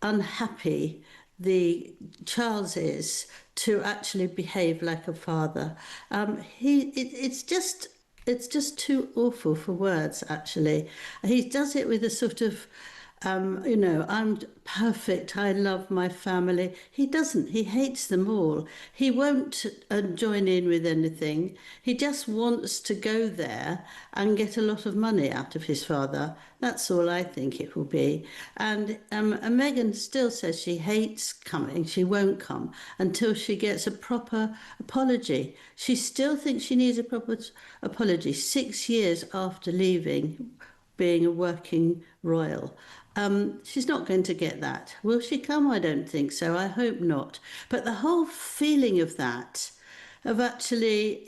unhappy the Charles is to actually behave like a father. It's just too awful for words, actually. He does it with a sort of, I'm perfect, I love my family. He doesn't. He hates them all. He won't join in with anything. He just wants to go there and get a lot of money out of his father. That's all I think it will be. And Meghan still says she hates coming. She won't come until she gets a proper apology. She still thinks she needs a proper apology 6 years after leaving, being a working royal. She's not going to get that. Will she come? I don't think so. I hope not. But the whole feeling of that, of actually,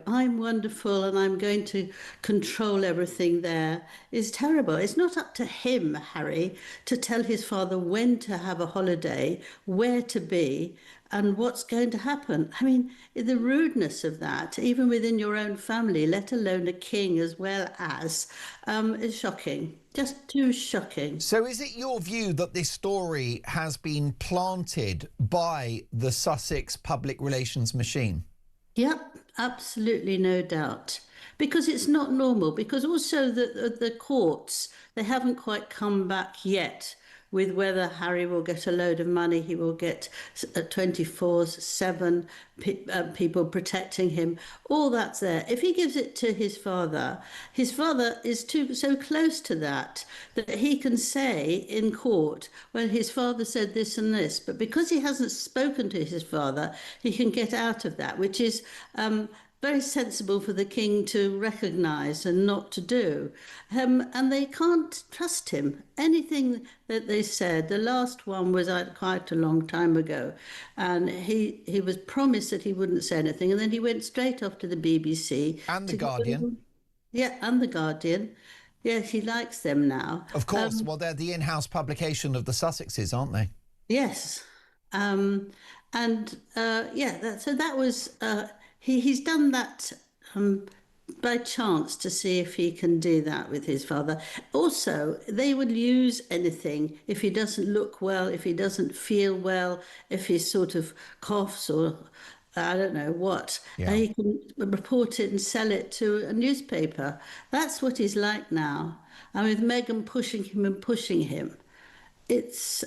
I'm wonderful and I'm going to control everything there, is terrible. It's not up to him, Harry, to tell his father when to have a holiday, where to be, and what's going to happen. I mean, the rudeness of that, even within your own family, let alone a king as well as, is shocking. Just too shocking. So is it your view that this story has been planted by the Sussex public relations machine? Yep, absolutely no doubt. Because it's not normal. Because also the courts, they haven't quite come back yet with whether Harry will get a load of money, he will get 24/7 people protecting him. All that's there. If he gives it to his father is so close to that he can say in court, well, his father said this and this. But because he hasn't spoken to his father, he can get out of that, which is very sensible for the king to recognise and not to do. And they can't trust him. Anything that they said, the last one was quite a long time ago, and he was promised that he wouldn't say anything, and then he went straight off to the BBC. And The Guardian. Yeah, and The Guardian. Yes, he likes them now. Of course. Well, they're the in-house publication of the Sussexes, aren't they? Yes. So that was... He's done that by chance to see if he can do that with his father. Also, they would use anything if he doesn't look well, if he doesn't feel well, if he sort of coughs or I don't know what. Yeah. He can report it and sell it to a newspaper. That's what he's like now. And with Meghan pushing him. It's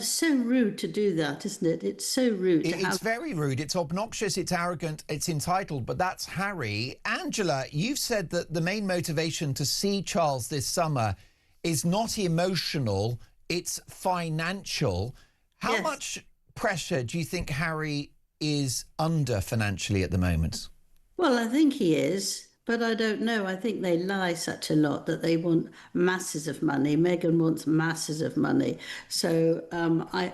so rude to do that, isn't it? It's so rude. It's very rude. It's obnoxious. It's arrogant. It's entitled. But that's Harry. Angela, you've said that the main motivation to see Charles this summer is not emotional. It's financial. How much pressure do you think Harry is under financially at the moment? Well, I think he is. But I don't know. I think they lie such a lot that they want masses of money. Meghan wants masses of money. So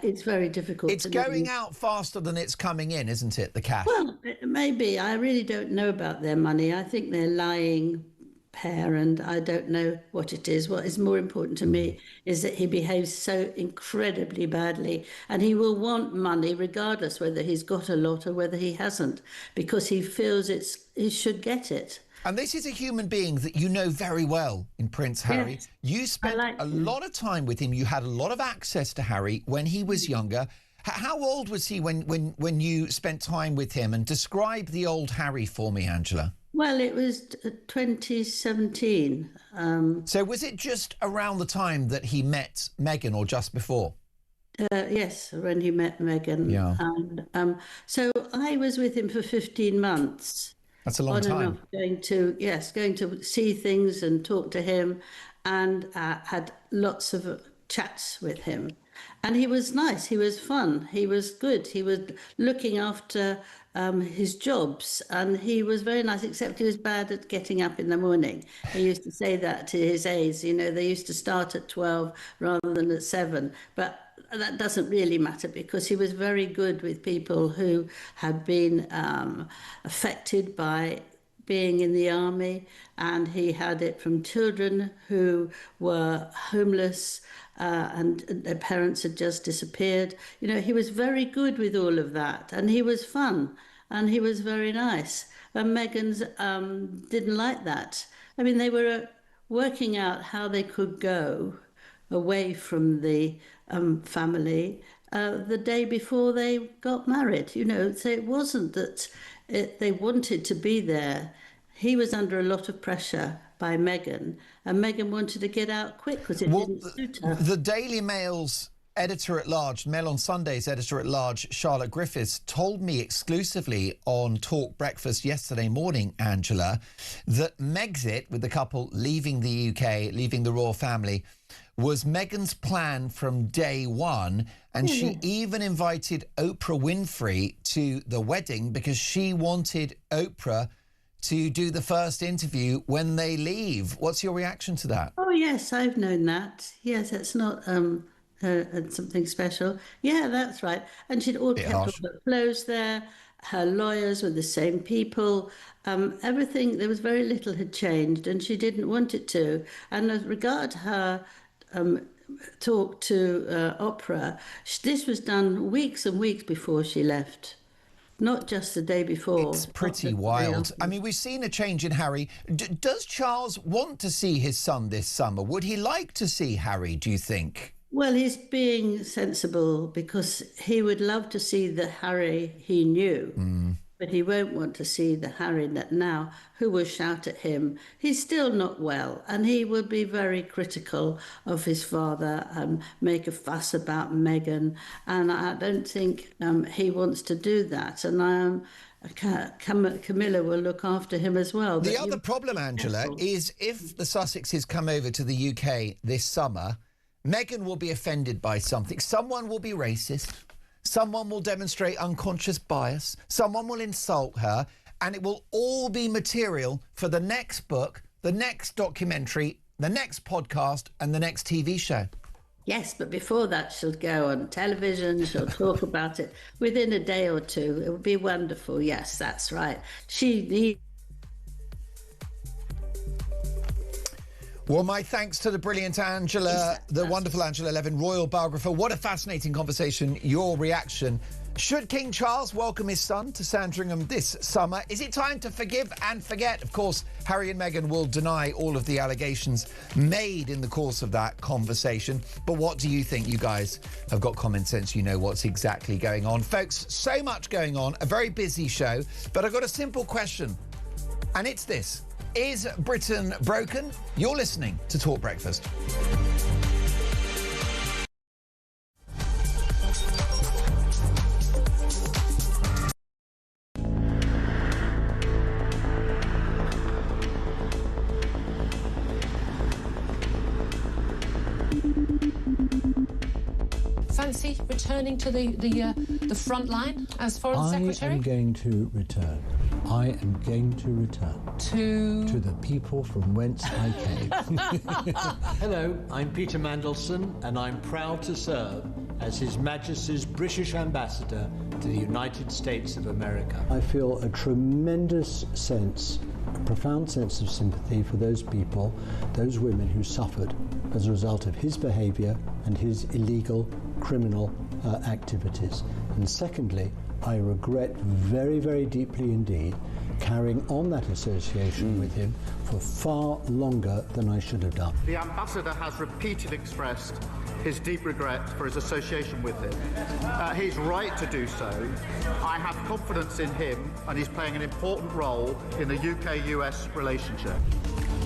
it's very difficult. It's going out faster than it's coming in, isn't it, the cash? Well, maybe. I really don't know about their money. I think they're lying pair, and I don't know what it is. What is more important to me is that he behaves so incredibly badly, and he will want money regardless whether he's got a lot or whether he hasn't, because he feels he should get it. And this is a human being that you know very well in Prince Harry. Yes, you spent a lot of time with him. You had a lot of access to Harry when he was younger. How old was he when you spent time with him? And describe the old Harry for me, Angela. Well, it was 2017. So was it just around the time that he met Meghan, or just before? Yes, when he met Meghan. Yeah. And so I was with him for 15 months. That's a long time. Going to see things and talk to him, and had lots of chats with him. And he was nice. He was fun. He was good. He was looking after his jobs, and he was very nice, except he was bad at getting up in the morning. He used to say that to his aides. You know, they used to start at 12 rather than at 7. But that doesn't really matter, because he was very good with people who had been affected by being in the army, and he had it from children who were homeless and their parents had just disappeared. You know, he was very good with all of that, and he was fun, and he was very nice. And Meghan's didn't like that. I mean, they were working out how they could go away from the family the day before they got married, you know. So it wasn't that they wanted to be there. He was under a lot of pressure by Meghan, and Meghan wanted to get out quick because it didn't suit her. The Daily Mail's editor-at-large, Mail on Sunday's editor-at-large, Charlotte Griffiths, told me exclusively on Talk Breakfast yesterday morning, Angela, that Megxit, with the couple leaving the UK, leaving the royal family, was Meghan's plan from day one, and she even invited Oprah Winfrey to the wedding because she wanted Oprah to do the first interview when they leave. What's your reaction to that? Oh, yes, I've known that. Yes, it's not something special. Yeah, that's right. And she'd all kept all the clothes there. Her lawyers were the same people. Everything, there was very little had changed, and she didn't want it to. And as regard her talk to Oprah, this was done weeks and weeks before she left. Not just the day before. It's pretty wild. I mean, we've seen a change in Harry. Does Charles want to see his son this summer? Would he like to see Harry, do you think? Well, he's being sensible, because he would love to see the Harry he knew. But he won't want to see the Harry that now, who will shout at him. He's still not well, and he will be very critical of his father and make a fuss about Meghan. And I don't think he wants to do that. And Camilla will look after him as well. The other problem, Angela, is if the Sussexes come over to the UK this summer, Meghan will be offended by something. Someone will be racist. Someone will demonstrate unconscious bias. Someone will insult her. And it will all be material for the next book, the next documentary, the next podcast and the next TV show. Yes, but before that, she'll go on television. She'll talk about it within a day or two. It would be wonderful. Yes, that's right. She needs... Well, my thanks to the brilliant Angela, the wonderful Angela Levin, royal biographer. What a fascinating conversation. Your reaction. Should King Charles welcome his son to Sandringham this summer? Is it time to forgive and forget? Of course, Harry and Meghan will deny all of the allegations made in the course of that conversation. But what do you think? You guys have got common sense. You know what's exactly going on. Folks, so much going on. A very busy show. But I've got a simple question. And it's this. Is Britain broken? You're listening to Talk Breakfast. Fancy returning to the front line as Foreign Secretary? I am going to return. I am going to return. to the people from whence I came. Hello, I'm Peter Mandelson, and I'm proud to serve as His Majesty's British Ambassador to the United States of America. I feel a tremendous sense, a profound sense of sympathy for those people, those women who suffered as a result of his behaviour and his illegal criminal activities. And secondly, I regret very, very deeply indeed carrying on that association with him for far longer than I should have done. The Ambassador has repeatedly expressed his deep regret for his association with him. He's right to do so. I have confidence in him, and he's playing an important role in the UK-US relationship.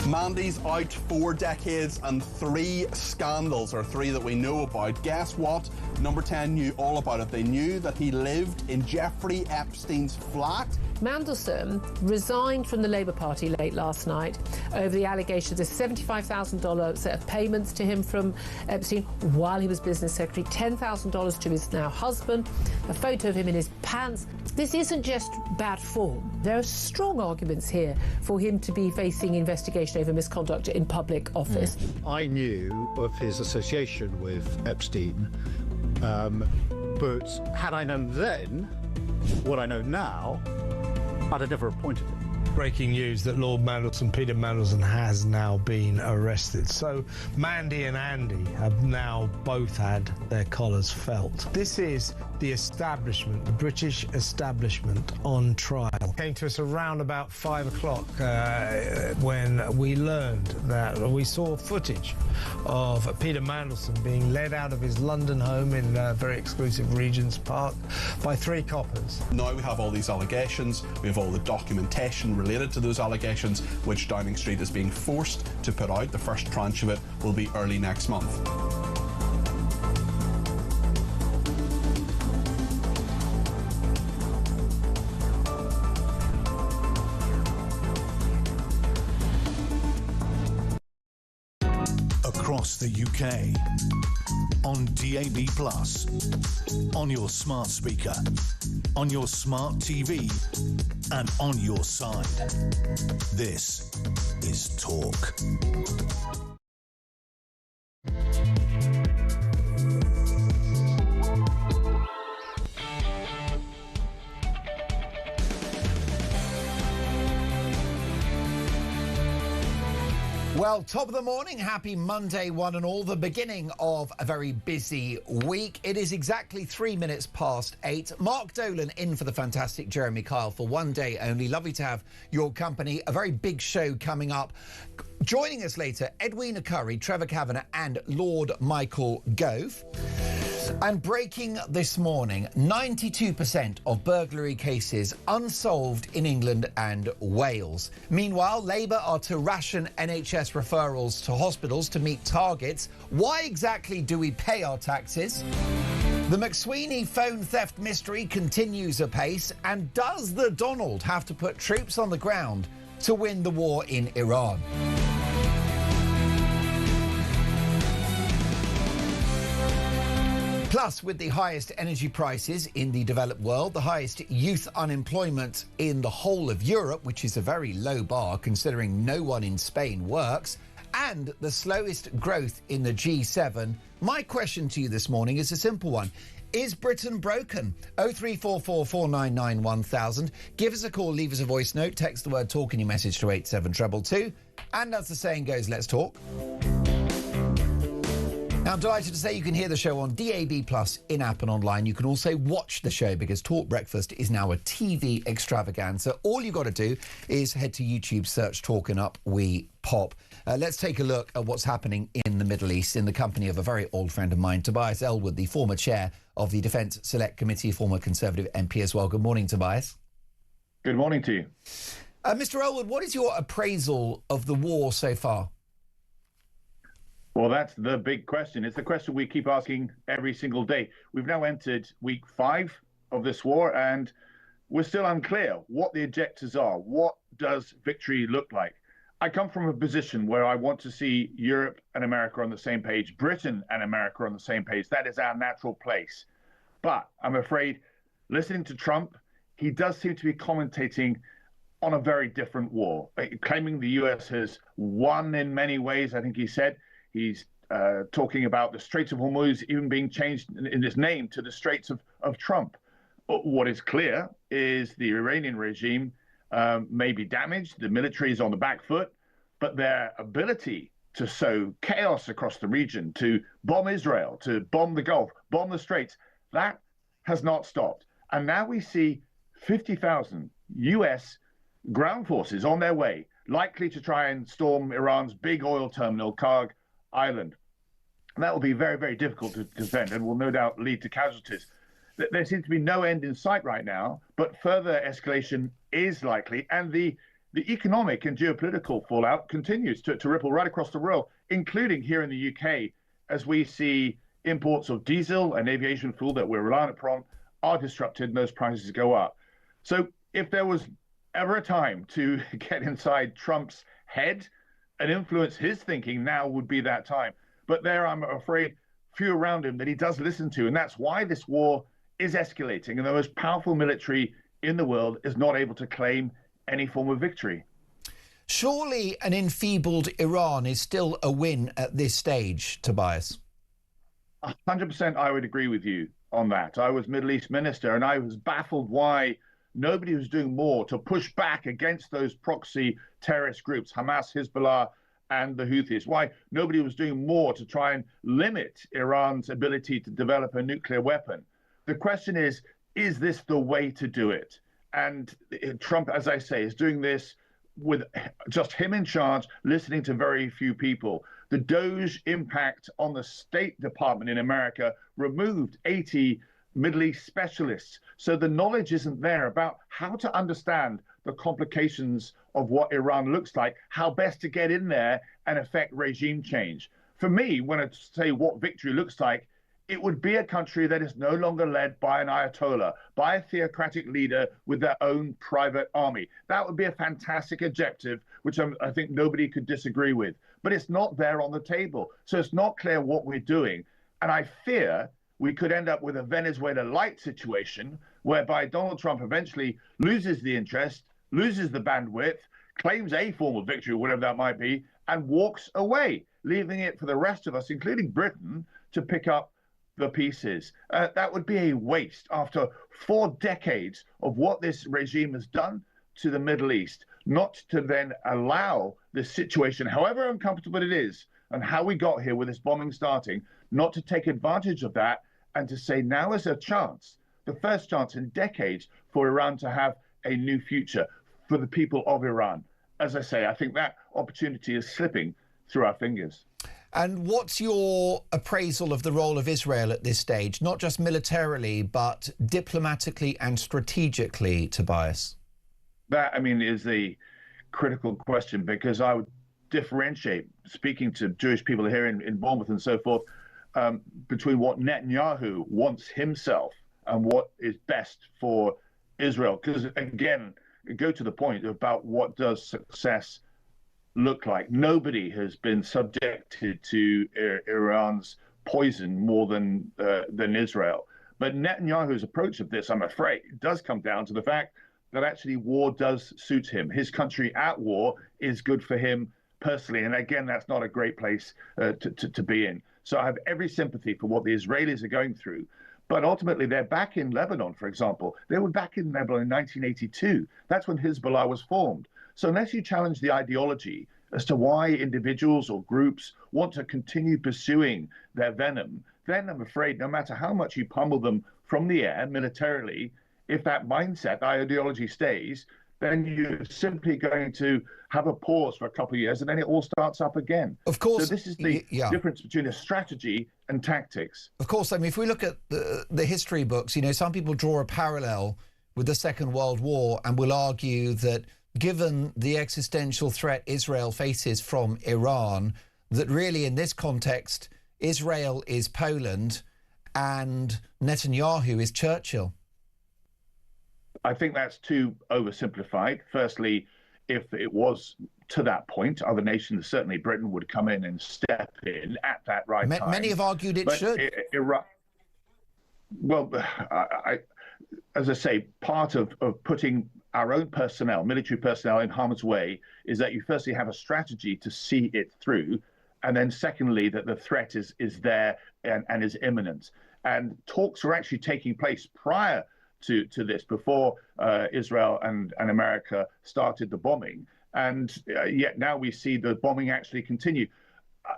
Mandy's out 4 decades and 3 scandals, or 3 that we know about. Guess what? Number 10 knew all about it. They knew that he lived in Jeffrey Epstein's flat. Mandelson resigned from the Labour Party late last night over the allegation of this $75,000 set of payments to him from Epstein while he was business secretary, $10,000 to his now husband, a photo of him in his pants. This isn't just bad form. There are strong arguments here for him to be facing investigation over misconduct in public office. I knew of his association with Epstein, but had I known then what I know now, I'd have never appointed him. Breaking news that Lord Mandelson, Peter Mandelson, has now been arrested. So Mandy and Andy have now both had their collars felt. This is the establishment, the British establishment on trial. Came to us around about 5 o'clock when we learned that we saw footage of Peter Mandelson being led out of his London home in very exclusive Regent's Park by 3 coppers. Now we have all these allegations, we have all the documentation related to those allegations, which Downing Street is being forced to put out. The first tranche of it will be early next month. Across the UK, on DAB+, on your smart speaker, on your smart TV, and on your side. This is Talk. Well, top of the morning, happy Monday one and all, the beginning of a very busy week. It is exactly 3 minutes past 8. Mark Dolan in for the fantastic Jeremy Kyle for one day only. Lovely to have your company. A very big show coming up. Joining us later, Edwina Curry, Trevor Kavanagh and Lord Michael Gove. And breaking this morning, 92% of burglary cases unsolved in England and Wales. Meanwhile, Labour are to ration NHS referrals to hospitals to meet targets. Why exactly do we pay our taxes? The McSweeney phone theft mystery continues apace. And does the Donald have to put troops on the ground to win the war in Iran? Plus, with the highest energy prices in the developed world, the highest youth unemployment in the whole of Europe, which is a very low bar considering no one in Spain works, and the slowest growth in the G7, my question to you this morning is a simple one. Is Britain broken? 0344 499 1000. Give us a call, leave us a voice note, text the word talk in your message to 87222. And as the saying goes, let's talk. Now, I'm delighted to say you can hear the show on DAB+, in-app and online. You can also watch the show because Talk Breakfast is now a TV extravaganza. All you've got to do is head to YouTube, search Talk and Up We Pop. Let's take a look at what's happening in the Middle East in the company of a very old friend of mine, Tobias Ellwood, the former chair of the Defence Select Committee, former Conservative MP as well. Good morning, Tobias. Good morning to you. Mr. Ellwood, what is your appraisal of the war so far? Well, that's the big question. It's the question we keep asking every single day. We've now entered week 5 of this war, and we're still unclear what the objectives are. What does victory look like? I come from a position where I want to see Europe and America on the same page, Britain and America on the same page. That is our natural place. But I'm afraid, listening to Trump, he does seem to be commentating on a very different war, claiming the US has won in many ways. I think he said he's talking about the Straits of Hormuz even being changed in its name to the Straits of Trump. What is clear is the Iranian regime may be damaged, the military is on the back foot, but their ability to sow chaos across the region, to bomb Israel, to bomb the Gulf, bomb the Straits, that has not stopped. And now we see 50,000 US ground forces on their way, likely to try and storm Iran's big oil terminal, Karg Island. And that will be very, very difficult to defend and will no doubt lead to casualties. There seems to be no end in sight right now, but further escalation is likely, and the economic and geopolitical fallout continues to ripple right across the world, including here in the UK, as we see imports of diesel and aviation fuel that we're reliant upon are disrupted and those prices go up. So if there was ever a time to get inside Trump's head and influence his thinking, now would be that time. But there, I'm afraid, few around him that he does listen to, and that's why this war is escalating, and the most powerful military in the world is not able to claim any form of victory. Surely an enfeebled Iran is still a win at this stage, Tobias? 100% I would agree with you on that. I was Middle East minister, and I was baffled why nobody was doing more to push back against those proxy terrorist groups, Hamas, Hezbollah, and the Houthis. Why nobody was doing more to try and limit Iran's ability to develop a nuclear weapon. The question is this the way to do it? And Trump, as I say, is doing this with just him in charge, listening to very few people. The DOGE impact on the State Department in America removed 80 Middle East specialists. So the knowledge isn't there about how to understand the complications of what Iran looks like, how best to get in there and affect regime change. For me, when I say what victory looks like, it would be a country that is no longer led by an Ayatollah, by a theocratic leader with their own private army. That would be a fantastic objective, which I think nobody could disagree with. But it's not there on the table. So it's not clear what we're doing. And I fear we could end up with a Venezuela-like situation whereby Donald Trump eventually loses the interest, loses the bandwidth, claims a form of victory, whatever that might be, and walks away, leaving it for the rest of us, including Britain, to pick up the pieces. That would be a waste after 4 decades of what this regime has done to the Middle East, not to then allow this situation, however uncomfortable it is, and how we got here with this bombing starting, not to take advantage of that and to say now is a chance, the first chance in decades for Iran to have a new future for the people of Iran. As I say, I think that opportunity is slipping through our fingers. And what's your appraisal of the role of Israel at this stage, not just militarily, but diplomatically and strategically, Tobias? That, I mean, is the critical question, because I would differentiate, speaking to Jewish people here in Bournemouth and so forth, between what Netanyahu wants himself and what is best for Israel. Because, again, go to the point about what does success look like. Nobody has been subjected to Iran's poison more than Israel. But Netanyahu's approach of this, I'm afraid, does come down to the fact that actually war does suit him. His country at war is good for him personally. And again, that's not a great place to be in. So I have every sympathy for what the Israelis are going through. But ultimately, they're back in Lebanon, for example. They were back in Lebanon in 1982. That's when Hezbollah was formed. So unless you challenge the ideology as to why individuals or groups want to continue pursuing their venom, then I'm afraid no matter how much you pummel them from the air militarily, if that mindset, ideology stays, then you're simply going to have a pause for a couple of years and then it all starts up again. Of course. So this is the difference between a strategy and tactics. Of course. I mean, if we look at the history books, you know, some people draw a parallel with the Second World War and will argue that given the existential threat Israel faces from Iran, that really in this context, Israel is Poland and Netanyahu is Churchill. I think that's too oversimplified. Firstly, if it was to that point, other nations, certainly Britain, would come in and step in at that right time. Many have argued it should. as I say, part of putting our own personnel, military personnel, in harm's way is that you firstly have a strategy to see it through, and then secondly, that the threat is there and is imminent. And talks were actually taking place prior to this, before Israel and America started the bombing. And yet now we see the bombing actually continue.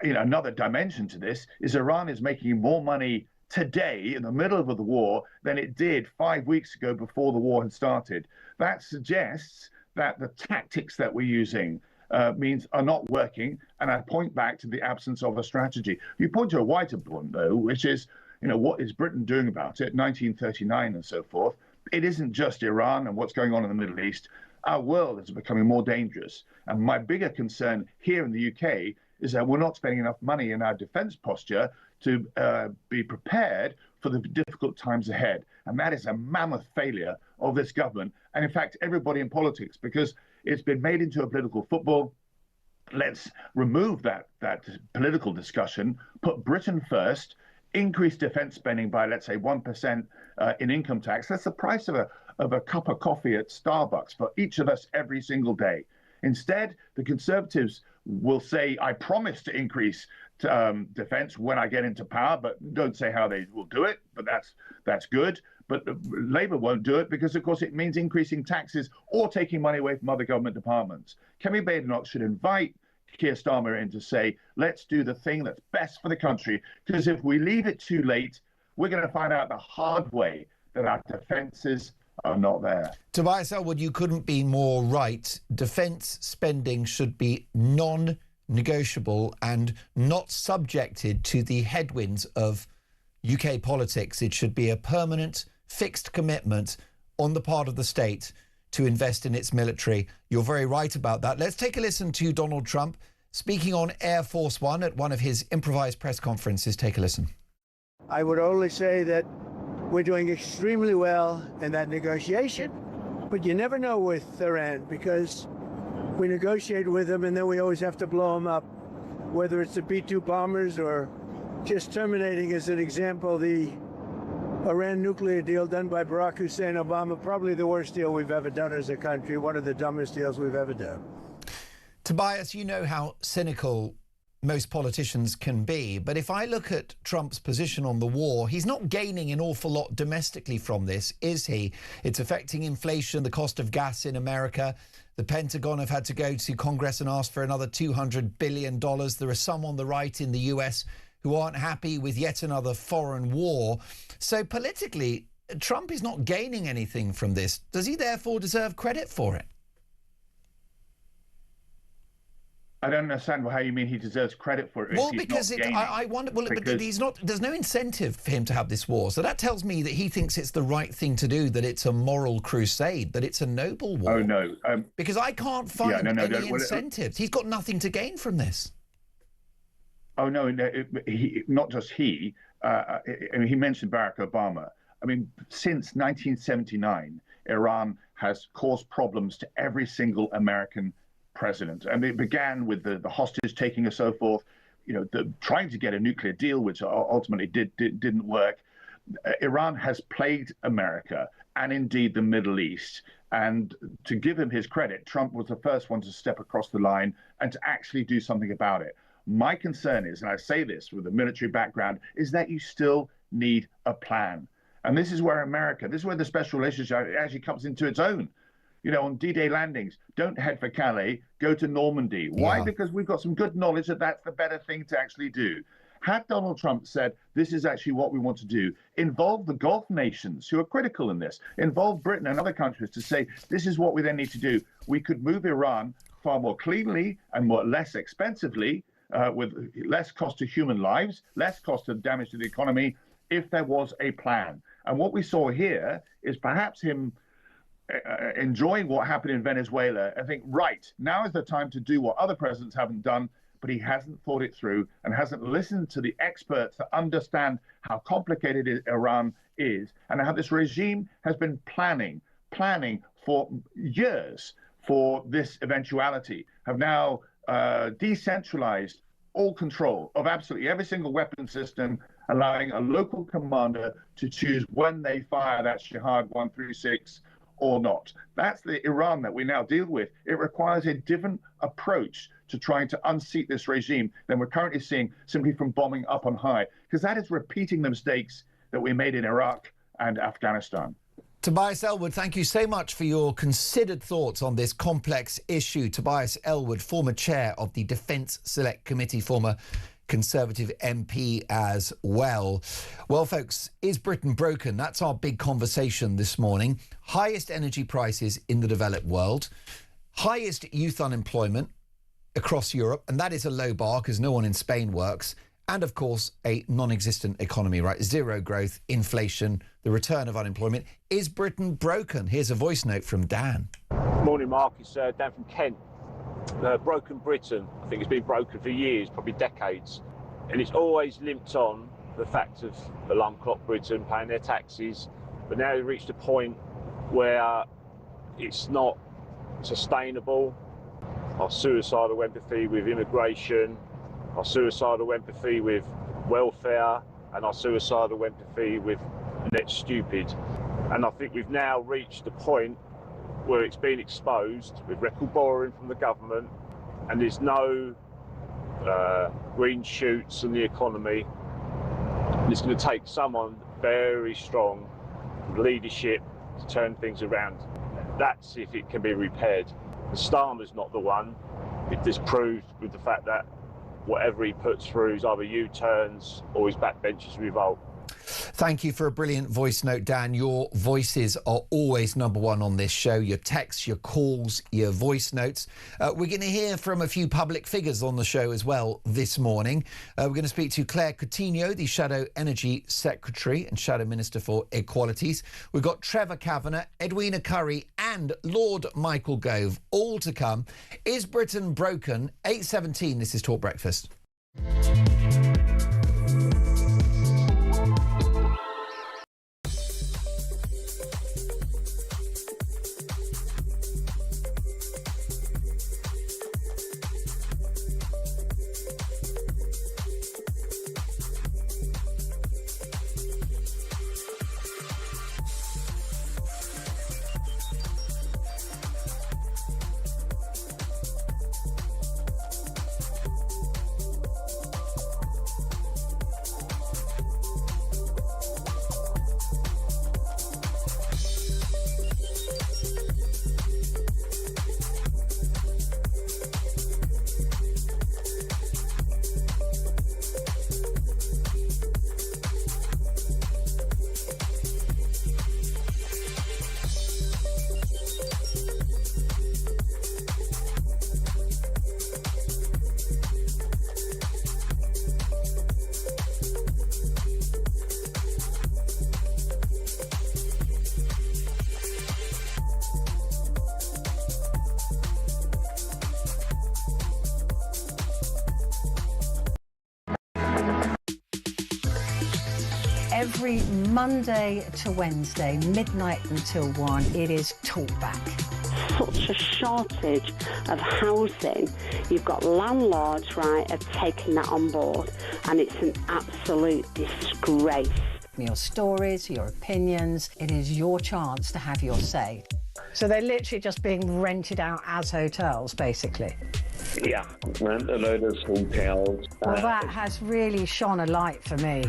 Another dimension to this is Iran is making more money today in the middle of the war than it did 5 weeks ago before the war had started. That suggests that the tactics that we're using are not working, and I point back to the absence of a strategy. You point to a wider point, though, which is, what is Britain doing about it, 1939 and so forth. It isn't just Iran and what's going on in the Middle East. Our world is becoming more dangerous. And my bigger concern here in the UK is that we're not spending enough money in our defence posture to be prepared for the difficult times ahead. And that is a mammoth failure of this government. And in fact, everybody in politics, because it's been made into a political football. Let's remove that political discussion, put Britain first, increase defence spending by, let's say, 1% in income tax. That's the price of a cup of coffee at Starbucks for each of us every single day. Instead, the Conservatives will say, I promise to increase defence when I get into power, but don't say how they will do it. But that's good. But Labour won't do it because, of course, it means increasing taxes or taking money away from other government departments. Kemi Badenoch should invite Keir Starmer in to say, let's do the thing that's best for the country, because if we leave it too late, we're going to find out the hard way that our defences are not there. Tobias Elwood, you couldn't be more right. Defence spending should be non-negotiable and not subjected to the headwinds of UK politics. It should be a permanent, fixed commitment on the part of the state to invest in its military. You're very right about that. Let's take a listen to Donald Trump speaking on Air Force One at one of his improvised press conferences. Take a listen. I would only say that we're doing extremely well in that negotiation, but you never know with Iran because we negotiate with them and then we always have to blow them up, whether it's the B-2 bombers or just terminating, as an example, the Iran nuclear deal done by Barack Hussein Obama, probably the worst deal we've ever done as a country, one of the dumbest deals we've ever done. Tobias, you know how cynical most politicians can be, but if I look at Trump's position on the war, he's not gaining an awful lot domestically from this, is he? It's affecting inflation, the cost of gas in America. The Pentagon have had to go to Congress and ask for another $200 billion. There are some on the right in the US who aren't happy with yet another foreign war. So politically, Trump is not gaining anything from this. Does he therefore deserve credit for it? I don't understand how you mean he deserves credit for it. Well, because I wonder. Well, because but he's not. There's no incentive for him to have this war. So that tells me that he thinks it's the right thing to do. That it's a moral crusade. That it's a noble war. Oh no! Because I can't find any incentives. He's got nothing to gain from this. Oh no! Not just he. I mean, he mentioned Barack Obama. I mean, since 1979, Iran has caused problems to every single American president. And it began with the hostage taking and so forth, trying to get a nuclear deal, which ultimately didn't work. Iran has plagued America and indeed the Middle East. And to give him his credit, Trump was the first one to step across the line and to actually do something about it. My concern is, and I say this with a military background, is that you still need a plan. And this is where this is where the special relationship actually comes into its own. On D-Day landings, don't head for Calais, go to Normandy. Why? Yeah. Because we've got some good knowledge that that's the better thing to actually do. Had Donald Trump said, this is actually what we want to do, involve the Gulf nations who are critical in this, involve Britain and other countries to say, this is what we then need to do. We could move Iran far more cleanly and less expensively, with less cost to human lives, less cost of damage to the economy, if there was a plan. And what we saw here is perhaps him enjoying what happened in Venezuela and think, right, now is the time to do what other presidents haven't done, but he hasn't thought it through and hasn't listened to the experts to understand how complicated Iran is and how this regime has been planning for years for this eventuality, have now decentralized all control of absolutely every single weapon system, allowing a local commander to choose when they fire that Shahad 136 or not. That's the Iran that we now deal with. It requires a different approach to trying to unseat this regime than we're currently seeing simply from bombing up on high, because that is repeating the mistakes that we made in Iraq and Afghanistan. Tobias Ellwood, thank you so much for your considered thoughts on this complex issue. Tobias Ellwood, former chair of the Defence Select Committee, former Conservative MP as well. Well, folks, is Britain broken? That's our big conversation this morning. Highest energy prices in the developed world, highest youth unemployment across Europe, and that is a low bar because no one in Spain works. And, of course, a non-existent economy, right? Zero growth, inflation, the return of unemployment. Is Britain broken? Here's a voice note from Dan. Morning, Mark. It's Dan from Kent. Broken Britain. I think it's been broken for years, probably decades. And it's always limped on the fact of alarm clock Britain paying their taxes. But now we've reached a point where it's not sustainable. Our suicidal empathy with immigration, our suicidal empathy with welfare, and our suicidal empathy with net stupid. And I think we've now reached the point where it's been exposed with record borrowing from the government, and there's no green shoots in the economy. And it's going to take someone very strong leadership to turn things around. That's if it can be repaired. The Starmer's not the one. It disproved with the fact that whatever he puts through is either U-turns or his backbenchers revolt. Thank you for a brilliant voice note, Dan. Your voices are always number one on this show. Your texts, your calls, your voice notes. We're going to hear from a few public figures on the show as well this morning. We're going to speak to Claire Coutinho, the Shadow Energy Secretary and Shadow Minister for Equalities. We've got Trevor Kavanagh, Edwina Currie and Lord Michael Gove, all to come. Is Britain broken? 8:17, this is Talk Breakfast. Every Monday to Wednesday, midnight until 1, it is Talkback. Such a shortage of housing. You've got landlords, right, are taking that on board, and it's an absolute disgrace. Your stories, your opinions, it is your chance to have your say. So they're literally just being rented out as hotels, basically. Yeah, rent a load of hotels. Well, that has really shone a light for me.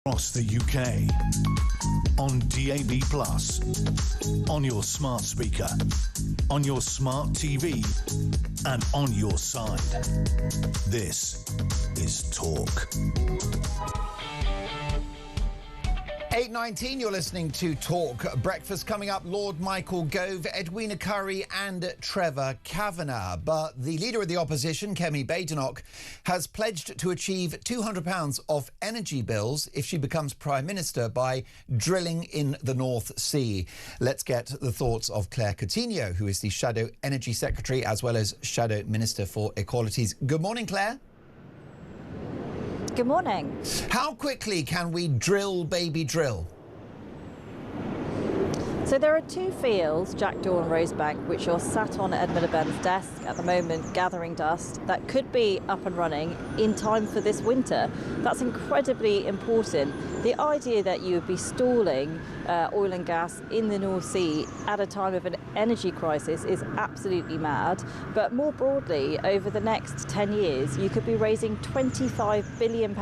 Across the UK, on DAB+, on your smart speaker, on your smart TV, and on your side. This is Talk. 8:19, you're listening to Talk Breakfast. Coming up, Lord Michael Gove, Edwina Currie and Trevor Kavanagh. But the Leader of the Opposition, Kemi Badenoch, has pledged to achieve £200 off energy bills if she becomes Prime Minister by drilling in the North Sea. Let's get the thoughts of Claire Coutinho, who is the Shadow Energy Secretary as well as Shadow Minister for Equalities. Good morning, Claire. Good morning. How quickly can we drill, baby, drill? So there are two fields, Jackdaw and Rosebank, which are sat on Ed Miliband's desk at the moment, gathering dust, that could be up and running in time for this winter. That's incredibly important. The idea that you would be stalling oil and gas in the North Sea at a time of an energy crisis is absolutely mad. But more broadly, over the next 10 years, you could be raising £25 billion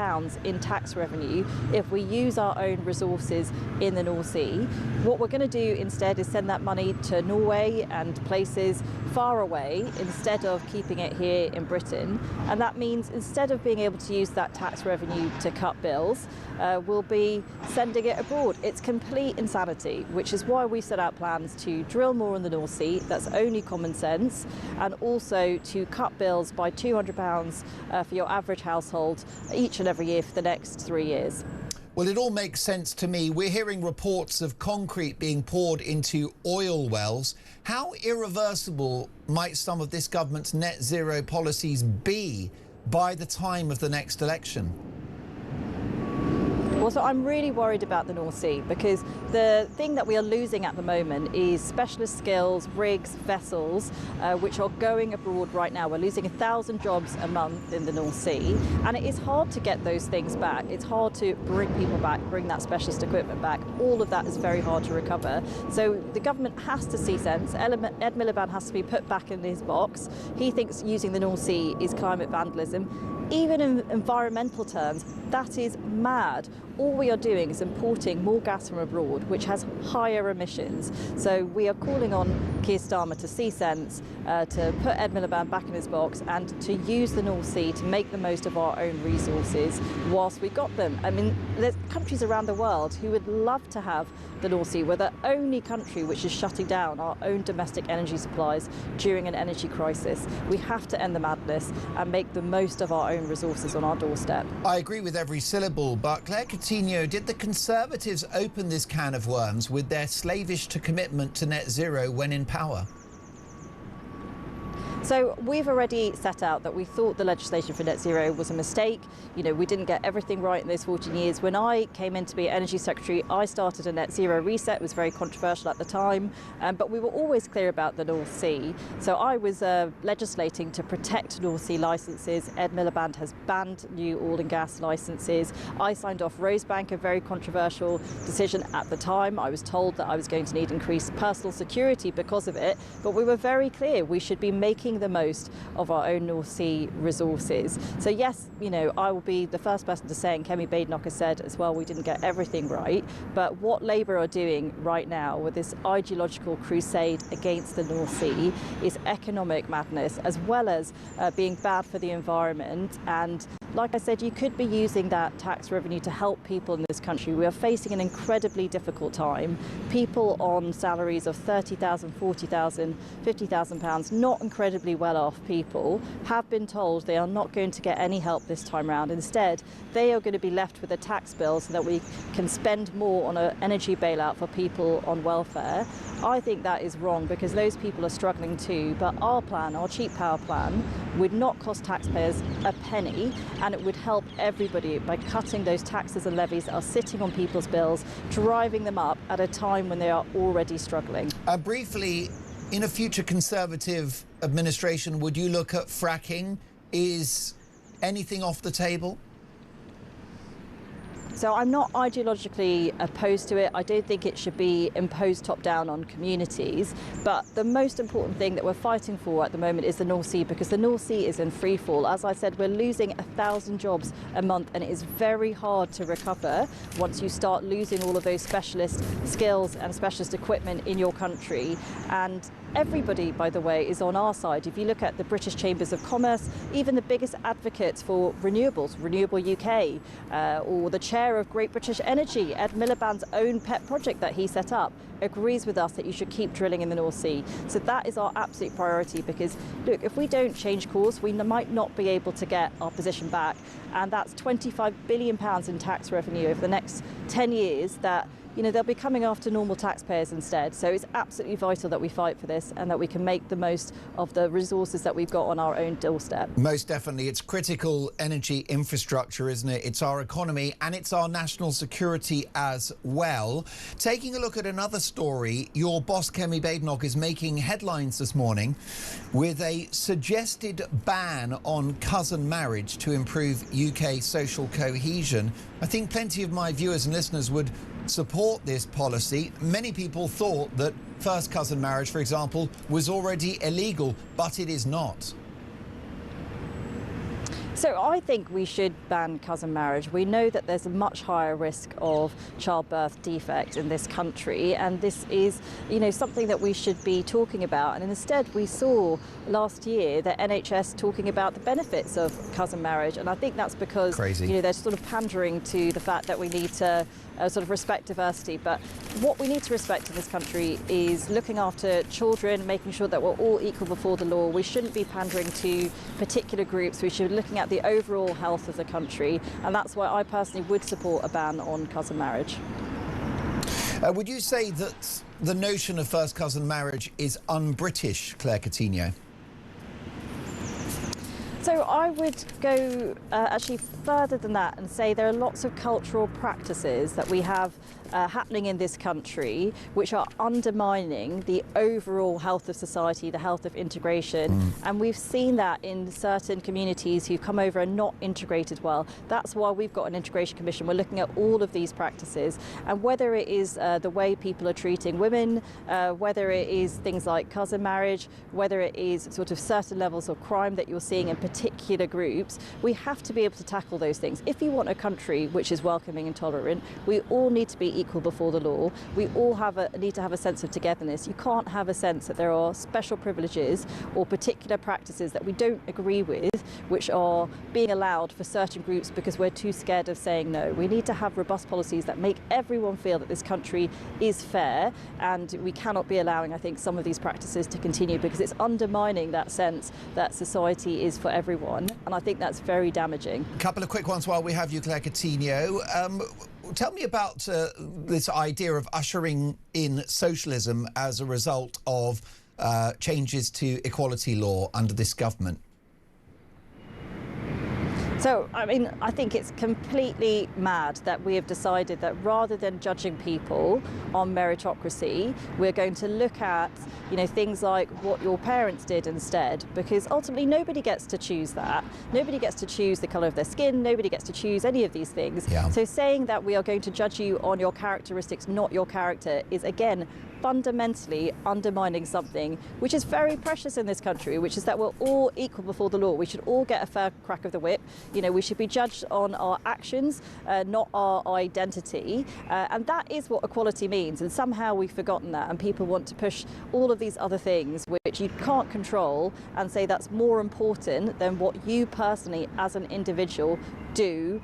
in tax revenue if we use our own resources in the North Sea. What we're going to do instead is send that money to Norway and places far away instead of keeping it here in Britain. And that means instead of being able to use that tax revenue to cut bills, we'll be sending it abroad. It's complete insanity, which is why we set out plans to drill more in the North Sea. That's only common sense, and also to cut bills by £200 for your average household each and every year for the next 3 years. Well, it all makes sense to me. We're hearing reports of concrete being poured into oil wells. How irreversible might some of this government's net zero policies be by the time of the next election? Well, so I'm really worried about the North Sea because the thing that we are losing at the moment is specialist skills, rigs, vessels, which are going abroad right now. We're losing 1,000 jobs a month in the North Sea, and it is hard to get those things back. It's hard to bring people back, bring that specialist equipment back. All of that is very hard to recover. So the government has to see sense. Ed Miliband has to be put back in his box. He thinks using the North Sea is climate vandalism. Even in environmental terms, that is mad. All we are doing is importing more gas from abroad, which has higher emissions. So we are calling on Keir Starmer to see sense, to put Ed Miliband back in his box and to use the North Sea to make the most of our own resources whilst we got them. I mean, there's countries around the world who would love to have the North Sea. We're the only country which is shutting down our own domestic energy supplies during an energy crisis. We have to end the madness and make the most of our own resources on our doorstep. I agree with every syllable, but Claire Coutinho, did the Conservatives open this can of worms with their slavish commitment to net zero when in power? So we've already set out that we thought the legislation for net zero was a mistake. You know, we didn't get everything right in those 14 years. When I came in to be Energy Secretary, I started a net zero reset. It was very controversial at the time, but we were always clear about the North Sea. So I was legislating to protect North Sea licences. Ed Miliband has banned new oil and gas licences. I signed off Rosebank, a very controversial decision at the time. I was told that I was going to need increased personal security because of it, but we were very clear we should be making the most of our own North Sea resources. So yes, you know, I will be the first person to say, and Kemi Badenoch has said as well, we didn't get everything right, but what Labour are doing right now with this ideological crusade against the North Sea is economic madness, as well as being bad for the environment. And like I said, you could be using that tax revenue to help people in this country. We are facing an incredibly difficult time. People on salaries of £30,000, £40,000, £50,000, not incredibly well-off people, have been told they are not going to get any help this time around. Instead, they are going to be left with a tax bill so that we can spend more on an energy bailout for people on welfare. I think that is wrong because those people are struggling too, but our plan, our cheap power plan, would not cost taxpayers a penny, and it would help everybody by cutting those taxes and levies that are sitting on people's bills, driving them up at a time when they are already struggling. Briefly, in a future Conservative administration, would you look at fracking? Is anything off the table? So I'm not ideologically opposed to it. I don't think it should be imposed top-down on communities. But the most important thing that we're fighting for at the moment is the North Sea, because the North Sea is in free fall. As I said, we're losing 1,000 jobs a month, and it is very hard to recover once you start losing all of those specialist skills and specialist equipment in your country. And everybody, by the way, is on our side. If you look at the British Chambers of Commerce, even the biggest advocates for renewables, Renewable UK, or the chair of Great British Energy, Ed Miliband's own pet project that he set up, agrees with us that you should keep drilling in the North Sea. So that is our absolute priority, because, look, if we don't change course, we might not be able to get our position back. And that's £25 billion in tax revenue over the next 10 years that they'll be coming after normal taxpayers instead. So it's absolutely vital that we fight for this and that we can make the most of the resources that we've got on our own doorstep. Most definitely. It's critical energy infrastructure, isn't it? It's our economy and it's our national security as well. Taking a look at another story, your boss, Kemi Badenoch, is making headlines this morning with a suggested ban on cousin marriage to improve UK social cohesion. I think plenty of my viewers and listeners would support this policy. Many people thought that first cousin marriage, for example, was already illegal, but it is not. So I think we should ban cousin marriage. We know that there's a much higher risk of childbirth defect in this country, and this is, something that we should be talking about. And instead, we saw last year the NHS talking about the benefits of cousin marriage, and I think that's because they're sort of pandering to the fact that we need to sort of respect diversity. But what we need to respect in this country is looking after children, making sure that we're all equal before the law. We shouldn't be pandering to particular groups. We should be looking at the overall health of the country, and that's why I personally would support a ban on cousin marriage. Would you say that the notion of first cousin marriage is un-British, Claire Coutinho? So I would go actually further than that and say there are lots of cultural practices that we have happening in this country which are undermining the overall health of society, the health of integration. And we've seen that in certain communities who've come over and not integrated well. That's why we've got an integration commission. We're looking at all of these practices, and whether it is the way people are treating women, whether it is things like cousin marriage, whether it is sort of certain levels of crime that you're seeing in particular groups, we have to be able to tackle those things. If you want a country which is welcoming and tolerant, we all need to be equal before the law. We all need to have a sense of togetherness. You can't have a sense that there are special privileges or particular practices that we don't agree with, which are being allowed for certain groups because we're too scared of saying no. We need to have robust policies that make everyone feel that this country is fair, and we cannot be allowing, I think, some of these practices to continue because it's undermining that sense that society is for everyone, and I think that's very damaging. A couple of quick ones while we have you, Claire Coutinho. Tell me about this idea of ushering in socialism as a result of changes to equality law under this government. So, I think it's completely mad that we have decided that rather than judging people on meritocracy, we're going to look at, things like what your parents did instead, because ultimately nobody gets to choose that. Nobody gets to choose the colour of their skin. Nobody gets to choose any of these things. Yeah. So saying that we are going to judge you on your characteristics, not your character, is again fundamentally undermining something which is very precious in this country, which is that we're all equal before the law. We should all get a fair crack of the whip. We should be judged on our actions, not our identity. And that is what equality means. And somehow we've forgotten that. And people want to push all of these other things which you can't control and say that's more important than what you personally as an individual do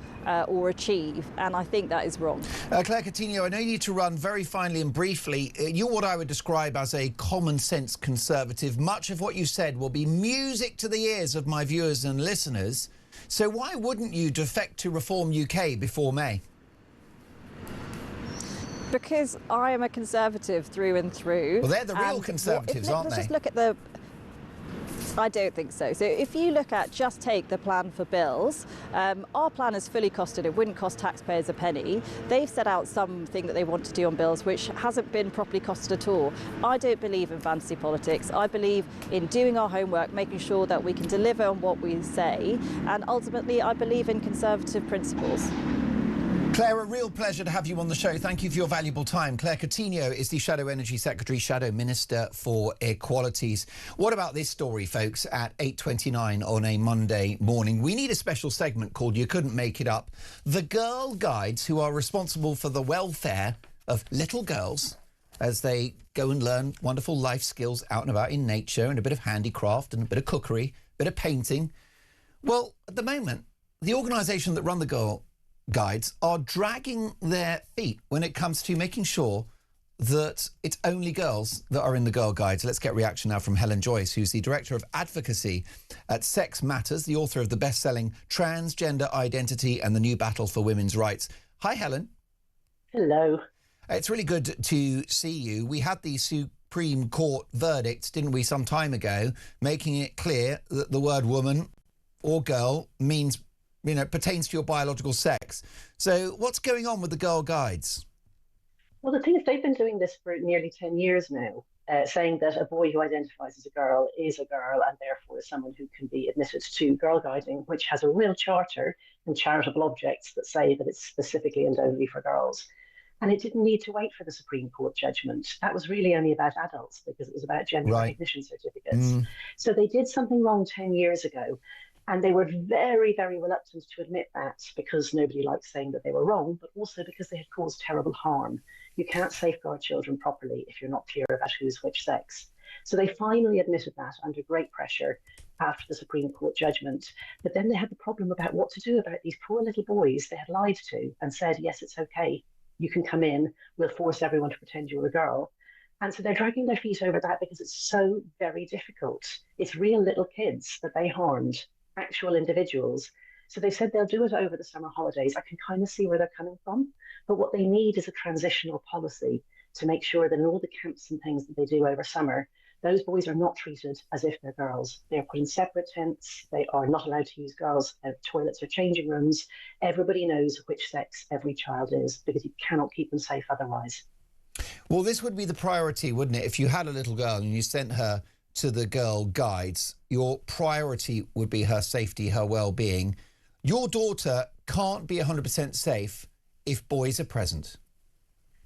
or achieve, and I think that is wrong. Claire Coutinho, I know you need to run very finely and briefly. You're what I would describe as a common sense conservative. Much of what you said will be music to the ears of my viewers and listeners. So why wouldn't you defect to Reform UK before May? Because I am a conservative through and through. Well, they're the real conservatives, aren't they? Let's just look at the... I don't think so. So if you look at just take the plan for bills, our plan is fully costed. It wouldn't cost taxpayers a penny. They've set out something that they want to do on bills which hasn't been properly costed at all. I don't believe in fantasy politics. I believe in doing our homework, making sure that we can deliver on what we say, and ultimately I believe in conservative principles. Claire, a real pleasure to have you on the show. Thank you for your valuable time. Claire Coutinho is the Shadow Energy Secretary, Shadow Minister for Equalities. What about this story, folks, at 8:29 on a Monday morning? We need a special segment called You Couldn't Make It Up. The girl guides who are responsible for the welfare of little girls as they go and learn wonderful life skills out and about in nature, and a bit of handicraft and a bit of cookery, a bit of painting. Well, at the moment, the organisation that run the girl guides are dragging their feet when it comes to making sure that it's only girls that are in the girl guides. Let's get reaction now from Helen Joyce, who's the Director of Advocacy at Sex Matters, the author of the best-selling Transgender Identity and the New Battle for Women's Rights. Hi, Helen. Hello. It's really good to see you. We had the Supreme Court verdict, didn't we, some time ago, making it clear that the word woman or girl means, pertains to your biological sex. So what's going on with the girl guides? Well, the thing is, they've been doing this for nearly 10 years now, saying that a boy who identifies as a girl is a girl and therefore is someone who can be admitted to girl guiding, which has a real charter and charitable objects that say that it's specifically and only for girls. And it didn't need to wait for the Supreme Court judgment. That was really only about adults because it was about gender recognition certificates. So they did something wrong 10 years ago. And they were very, very reluctant to admit that because nobody likes saying that they were wrong, but also because they had caused terrible harm. You can't safeguard children properly if you're not clear about who's which sex. So they finally admitted that under great pressure after the Supreme Court judgment. But then they had the problem about what to do about these poor little boys they had lied to and said, yes, it's okay, you can come in, we'll force everyone to pretend you're a girl. And so they're dragging their feet over that because it's so very difficult. It's real little kids that they harmed, actual individuals. So they said they'll do it over the summer holidays. I can kind of see where they're coming from. But what they need is a transitional policy to make sure that in all the camps and things that they do over summer, those boys are not treated as if they're girls. They're put in separate tents. They are not allowed to use girls' toilets or changing rooms. Everybody knows which sex every child is because you cannot keep them safe otherwise. Well, this would be the priority, wouldn't it? If you had a little girl and you sent her to the girl guides, your priority would be her safety, her well-being. Your daughter can't be 100% safe if boys are present.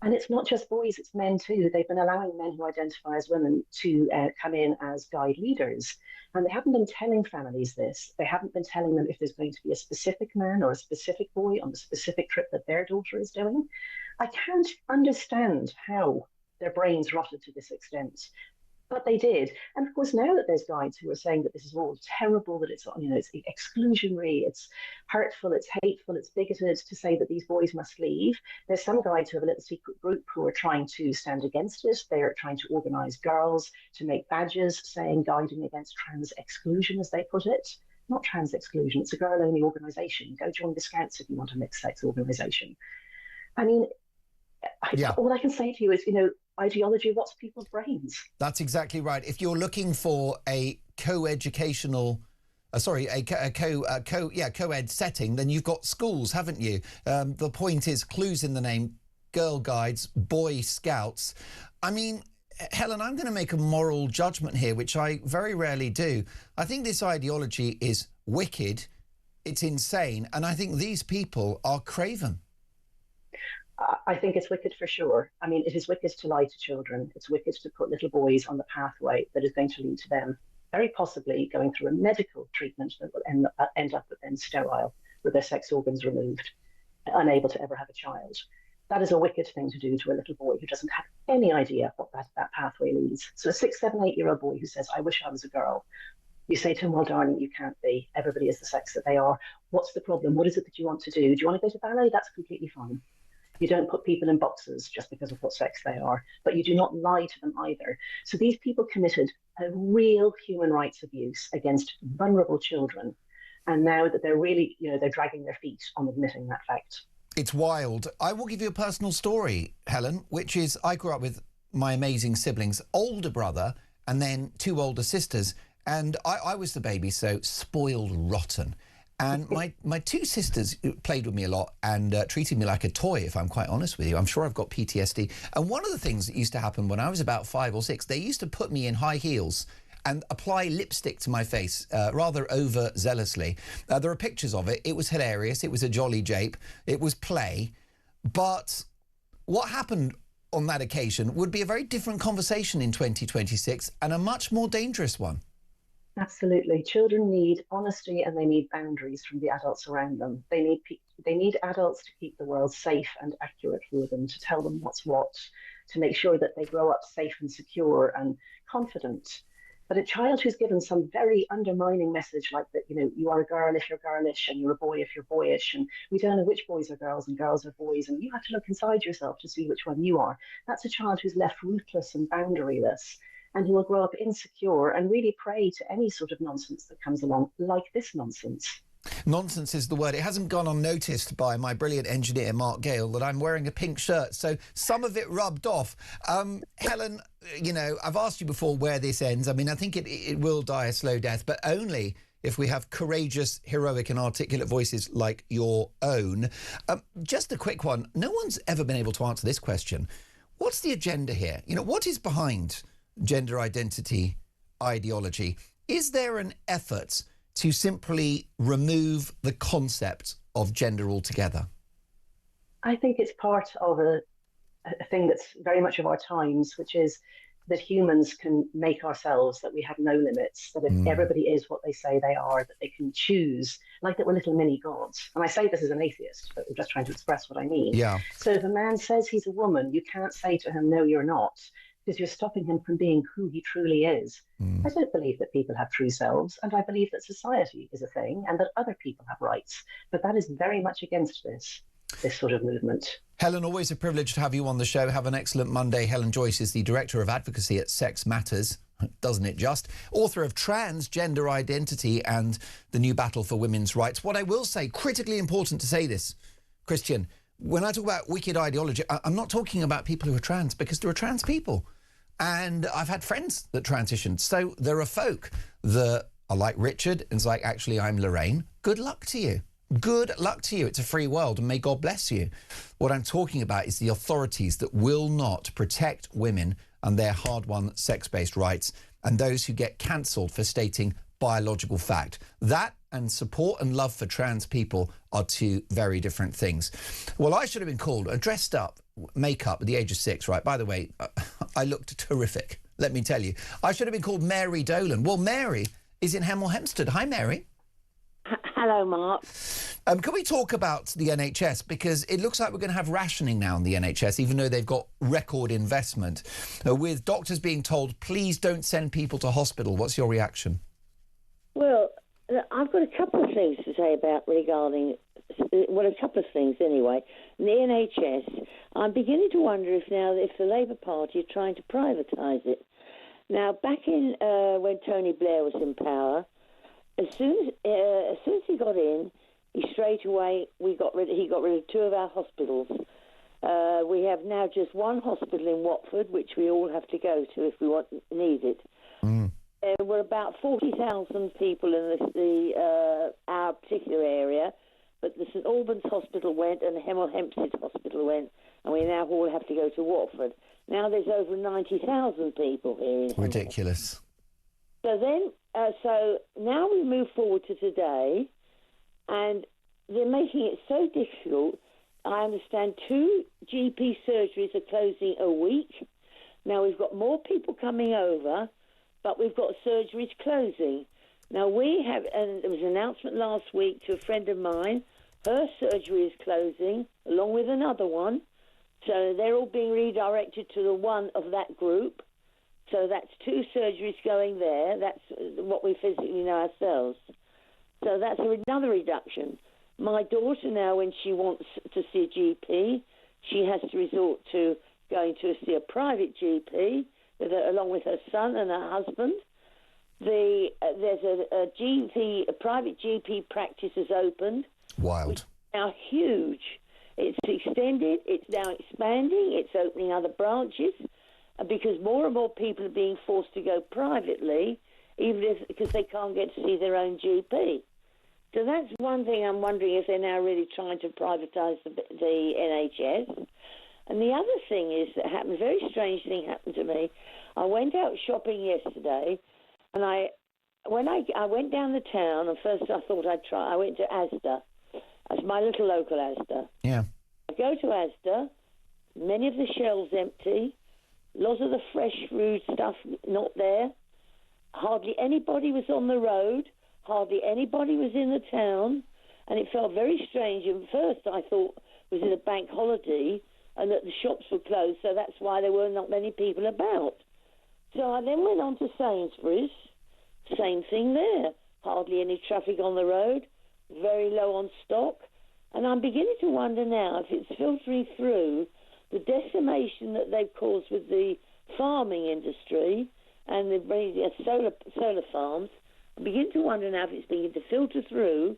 And it's not just boys, it's men too. They've been allowing men who identify as women to come in as guide leaders. And they haven't been telling families this. They haven't been telling them if there's going to be a specific man or a specific boy on the specific trip that their daughter is doing. I can't understand how their brains rotted to this extent. But they did. And of course, now that there's guides who are saying that this is all terrible, that it's, it's exclusionary, it's hurtful, it's hateful, it's bigoted to say that these boys must leave. There's some guides who have a little secret group who are trying to stand against it. They are trying to organise girls to make badges saying guiding against trans exclusion, as they put it. Not trans exclusion, it's a girl-only organisation. Go join the Scouts if you want a mixed-sex organisation. I mean, all I can say to you is, ideology rots people's brains. That's exactly right. If you're looking for a co-educational, co-ed setting, then you've got schools, haven't you? The point is, clues in the name, girl guides, boy scouts. I mean, Helen, I'm going to make a moral judgment here, which I very rarely do. I think this ideology is wicked, it's insane, and I think these people are craven. I think it's wicked for sure. I mean, it is wicked to lie to children. It's wicked to put little boys on the pathway that is going to lead to them very possibly going through a medical treatment that will end up with them sterile, with their sex organs removed, unable to ever have a child. That is a wicked thing to do to a little boy who doesn't have any idea what that pathway leads. So a 6, 7, 8-year-old boy who says, I wish I was a girl. You say to him, well, darling, you can't be. Everybody is the sex that they are. What's the problem? What is it that you want to do? Do you want to go to ballet? That's completely fine. You don't put people in boxes just because of what sex they are, but you do not lie to them either. So these people committed a real human rights abuse against vulnerable children. And now that they're really, they're dragging their feet on admitting that fact. It's wild. I will give you a personal story, Helen, which is I grew up with my amazing siblings, older brother, and then 2 older sisters. And I was the baby, so spoiled rotten. And my 2 sisters played with me a lot and treated me like a toy, if I'm quite honest with you. I'm sure I've got PTSD. And one of the things that used to happen when I was about 5 or 6, they used to put me in high heels and apply lipstick to my face rather overzealously. There are pictures of it. It was hilarious. It was a jolly jape. It was play. But what happened on that occasion would be a very different conversation in 2026 and a much more dangerous one. Absolutely. Children need honesty and they need boundaries from the adults around them. They need adults to keep the world safe and accurate for them, to tell them what's what, to make sure that they grow up safe and secure and confident. But a child who's given some very undermining message like that, you are a girl if you're girlish and you're a boy if you're boyish, and we don't know which boys are girls and girls are boys, and you have to look inside yourself to see which one you are. That's a child who's left ruthless and boundaryless, and who will grow up insecure and really prey to any sort of nonsense that comes along, like this nonsense. Nonsense is the word. It hasn't gone unnoticed by my brilliant engineer, Mark Gale, that I'm wearing a pink shirt, so some of it rubbed off. Helen, you know, I've asked you before where this ends. I mean, I think it will die a slow death, but only if we have courageous, heroic and articulate voices like your own. Just a quick one. No one's ever been able to answer this question. What's the agenda here? You know, what is behind gender identity ideology? Is there an effort to simply remove the concept of gender altogether? I think it's part of a thing that's very much of our times, which is that humans can make ourselves, that we have no limits, that if everybody is what they say they are, that they can choose, like that we're little mini gods. And I say this as an atheist, but I'm just trying to express what I mean. Yeah. So if a man says he's a woman, you can't say to him, no, you're not, because you're stopping him from being who he truly is. I don't believe that people have true selves, and I believe that society is a thing and that other people have rights. But that is very much against this sort of movement. Helen, always a privilege to have you on the show. Have an excellent Monday. Helen Joyce is the Director of Advocacy at Sex Matters, doesn't it just? Author of Transgender Identity and the New Battle for Women's Rights. What I will say, critically important to say this, Christian, when I talk about wicked ideology, I'm not talking about people who are trans, because there are trans people. And I've had friends that transitioned. So there are folk that are like Richard and it's like, actually, I'm Lorraine. Good luck to you. Good luck to you. It's a free world and may God bless you. What I'm talking about is the authorities that will not protect women and their hard-won sex-based rights, and those who get cancelled for stating biological fact. That and support and love for trans people are two very different things. Well, I should have been called dressed up, makeup at the age of 6, right? By the way, I looked terrific, let me tell you. I should have been called Mary Dolan. Well, Mary is in Hemel Hempstead. Hi, Mary. Hello, Mark. Can we talk about the NHS? Because it looks like we're going to have rationing now in the NHS, even though they've got record investment. With doctors being told, please don't send people to hospital. What's your reaction? Well, I've got a couple of things to say about regarding, well, a couple of things anyway. The NHS, I'm beginning to wonder if the Labour Party are trying to privatise it. Now, back in when Tony Blair was in power, as soon as he got in, he got rid of 2 of our hospitals. We have now just one hospital in Watford, which we all have to go to if we need it. There were about 40,000 people in our particular area, but the St Albans Hospital went and the Hemel Hempstead Hospital went, and we now all have to go to Watford. Now there's over 90,000 people here. Ridiculous. So then, so now we move forward to today, and they're making it so difficult. I understand 2 GP surgeries are closing a week. Now we've got more people coming over, but we've got surgeries closing. Now we have, and there was an announcement last week to a friend of mine, her surgery is closing along with another one. So they're all being redirected to the one of that group. So that's 2 surgeries going there. That's what we physically know ourselves. So that's another reduction. My daughter now, when she wants to see a GP, she has to resort to going to see a private GP along with her son and her husband. There's a private GP practice has opened. Wild. Now huge. It's extended. It's now expanding. It's opening other branches because more and more people are being forced to go privately, because they can't get to see their own GP. So that's one thing I'm wondering if they're now really trying to privatise the NHS. And the other thing is that happened, a very strange thing happened to me. I went out shopping yesterday, and when I went down the town, and first I thought I went to Asda. That's my little local Asda. Yeah. I go to Asda, many of the shelves empty, lots of the fresh food stuff not there. Hardly anybody was on the road. Hardly anybody was in the town. And it felt very strange. At first I thought it was in a bank holiday and that the shops were closed, so that's why there were not many people about. So I then went on to Sainsbury's. Same thing there. Hardly any traffic on the road. Very low on stock. And I'm beginning to wonder now if it's filtering through the decimation that they've caused with the farming industry and the solar farms. I'm beginning to wonder now if it's beginning to filter through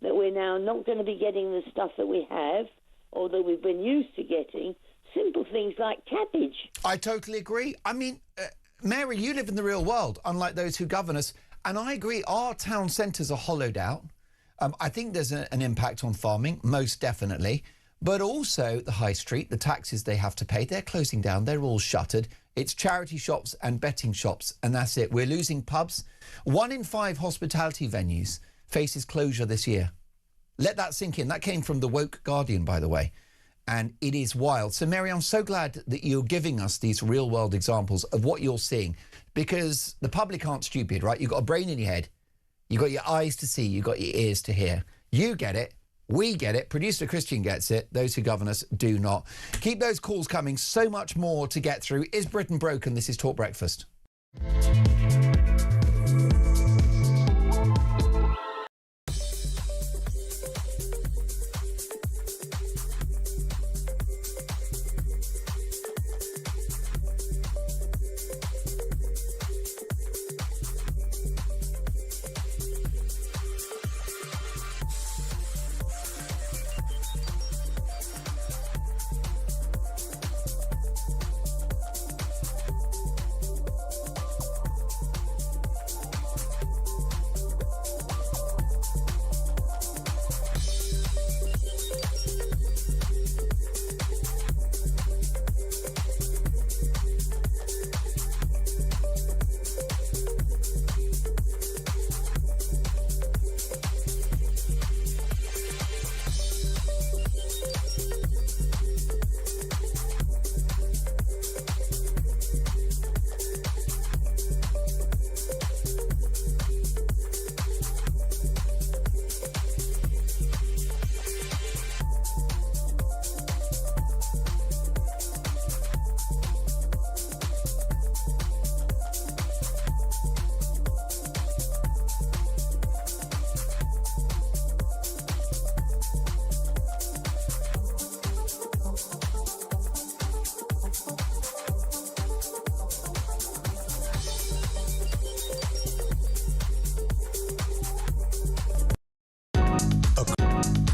that we're now not going to be getting the stuff that we have or that we've been used to getting. Simple things like cabbage. I totally agree. I mean, Mary, you live in the real world, unlike those who govern us. And I agree, our town centres are hollowed out. I think there's an impact on farming, most definitely. But also the high street, the taxes they have to pay, they're closing down. They're all shuttered. It's charity shops and betting shops, and that's it. We're losing pubs. 1 in 5 hospitality venues faces closure this year. Let that sink in. That came from the Woke Guardian, by the way. And it is wild. So, Mary, I'm so glad that you're giving us these real-world examples of what you're seeing, because the public aren't stupid, right? You've got a brain in your head. You've got your eyes to see. You've got your ears to hear. You get it. We get it. Producer Christian gets it. Those who govern us do not. Keep those calls coming. So much more to get through. Is Britain broken? This is Talk Breakfast.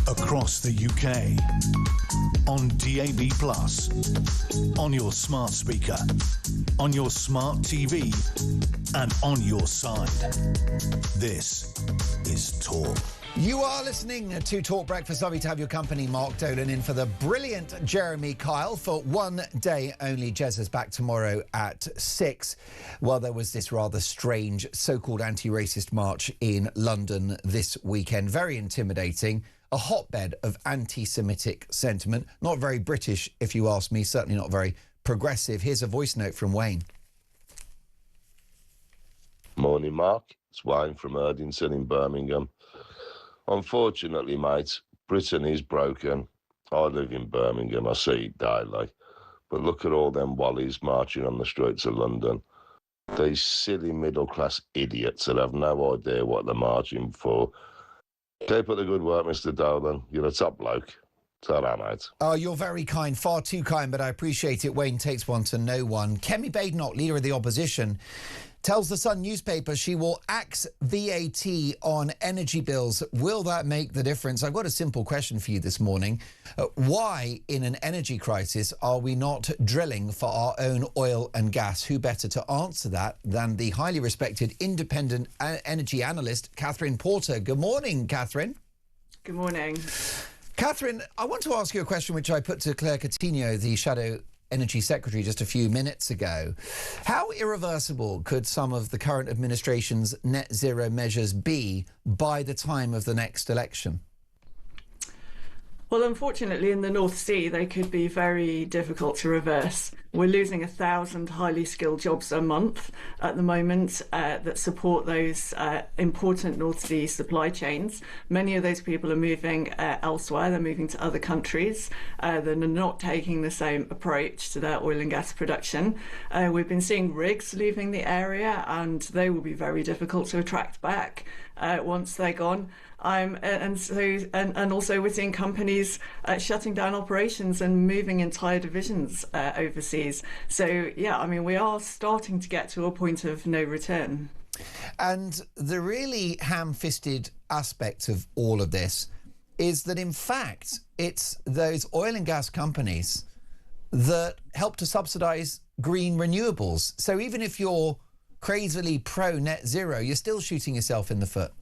Across the UK, on DAB+, on your smart speaker, on your smart TV, and on your side. This is Talk. You are listening to Talk Breakfast. Lovely to have your company. Mark Dolan in for the brilliant Jeremy Kyle for one day only. Jez is back tomorrow at 6. Well, there was this rather strange so-called anti-racist march in London this weekend. Very intimidating. A hotbed of anti-Semitic sentiment. Not very British, if you ask me. Certainly not very progressive. Here's a voice note from Wayne. Morning, Mark. It's Wayne from Erdington in Birmingham. Unfortunately, mate, Britain is broken. I live in Birmingham. I see it daily. But look at all them wallies marching on the streets of London. These silly middle-class idiots that have no idea what they're marching for. Keep up the good work, Mr. Dolan. You're a top bloke. Ta-ra, mate. Oh, you're very kind, far too kind, but I appreciate it. Wayne takes one to know one. Kemi Badenoch, leader of the opposition, tells the Sun newspaper she will axe VAT on energy bills. Will that make the difference? I've got a simple question for you this morning. Why, in an energy crisis, are we not drilling for our own oil and gas? Who better to answer that than the highly respected independent energy analyst, Catherine Porter. Good morning, Catherine. Good morning. Catherine, I want to ask you a question which I put to Claire Coutinho, the Shadow Energy Secretary, just a few minutes ago. How irreversible could some of the current administration's net zero measures be by the time of the next election? Well, unfortunately, in the North Sea, they could be very difficult to reverse. We're losing 1,000 highly skilled jobs a month at the moment that support those important North Sea supply chains. Many of those people are moving elsewhere. They're moving to other countries that are not taking the same approach to their oil and gas production. We've been seeing rigs leaving the area, and they will be very difficult to attract back once they're gone. And also we're seeing companies shutting down operations and moving entire divisions overseas. So, yeah, I mean, we are starting to get to a point of no return. And the really ham-fisted aspect of all of this is that, in fact, it's those oil and gas companies that help to subsidise green renewables. So even if you're crazily pro-net zero, you're still shooting yourself in the foot.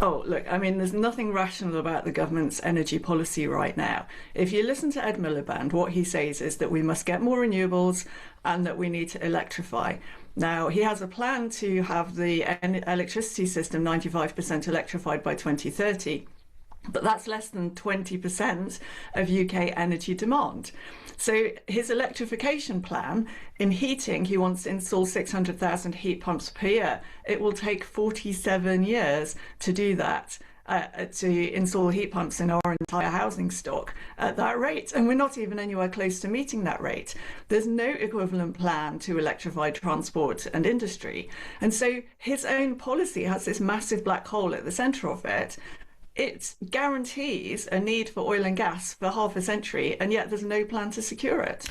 Oh, look, I mean, there's nothing rational about the government's energy policy right now. If you listen to Ed Miliband, what he says is that we must get more renewables and that we need to electrify. Now, he has a plan to have the electricity system 95% electrified by 2030. But that's less than 20% of UK energy demand. So his electrification plan, in heating, he wants to install 600,000 heat pumps per year. It will take 47 years to do that, to install heat pumps in our entire housing stock at that rate. And we're not even anywhere close to meeting that rate. There's no equivalent plan to electrify transport and industry. And so his own policy has this massive black hole at the centre of it. It guarantees a need for oil and gas for half a century, and yet there's no plan to secure it.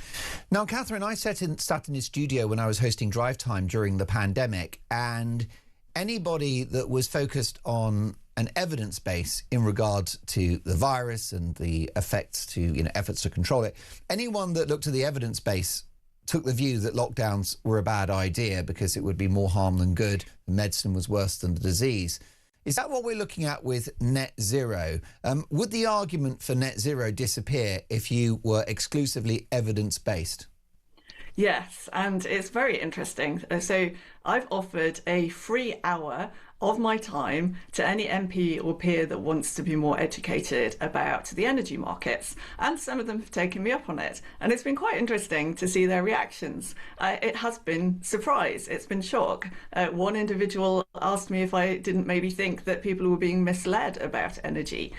Now, Catherine, I sat in the studio when I was hosting Drive Time during the pandemic, and anybody that was focused on an evidence base in regard to the virus and the effects to, efforts to control it, anyone that looked at the evidence base took the view that lockdowns were a bad idea because it would be more harm than good. The medicine was worse than the disease. Is that what we're looking at with net zero? Would the argument for net zero disappear if you were exclusively evidence-based? Yes, and it's very interesting. So I've offered a free hour of my time to any MP or peer that wants to be more educated about the energy markets. And some of them have taken me up on it. And it's been quite interesting to see their reactions. It has been surprise. It's been shock. One individual asked me if I didn't maybe think that people were being misled about energy.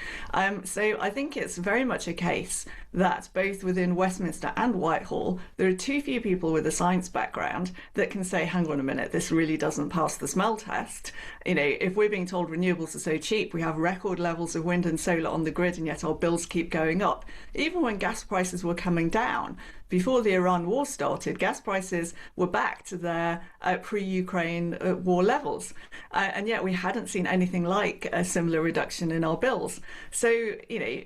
So I think it's very much a case that both within Westminster and Whitehall, there are too few people with a science background that can say, hang on a minute, this really doesn't pass the smell test. If we're being told renewables are so cheap, we have record levels of wind and solar on the grid, and yet our bills keep going up. Even when gas prices were coming down, before the Iran war started, gas prices were back to their pre-Ukraine war levels. And yet we hadn't seen anything like a similar reduction in our bills. So,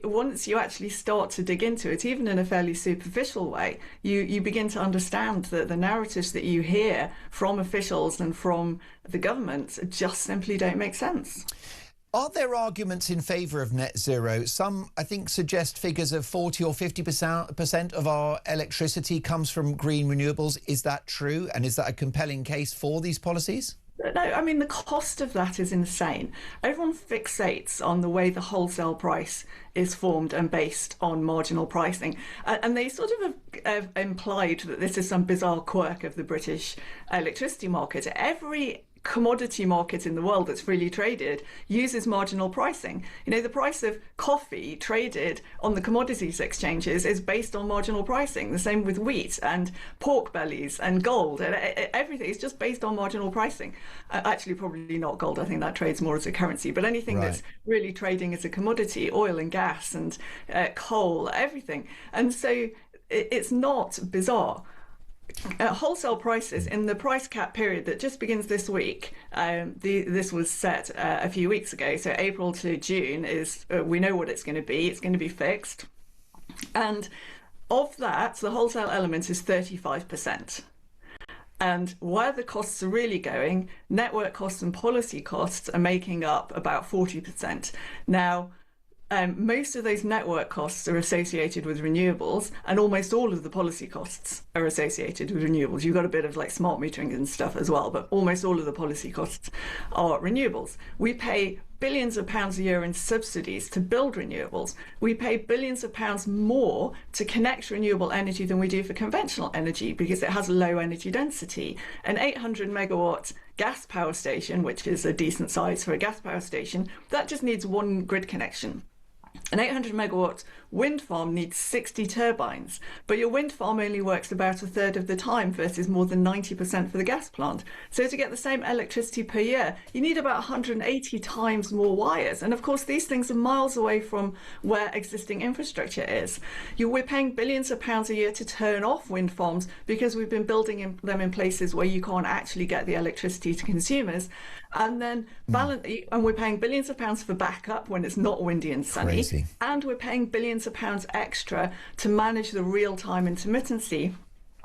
once you actually start to dig into it, even in a fairly superficial way, you begin to understand that the narratives that you hear from officials and from the government just simply don't make sense. Are there arguments in favour of net zero? Some, I think, suggest figures of 40 or 50% of our electricity comes from green renewables. Is that true? And is that a compelling case for these policies? No, I mean, the cost of that is insane. Everyone fixates on the way the wholesale price is formed and based on marginal pricing. And they sort of have implied that this is some bizarre quirk of the British electricity market. Every commodity market in the world that's freely traded uses marginal pricing. The price of coffee traded on the commodities exchanges is based on marginal pricing. The same with wheat and pork bellies and gold. And everything is just based on marginal pricing. Actually, probably not gold. I think that trades more as a currency. But anything that's really trading as a commodity, oil and gas and coal, everything. And so it's not bizarre. Wholesale prices in the price cap period that just begins this week, this was set a few weeks ago, so April to June is, we know what it's going to be fixed. And of that, the wholesale element is 35%. And where the costs are really going, network costs and policy costs are making up about 40%. Now, most of those network costs are associated with renewables, and almost all of the policy costs are associated with renewables. You've got a bit of like smart metering and stuff as well, but almost all of the policy costs are renewables. We pay billions of pounds a year in subsidies to build renewables. We pay billions of pounds more to connect renewable energy than we do for conventional energy because it has low energy density. An 800 megawatt gas power station, which is a decent size for a gas power station, that just needs one grid connection. An 800 megawatt wind farm needs 60 turbines, but your wind farm only works about a third of the time versus more than 90% for the gas plant. So to get the same electricity per year, you need about 180 times more wires. And of course, these things are miles away from where existing infrastructure is. We're paying billions of pounds a year to turn off wind farms because we've been building them in places where you can't actually get the electricity to consumers. And then and we're paying billions of pounds for backup when it's not windy and sunny. Crazy. And we're paying billions of pounds extra to manage the real-time intermittency,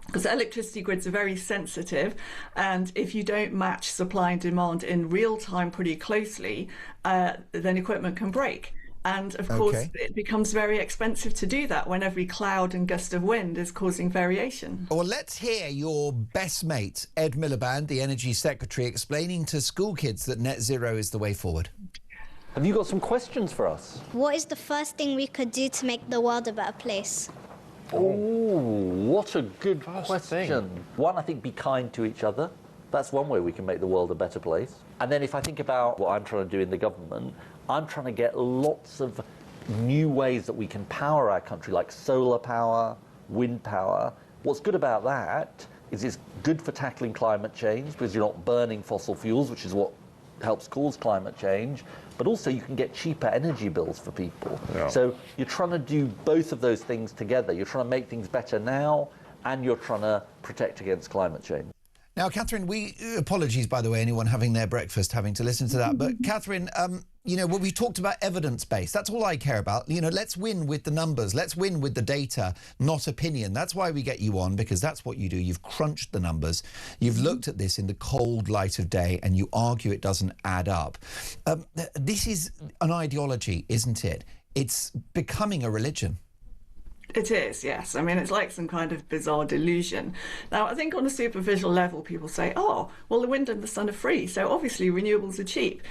because electricity grids are very sensitive, and if you don't match supply and demand in real time pretty closely, then equipment can break. And of course, it becomes very expensive to do that when every cloud and gust of wind is causing variation. Well, let's hear your best mate, Ed Miliband, the Energy Secretary, explaining to school kids that net zero is the way forward. Have you got some questions for us? What is the first thing we could do to make the world a better place? Oh, what a good question. One, I think be kind to each other. That's one way we can make the world a better place. And then if I think about what I'm trying to do in the government, I'm trying to get lots of new ways that we can power our country, like solar power, wind power. What's good about that is it's good for tackling climate change because you're not burning fossil fuels, which is what helps cause climate change, but also you can get cheaper energy bills for people. Yeah. So you're trying to do both of those things together. You're trying to make things better now, and you're trying to protect against climate change. Now, Catherine, apologies, by the way, anyone having their breakfast having to listen to that. But Catherine, we talked about evidence-based. That's all I care about. Let's win with the numbers. Let's win with the data, not opinion. That's why we get you on, because that's what you do. You've crunched the numbers. You've looked at this in the cold light of day, and you argue it doesn't add up. This is an ideology, isn't it? It's becoming a religion. It is, yes. I mean, it's like some kind of bizarre delusion. Now, I think on a superficial level, people say, oh, well, the wind and the sun are free, so obviously renewables are cheap.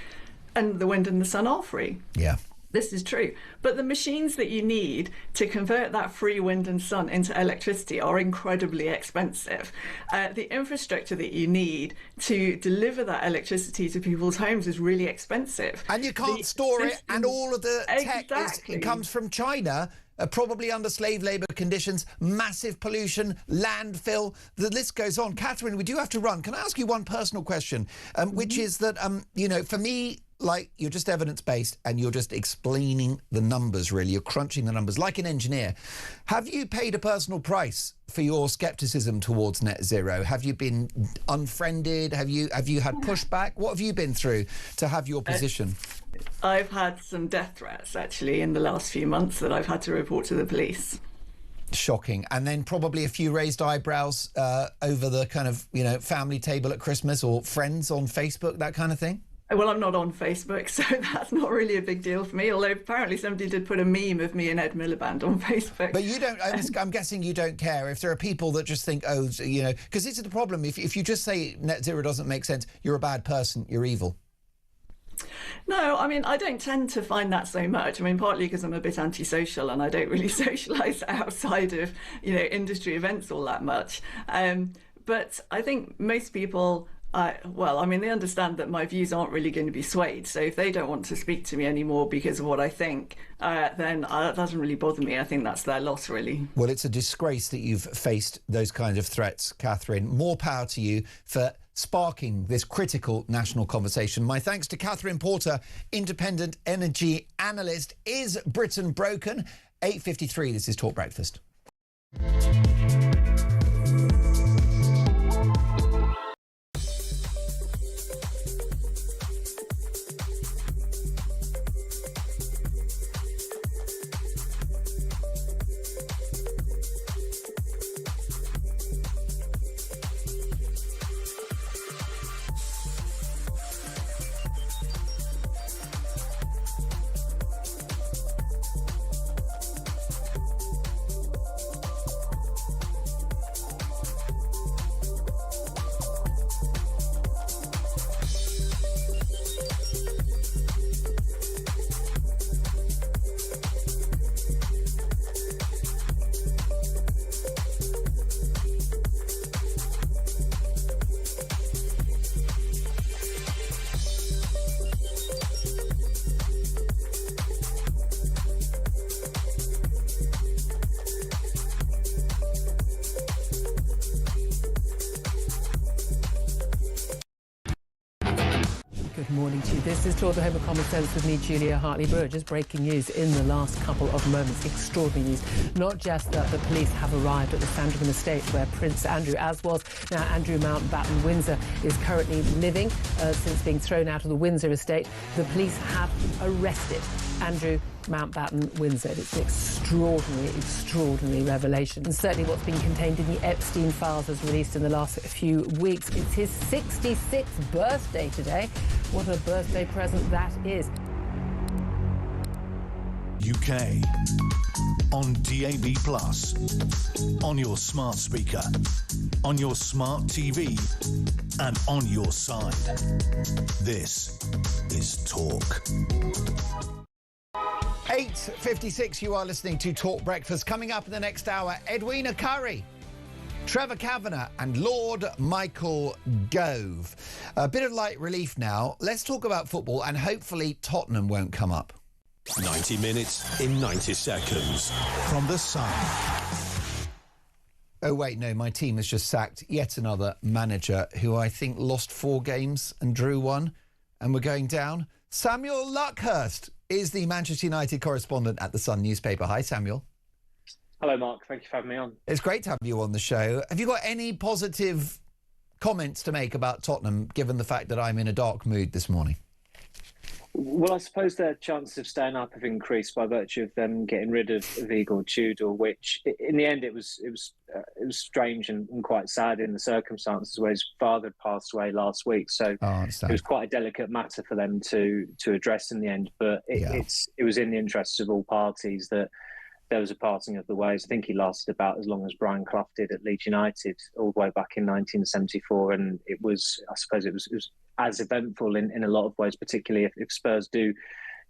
And the wind and the sun are free. Yeah. This is true. But the machines that you need to convert that free wind and sun into electricity are incredibly expensive. The infrastructure that you need to deliver that electricity to people's homes is really expensive. And you can't store it, and all of the tech it comes from China. Probably under slave labour conditions, massive pollution, landfill, the list goes on. Catherine, we do have to run. Can I ask you one personal question, which is that, for me, like, you're just evidence-based and you're just explaining the numbers, really. You're crunching the numbers like an engineer. Have you paid a personal price for your scepticism towards net zero? Have you been unfriended? Have you had pushback? What have you been through to have your position? I've had some death threats, actually, in the last few months that I've had to report to the police. Shocking. And then probably a few raised eyebrows over the kind of, family table at Christmas or friends on Facebook, that kind of thing? Well, I'm not on Facebook, so that's not really a big deal for me, although apparently somebody did put a meme of me and Ed Miliband on Facebook. But you don't, I'm guessing you don't care if there are people that just think, because this is the problem. If you just say net zero doesn't make sense, you're a bad person, you're evil. No, I mean, I don't tend to find that so much. I mean, partly because I'm a bit antisocial and I don't really socialise outside of, industry events all that much. But I think most people... they understand that my views aren't really going to be swayed. So if they don't want to speak to me anymore because of what I think, then that doesn't really bother me. I think that's their loss, really. Well, it's a disgrace that you've faced those kinds of threats, Catherine. More power to you for sparking this critical national conversation. My thanks to Catherine Porter, independent energy analyst. Is Britain broken? 8:53, this is Talk Breakfast. morning to you. This is Talk the Home of Common Sense with me, Julia Hartley-Brewer. Just breaking news in the last couple of moments. Extraordinary news. Not just that the police have arrived at the Sandringham estate where Prince Andrew, as was now Andrew Mountbatten Windsor, is currently living since being thrown out of the Windsor estate. The police have arrested Andrew Mountbatten Windsor. It's an extraordinary revelation. And certainly what's been contained in the Epstein files was released in the last few weeks. It's his 66th birthday today. What a birthday present that is. UK on DAB+, on your smart speaker, on your smart TV, and on your side. This is Talk. 8:56, you are listening to Talk Breakfast. Coming up in the next hour, Edwina Currie, Trevor Kavanagh and Lord Michael Gove. A bit of light relief now. Let's talk about football, and hopefully Tottenham won't come up. 90 minutes in 90 seconds. From the Sun. Oh, wait, no, my team has just sacked yet another manager who I think lost 4 games and drew 1, and we're going down. Samuel Luckhurst is the Manchester United correspondent at the Sun newspaper. Hi, Samuel. Hello, Mark. Thank you for having me on. It's great to have you on the show. Have you got any positive comments to make about Tottenham, given the fact that I'm in a dark mood this morning? Well, I suppose their chances of staying up have increased by virtue of them getting rid of Vigil Tudor, which in the end it was strange and quite sad in the circumstances where his father had passed away last week. So it was quite a delicate matter for them to address in the end. But it was in the interests of all parties that there was a parting of the ways. I think he lasted about as long as Brian Clough did at Leeds United, all the way back in 1974, and it was as eventful in a lot of ways, particularly if Spurs do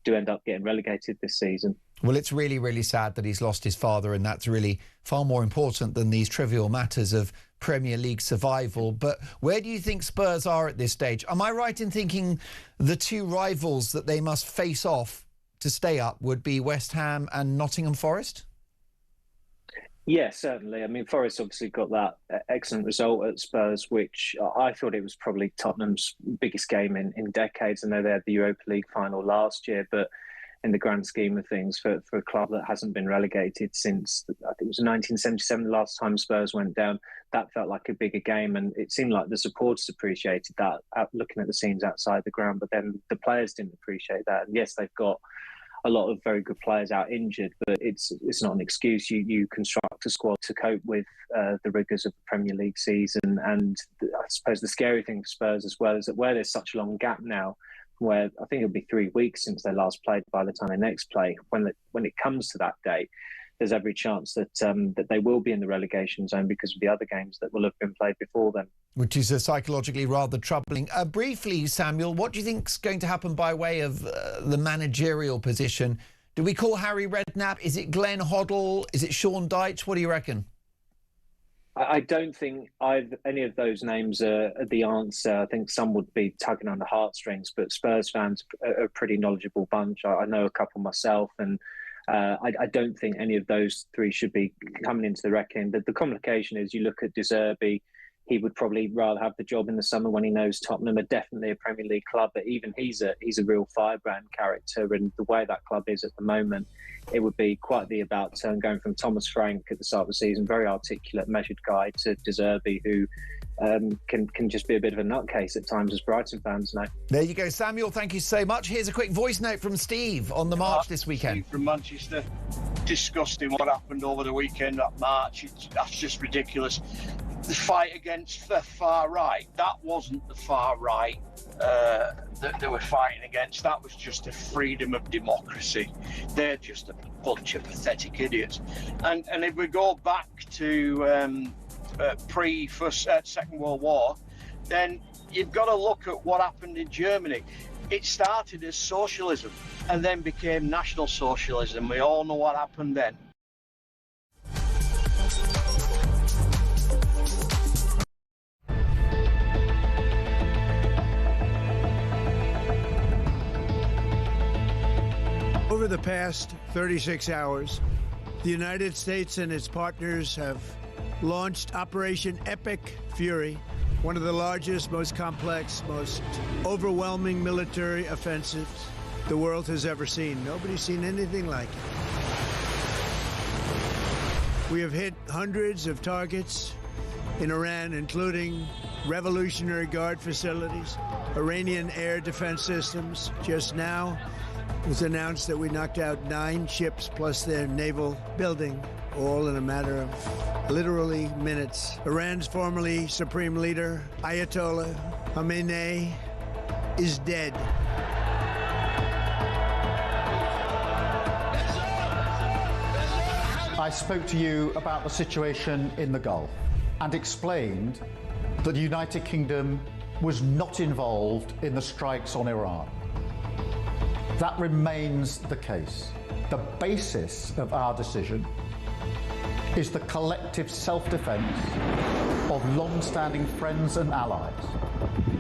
end up getting relegated this season. Well, it's really, really sad that he's lost his father, and that's really far more important than these trivial matters of Premier League survival. But where do you think Spurs are at this stage? Am I right in thinking the 2 rivals that they must face off to stay up would be West Ham and Nottingham Forest? Yeah, certainly. I mean, Forest obviously got that excellent result at Spurs, which I thought it was probably Tottenham's biggest game in decades. I know they had the Europa League final last year, but in the grand scheme of things, for a club that hasn't been relegated since, I think it was 1977, the last time Spurs went down, that felt like a bigger game. And it seemed like the supporters appreciated that, looking at the scenes outside the ground, but then the players didn't appreciate that. And yes, they've got a lot of very good players out injured, but it's not an excuse. You construct a squad to cope with the rigours of the Premier League season. And I suppose the scary thing for Spurs as well is that where there's such a long gap now, where I think it'll be 3 weeks since they last played by the time they next play, when it comes to that day, there's every chance that they will be in the relegation zone because of the other games that will have been played before then. Which is psychologically rather troubling. Briefly, Samuel, what do you think is going to happen by way of the managerial position? Do we call Harry Redknapp? Is it Glenn Hoddle? Is it Sean Dyche? What do you reckon? I don't think any of those names are the answer. I think some would be tugging on the heartstrings, but Spurs fans are a pretty knowledgeable bunch. I know a couple myself, and I don't think any of those 3 should be coming into the reckoning. The complication is you look at De Zerbi, he would probably rather have the job in the summer when he knows Tottenham are definitely a Premier League club, but even he's a real firebrand character, and the way that club is at the moment, it would be quite the about turn going from Thomas Frank at the start of the season, very articulate, measured guy, to De Zerbi, who can just be a bit of a nutcase at times, as Brighton fans know. There you go, Samuel. Thank you so much. Here's a quick voice note from Steve on the march this weekend. Steve from Manchester. Disgusting what happened over the weekend at March. That's just ridiculous. The fight against the far right, that wasn't the far right that they were fighting against. That was just the freedom of democracy. They're just a bunch of pathetic idiots. And if we go back to Second World War, then you've got to look at what happened in Germany. It started as socialism and then became National Socialism. We all know what happened then. Over the past 36 hours, the United States and its partners have launched Operation Epic Fury, one of the largest, most complex, most overwhelming military offensives the world has ever seen. Nobody's seen anything like it. We have hit hundreds of targets in Iran, including Revolutionary Guard facilities, Iranian air defense systems. Just now, it was announced that we knocked out 9 ships plus their naval building, all in a matter of literally minutes. Iran's formerly supreme leader, Ayatollah Khamenei, is dead. I spoke to you about the situation in the Gulf and explained that the United Kingdom was not involved in the strikes on Iran. That remains the case. The basis of our decision is the collective self-defense of long-standing friends and allies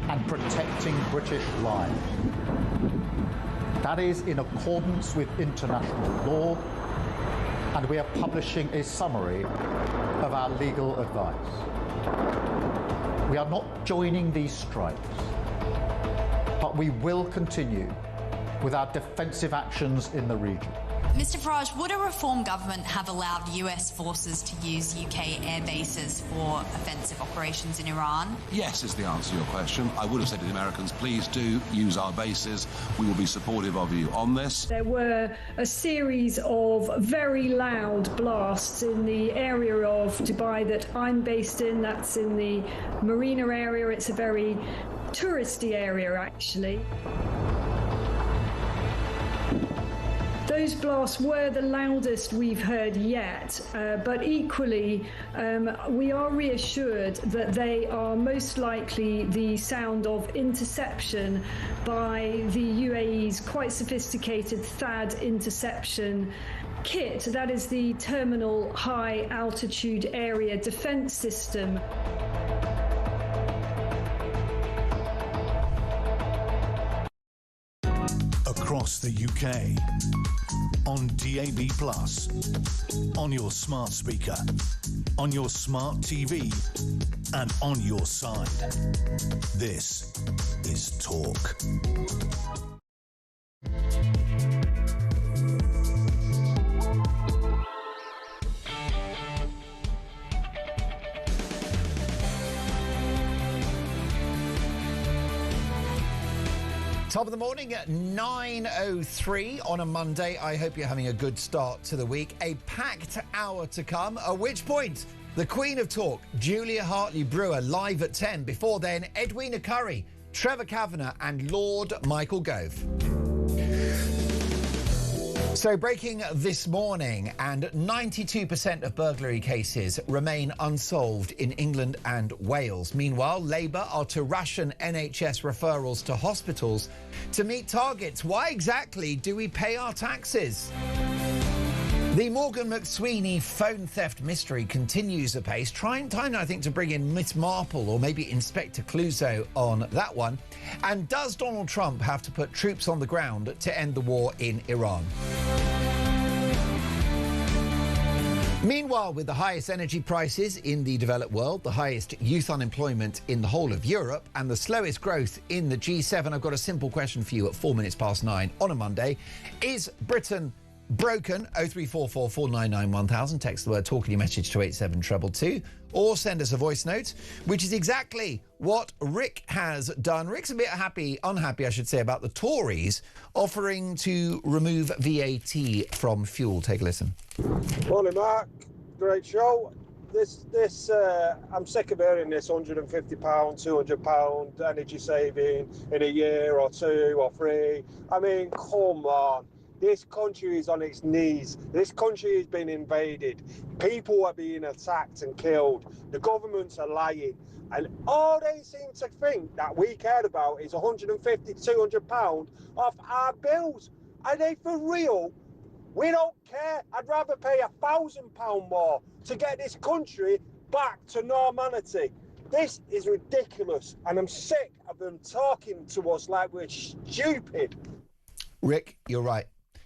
and protecting British lives. That is in accordance with international law, and we are publishing a summary of our legal advice. We are not joining these strikes, but we will continue with our defensive actions in the region. Mr Farage, would a reform government have allowed US forces to use UK air bases for offensive operations in Iran? Yes is the answer to your question. I would have said to the Americans, please do use our bases. We will be supportive of you on this. There were a series of very loud blasts in the area of Dubai that I'm based in. That's in the Marina area. It's a very touristy area, actually. Those blasts were the loudest we've heard yet, but equally we are reassured that they are most likely the sound of interception by the UAE's quite sophisticated THAAD interception kit. That is the Terminal High Altitude Area Defence System. Across the UK, on DAB+, on your smart speaker, on your smart TV, and on your side. This is Talk. Top of the morning at 9:03 on a Monday. I hope you're having a good start to the week. A packed hour to come, at which point the Queen of Talk, Julia Hartley-Brewer, live at 10. Before then, Edwina Currie, Trevor Kavanagh and Lord Michael Gove. So breaking this morning, and 92% of burglary cases remain unsolved in England and Wales. Meanwhile, Labour are to ration NHS referrals to hospitals to meet targets. Why exactly do we pay our taxes? The Morgan McSweeney phone theft mystery continues apace. Time, I think, to bring in Miss Marple or maybe Inspector Clouseau on that one. And does Donald Trump have to put troops on the ground to end the war in Iran? Meanwhile, with the highest energy prices in the developed world, the highest youth unemployment in the whole of Europe, and the slowest growth in the G7, I've got a simple question for you at 9:04 on a Monday. Is Britain broken? 0344 499 1000. Text the word talk in your message to 87222, or send us a voice note, which is exactly what Rick has done. Rick's a bit unhappy, I should say, about the Tories offering to remove VAT from fuel. Take a listen. Morning, Mark. Great show. I'm sick of hearing this £150, £200 energy saving in a year or 2 or 3. I mean, come on. This country is on its knees. This country has been invaded. People are being attacked and killed. The governments are lying. And all they seem to think that we care about is £150, £200 off our bills. Are they for real? We don't care. I'd rather pay £1,000 more to get this country back to normality. This is ridiculous. And I'm sick of them talking to us like we're stupid. Rick, you're right.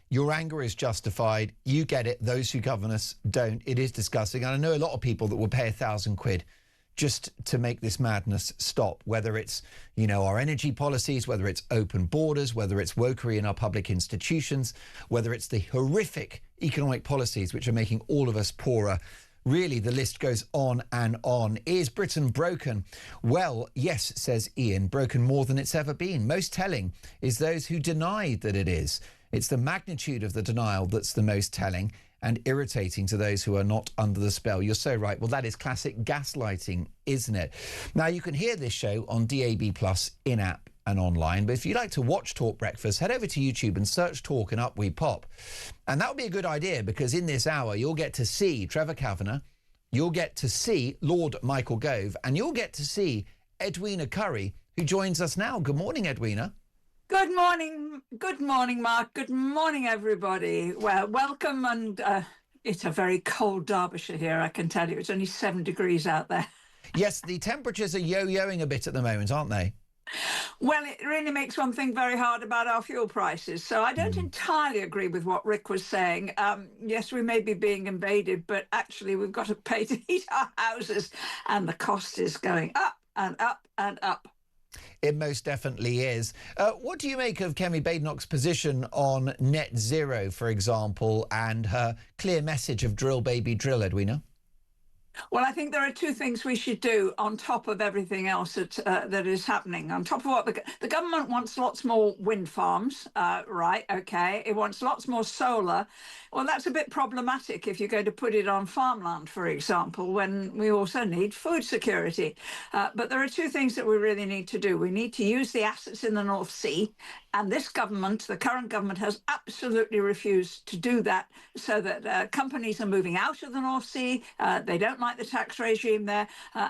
Your anger is justified. You get it. Those who govern us don't. It is disgusting. And I know a lot of people that will pay £1,000 just to make this madness stop, whether it's, you know, our energy policies, whether it's open borders, whether it's wokery in our public institutions, whether it's the horrific economic policies which are making all of us poorer. Really, the list goes on and on. Is Britain broken? Well, yes, says Ian, broken more than it's ever been. Most telling is those who deny that it is. It's the magnitude of the denial that's the most telling and irritating to those who are not under the spell. You're so right. Well, that is classic gaslighting, isn't it? Now, you can hear this show on DAB+, in-app and online. But if you'd like to watch Talk Breakfast, head over to YouTube and search Talk and up we pop. And that would be a good idea, because in this hour, you'll get to see Trevor Kavanagh, you'll get to see Lord Michael Gove, and you'll get to see Edwina Curry, who joins us now. Good morning, Edwina. Good morning. Good morning, Mark. Good morning, everybody. Well, welcome. And it's a very cold Derbyshire here, I can tell you. It's only 7 degrees out there. Yes, the temperatures are yo-yoing a bit at the moment, aren't they? Well, it really makes one think very hard about our fuel prices. So I don't entirely agree with what Rick was saying. Yes, we may be being invaded, but actually we've got to pay to heat our houses, and the cost is going up and up and up. It most definitely is. What do you make of Kemi Badenoch's position on net zero, for example, and her clear message of drill, baby, drill, Edwina? Well, I think there are two things we should do on top of everything else that is happening. On top of what the government wants lots more wind farms, right, OK. It wants lots more solar. Well, that's a bit problematic if you're going to put it on farmland, for example, when we also need food security. But there are two things that we really need to do. We need to use the assets in the North Sea. And this government, the current government, has absolutely refused to do that, so that companies are moving out of the North Sea. They don't like the tax regime there,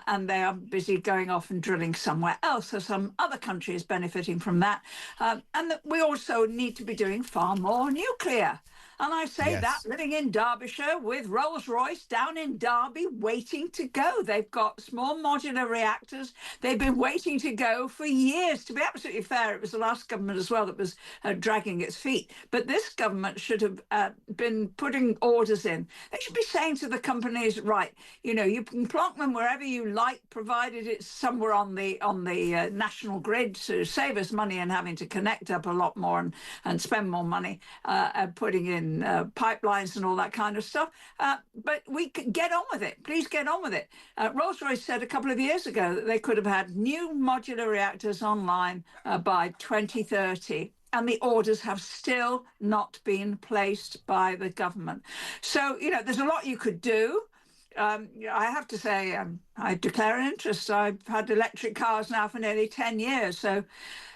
and they are busy going off and drilling somewhere else. So some other country is benefiting from that. And that we also need to be doing far more nuclear. And I say that living in Derbyshire with Rolls-Royce down in Derby waiting to go. They've got small modular reactors. They've been waiting to go for years. To be absolutely fair, it was the last government as well that was dragging its feet. But this government should have been putting orders in. They should be saying to the companies, right, you know, you can plonk them wherever you like, provided it's somewhere on the national grid to save us money and having to connect up a lot more and spend more money putting in pipelines and all that kind of stuff. But we could get on with it. Please get on with it. Rolls-Royce said a couple of years ago that they could have had new modular reactors online by 2030. And the orders have still not been placed by the government. So, you know, there's a lot you could do. I have to say, I declare an interest. I've had electric cars now for nearly 10 years, so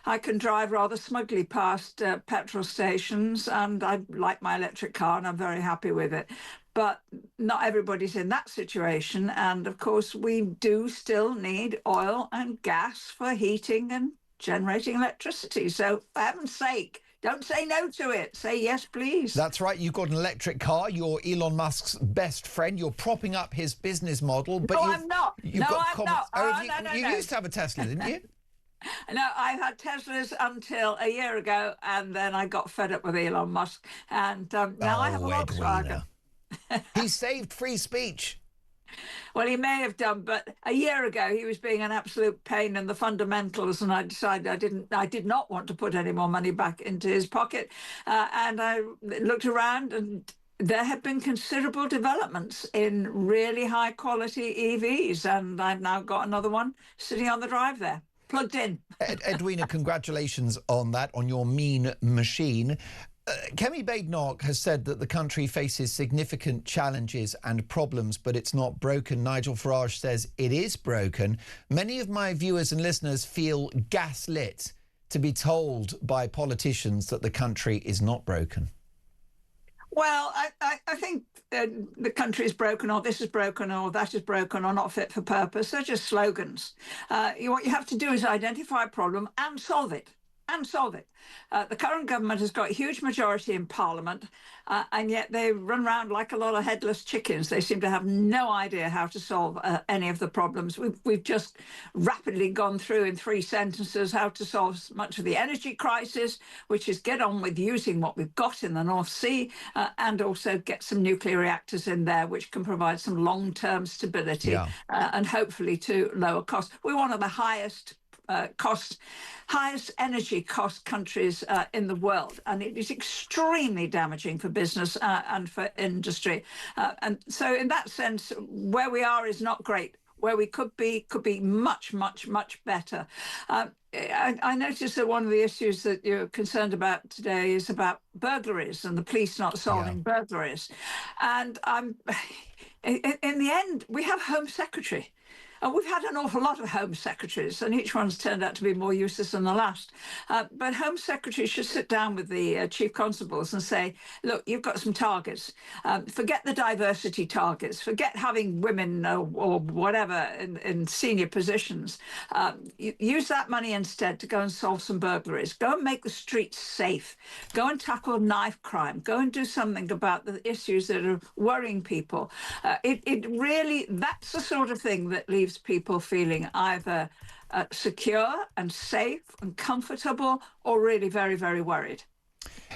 I can drive rather smugly past petrol stations, and I like my electric car and I'm very happy with it. But not everybody's in that situation. And of course, we do still need oil and gas for heating and generating electricity. So for heaven's sake, don't say no to it. Say yes, please. That's right. You've got an electric car. You're Elon Musk's best friend. You're propping up his business model. But I'm not. You used to have a Tesla, didn't you? No, I've had Teslas until a year ago, and then I got fed up with Elon Musk. And now I have a Volkswagen. He saved free speech. Well, he may have done, but a year ago he was being an absolute pain in the fundamentals, and I decided I did not want to put any more money back into his pocket. And I looked around, and there have been considerable developments in really high quality EVs, and I've now got another one sitting on the drive there, plugged in. Edwina, congratulations on that, on your mean machine. Kemi Badenoch has said that the country faces significant challenges and problems, but it's not broken. Nigel Farage says it is broken. Many of my viewers and listeners feel gaslit to be told by politicians that the country is not broken. Well, I think the country is broken, or this is broken, or that is broken, or not fit for purpose. They're just slogans. What you have to do is identify a problem and solve it. and solve it. The current government has got a huge majority in Parliament, and yet they run around like a lot of headless chickens. They seem to have no idea how to solve any of the problems. We've just rapidly gone through in 3 sentences how to solve much of the energy crisis, which is get on with using what we've got in the North Sea, and also get some nuclear reactors in there, which can provide some long-term stability and hopefully to lower costs. We're one of the highest energy cost countries in the world, and it is extremely damaging for business and for industry. And so in that sense, where we are is not great. Where we could be much, much, much better. I noticed that one of the issues that you're concerned about today is about burglaries and the police not solving burglaries. And in the end, we have Home Secretary. We've had an awful lot of Home Secretaries, and each one's turned out to be more useless than the last. But Home Secretaries should sit down with the Chief Constables and say, look, you've got some targets. Forget the diversity targets. Forget having women or whatever in senior positions. Use that money instead to go and solve some burglaries. Go and make the streets safe. Go and tackle knife crime. Go and do something about the issues that are worrying people. It really, that's the sort of thing that leaves people feeling either secure and safe and comfortable or really very, very worried.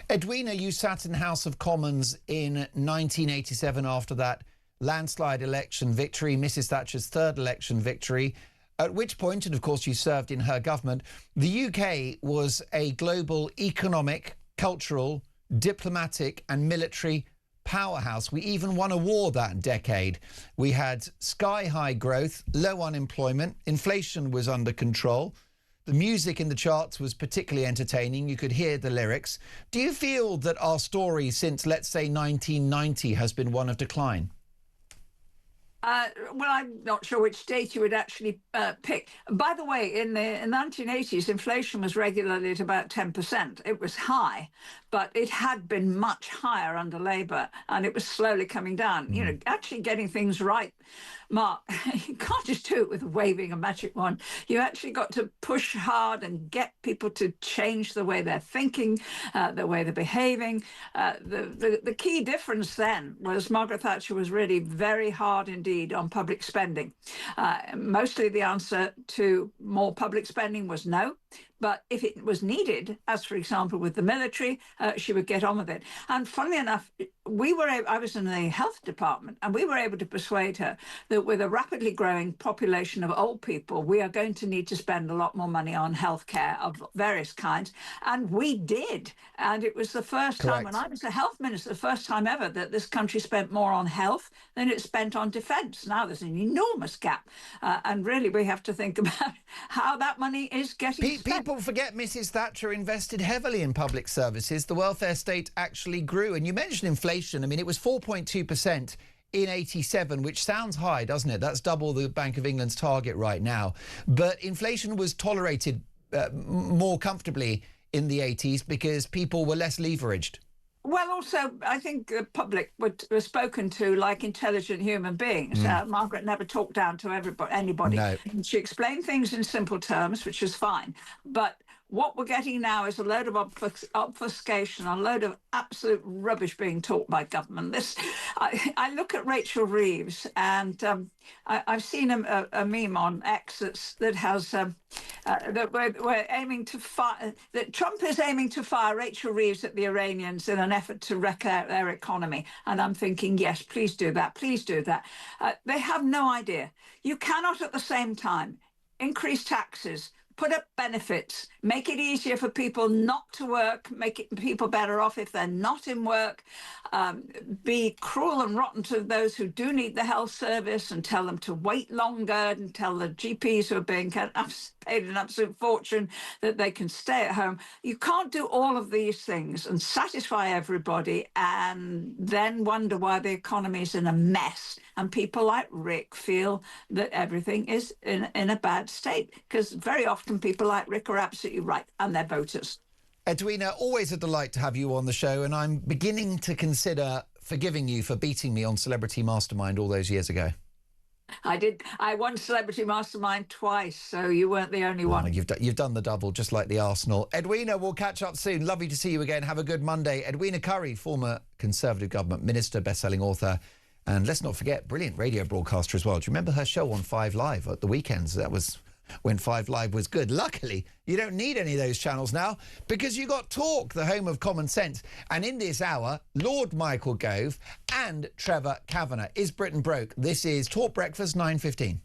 Edwina, you sat in the House of Commons in 1987 after that landslide election victory, Mrs Thatcher's third election victory, at which point, and of course you served in her government, the UK was a global economic, cultural, diplomatic and military powerhouse. We even won a war that decade. We had sky-high growth, low unemployment, inflation was under control. The music in the charts was particularly entertaining. You could hear the lyrics. Do you feel that our story since, let's say, 1990 has been one of decline? Well, I'm not sure which date you would actually pick. By the way, in the 1980s, inflation was regularly at about 10%. It was high, but it had been much higher under Labour, and it was slowly coming down. You know, actually getting things right, Mark, you can't just do it with waving a magic wand. You actually got to push hard and get people to change the way they're thinking, the way they're behaving. The key difference then was Margaret Thatcher was really very hard indeed on public spending. Mostly the answer to more public spending was no. But if it was needed, as for example with the military, she would get on with it. And funnily enough, I was in the health department, and we were able to persuade her that with a rapidly growing population of old people, we are going to need to spend a lot more money on healthcare of various kinds. And we did. And it was the first time when I was the health minister, the first time ever that this country spent more on health than it spent on defence. Now there's an enormous gap. And really, we have to think about how that money is getting spent. People forget Mrs Thatcher invested heavily in public services. The welfare state actually grew. And you mentioned inflation. I mean, it was 4.2% in 87, which sounds high, doesn't it? That's double the Bank of England's target right now. But inflation was tolerated more comfortably in the 80s because people were less leveraged. Well, also, I think the public were spoken to like intelligent human beings. Margaret never talked down to anybody. No. She explained things in simple terms, which is fine. But what we're getting now is a load of obfuscation, a load of absolute rubbish being taught by government. I look at Rachel Reeves, and I've seen a meme on X that has that we're aiming to fire, that Trump is aiming to fire Rachel Reeves at the Iranians in an effort to wreck their economy. And I'm thinking, yes, please do that. Please do that. They have no idea. You cannot at the same time increase taxes, put up benefits, make it easier for people not to work, make it people better off if they're not in work, be cruel and rotten to those who do need the health service and tell them to wait longer, and tell the GPs who are being paid an absolute fortune that they can stay at home. You can't do all of these things and satisfy everybody and then wonder why the economy is in a mess. And people like Rick feel that everything is in a bad state, because very often people like Rick are absolutely right, and they're voters. Edwina, always a delight to have you on the show, and I'm beginning to consider forgiving you for beating me on Celebrity Mastermind all those years ago. I won Celebrity Mastermind twice, so you weren't the only one. You've done the double, just like the Arsenal. Edwina, we'll catch up soon. Lovely to see you again. Have a good Monday. Edwina Curry, former Conservative government minister, best-selling author, and let's not forget, brilliant radio broadcaster as well. Do you remember her show on 5 Live at the weekends? That was when 5 Live was good. Luckily, you don't need any of those channels now because you got Talk, the home of common sense. And in this hour, Lord Michael Gove and Trevor Kavanagh. Is Britain broke? This is Talk Breakfast 9:15.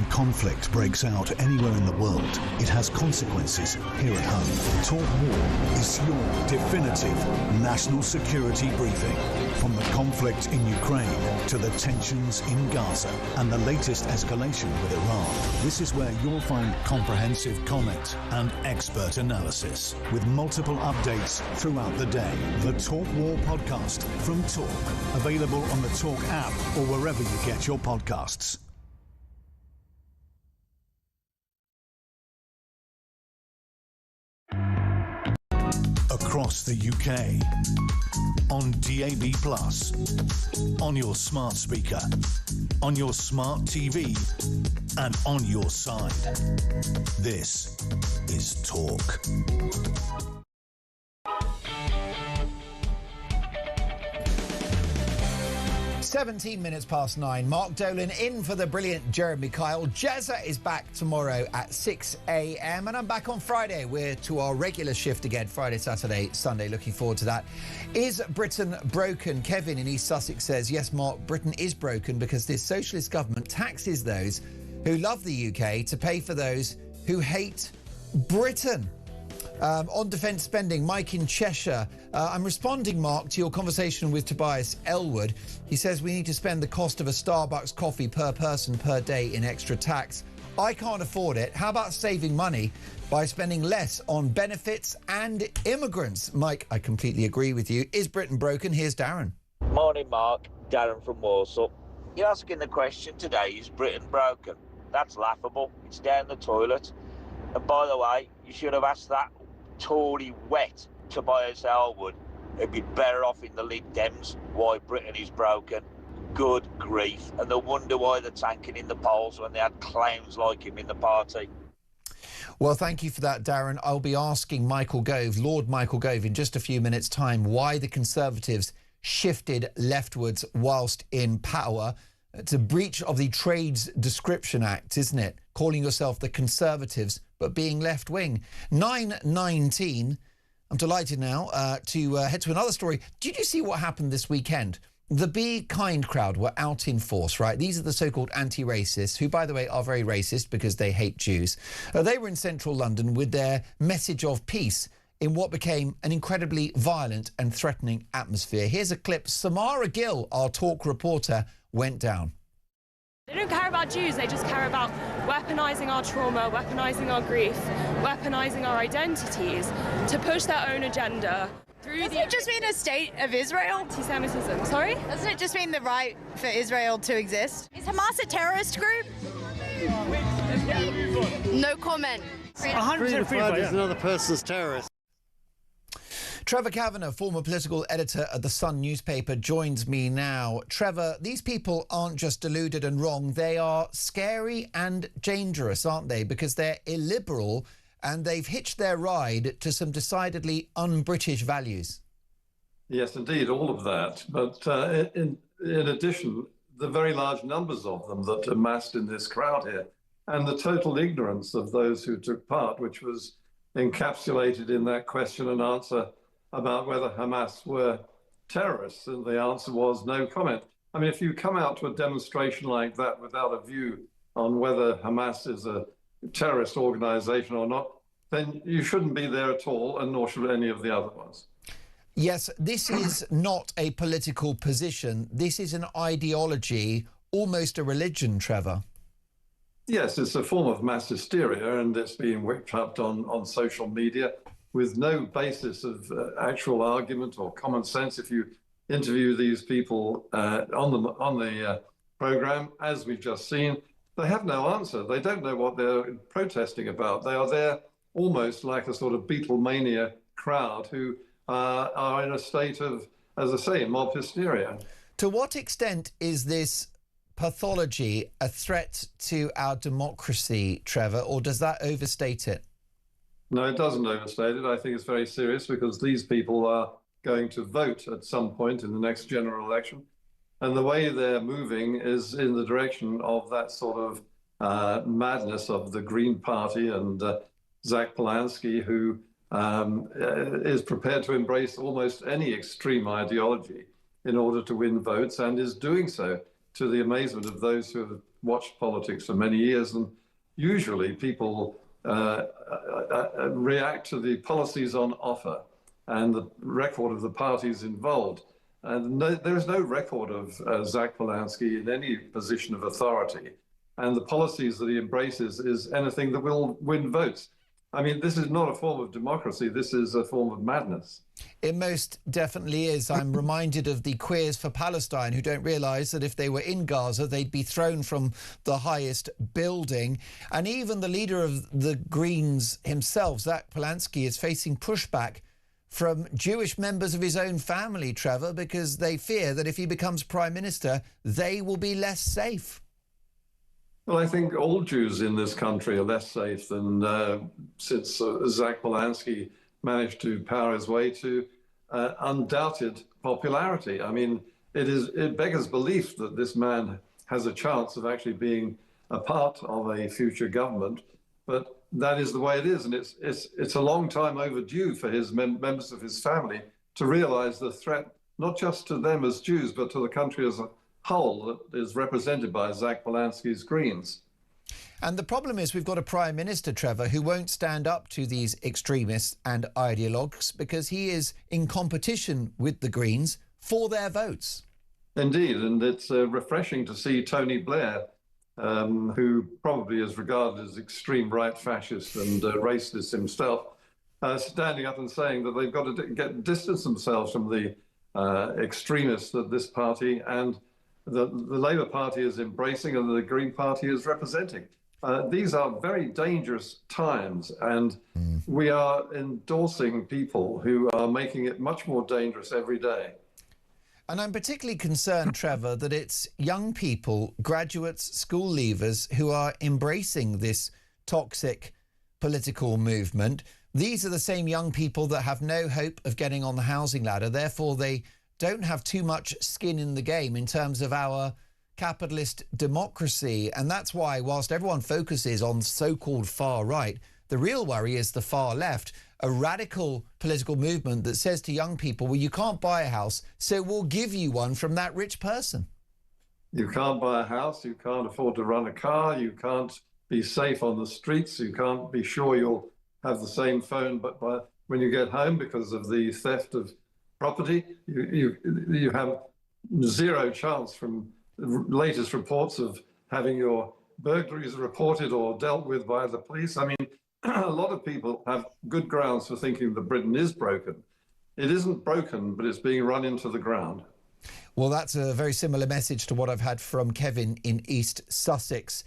Conflict breaks out anywhere in the world, it has consequences here at home. Talk War is your definitive national security briefing. From the conflict in Ukraine to the tensions in Gaza and the latest escalation with Iran, this is where you'll find comprehensive comment and expert analysis with multiple updates throughout the day. The Talk War podcast from Talk, available on the Talk app or wherever you get your podcasts. Across the UK, on DAB+, on your smart speaker, on your smart TV, and on your side. This is Talk. 17 minutes past 9. Mark Dolan in for the brilliant Jeremy Kyle. Jezza is back tomorrow at 6 a.m. and I'm back on Friday. We're to our regular shift again, Friday, Saturday, Sunday. Looking forward to that. Is Britain broken? Kevin in East Sussex says, yes, Mark, Britain is broken because this socialist government taxes those who love the UK to pay for those who hate Britain. On defence spending, Mike in Cheshire. I'm responding, Mark, to your conversation with Tobias Elwood. He says we need to spend the cost of a Starbucks coffee per person per day in extra tax. I can't afford it. How about saving money by spending less on benefits and immigrants? Mike, I completely agree with you. Is Britain broken? Here's Darren. Morning, Mark. Darren from Warsaw. You're asking the question today, is Britain broken? That's laughable. It's down the toilet. And by the way, you should have asked that Tory wet Tobias Elwood. It'd be better off in the Lib Dems why Britain is broken. Good grief. And no wonder why they're tanking in the polls when they had clowns like him in the party. Well, thank you for that, Darren. I'll be asking Michael Gove, Lord Michael Gove, in just a few minutes' time, why the Conservatives shifted leftwards whilst in power. It's a breach of the Trades Description Act, isn't it? Calling yourself the Conservatives, but being left-wing. 9:19. I'm delighted now to head to another story. Did you see what happened this weekend? The Be Kind crowd were out in force, right? These are the so-called anti-racists, who, by the way, are very racist because they hate Jews. They were in central London with their message of peace in what became an incredibly violent and threatening atmosphere. Here's a clip. Samara Gill, our talk reporter, went down. They don't care about Jews, they just care about weaponising our trauma, weaponising our grief, weaponising our identities to push their own agenda. Doesn't it just mean a state of Israel? Anti-Semitism, sorry? Doesn't it just mean the right for Israel to exist? Is Hamas a terrorist group? No comment. 100% freedom is another person's terrorist. Trevor Kavanagh, former political editor at The Sun newspaper, joins me now. Trevor, these people aren't just deluded and wrong, they are scary and dangerous, aren't they? Because they're illiberal and they've hitched their ride to some decidedly un-British values. Yes, indeed, all of that. But in addition, the very large numbers of them that amassed in this crowd here, and the total ignorance of those who took part, which was encapsulated in that question and answer about whether Hamas were terrorists, and the answer was no comment. I mean, if you come out to a demonstration like that without a view on whether Hamas is a terrorist organization or not, then you shouldn't be there at all, and nor should any of the other ones. Yes, this is not a political position. This is an ideology, almost a religion, Trevor. Yes, it's a form of mass hysteria, and it's being whipped up on social media with no basis of actual argument or common sense. If you interview these people on the program, as we've just seen, they have no answer. They don't know what they're protesting about. They are there almost like a sort of Beatlemania crowd who are in a state of, as I say, mob hysteria. To what extent is this pathology a threat to our democracy, Trevor, or does that overstate it? No, it doesn't overstate it. I think it's very serious because these people are going to vote at some point in the next general election. And the way they're moving is in the direction of that sort of madness of the Green Party and Zach Polanski, who is prepared to embrace almost any extreme ideology in order to win votes, and is doing so to the amazement of those who have watched politics for many years. And usually people react to the policies on offer and the record of the parties involved. And there is no record of Zach Polanski in any position of authority. And the policies that he embraces is anything that will win votes. I mean, this is not a form of democracy. This is a form of madness. It most definitely is. I'm reminded of the Queers for Palestine, who don't realise that if they were in Gaza, they'd be thrown from the highest building. And even the leader of the Greens himself, Zach Polanski, is facing pushback from Jewish members of his own family, Trevor, because they fear that if he becomes Prime Minister, they will be less safe. Well, I think all Jews in this country are less safe than since Zach Polanski managed to power his way to undoubted popularity. I mean, it beggars belief that this man has a chance of actually being a part of a future government, but that is the way it is, and it's a long time overdue for his members of his family to realise the threat, not just to them as Jews, but to the country as a whole that is represented by Zach Polanski's Greens. And the problem is we've got a Prime Minister, Trevor, who won't stand up to these extremists and ideologues because he is in competition with the Greens for their votes. Indeed, and it's refreshing to see Tony Blair, who probably is regarded as extreme right fascist and racist himself, standing up and saying that they've got to distance themselves from the extremists that this party and the Labour Party is embracing and the Green Party is representing. These are very dangerous times, and we are endorsing people who are making it much more dangerous every day. And I'm particularly concerned, Trevor, that it's young people, graduates, school leavers, who are embracing this toxic political movement. These are the same young people that have no hope of getting on the housing ladder. Therefore, they don't have too much skin in the game in terms of our capitalist democracy. And that's why, whilst everyone focuses on so-called far right, the real worry is the far left, a radical political movement that says to young people, well, you can't buy a house, so we'll give you one from that rich person. You can't buy a house, you can't afford to run a car, you can't be safe on the streets, you can't be sure you'll have the same phone but when you get home because of the theft of property. You have zero chance from the latest reports of having your burglaries reported or dealt with by the police. I mean, a lot of people have good grounds for thinking that Britain is broken. It isn't broken, but it's being run into the ground. Well, that's a very similar message to what I've had from Kevin in East Sussex,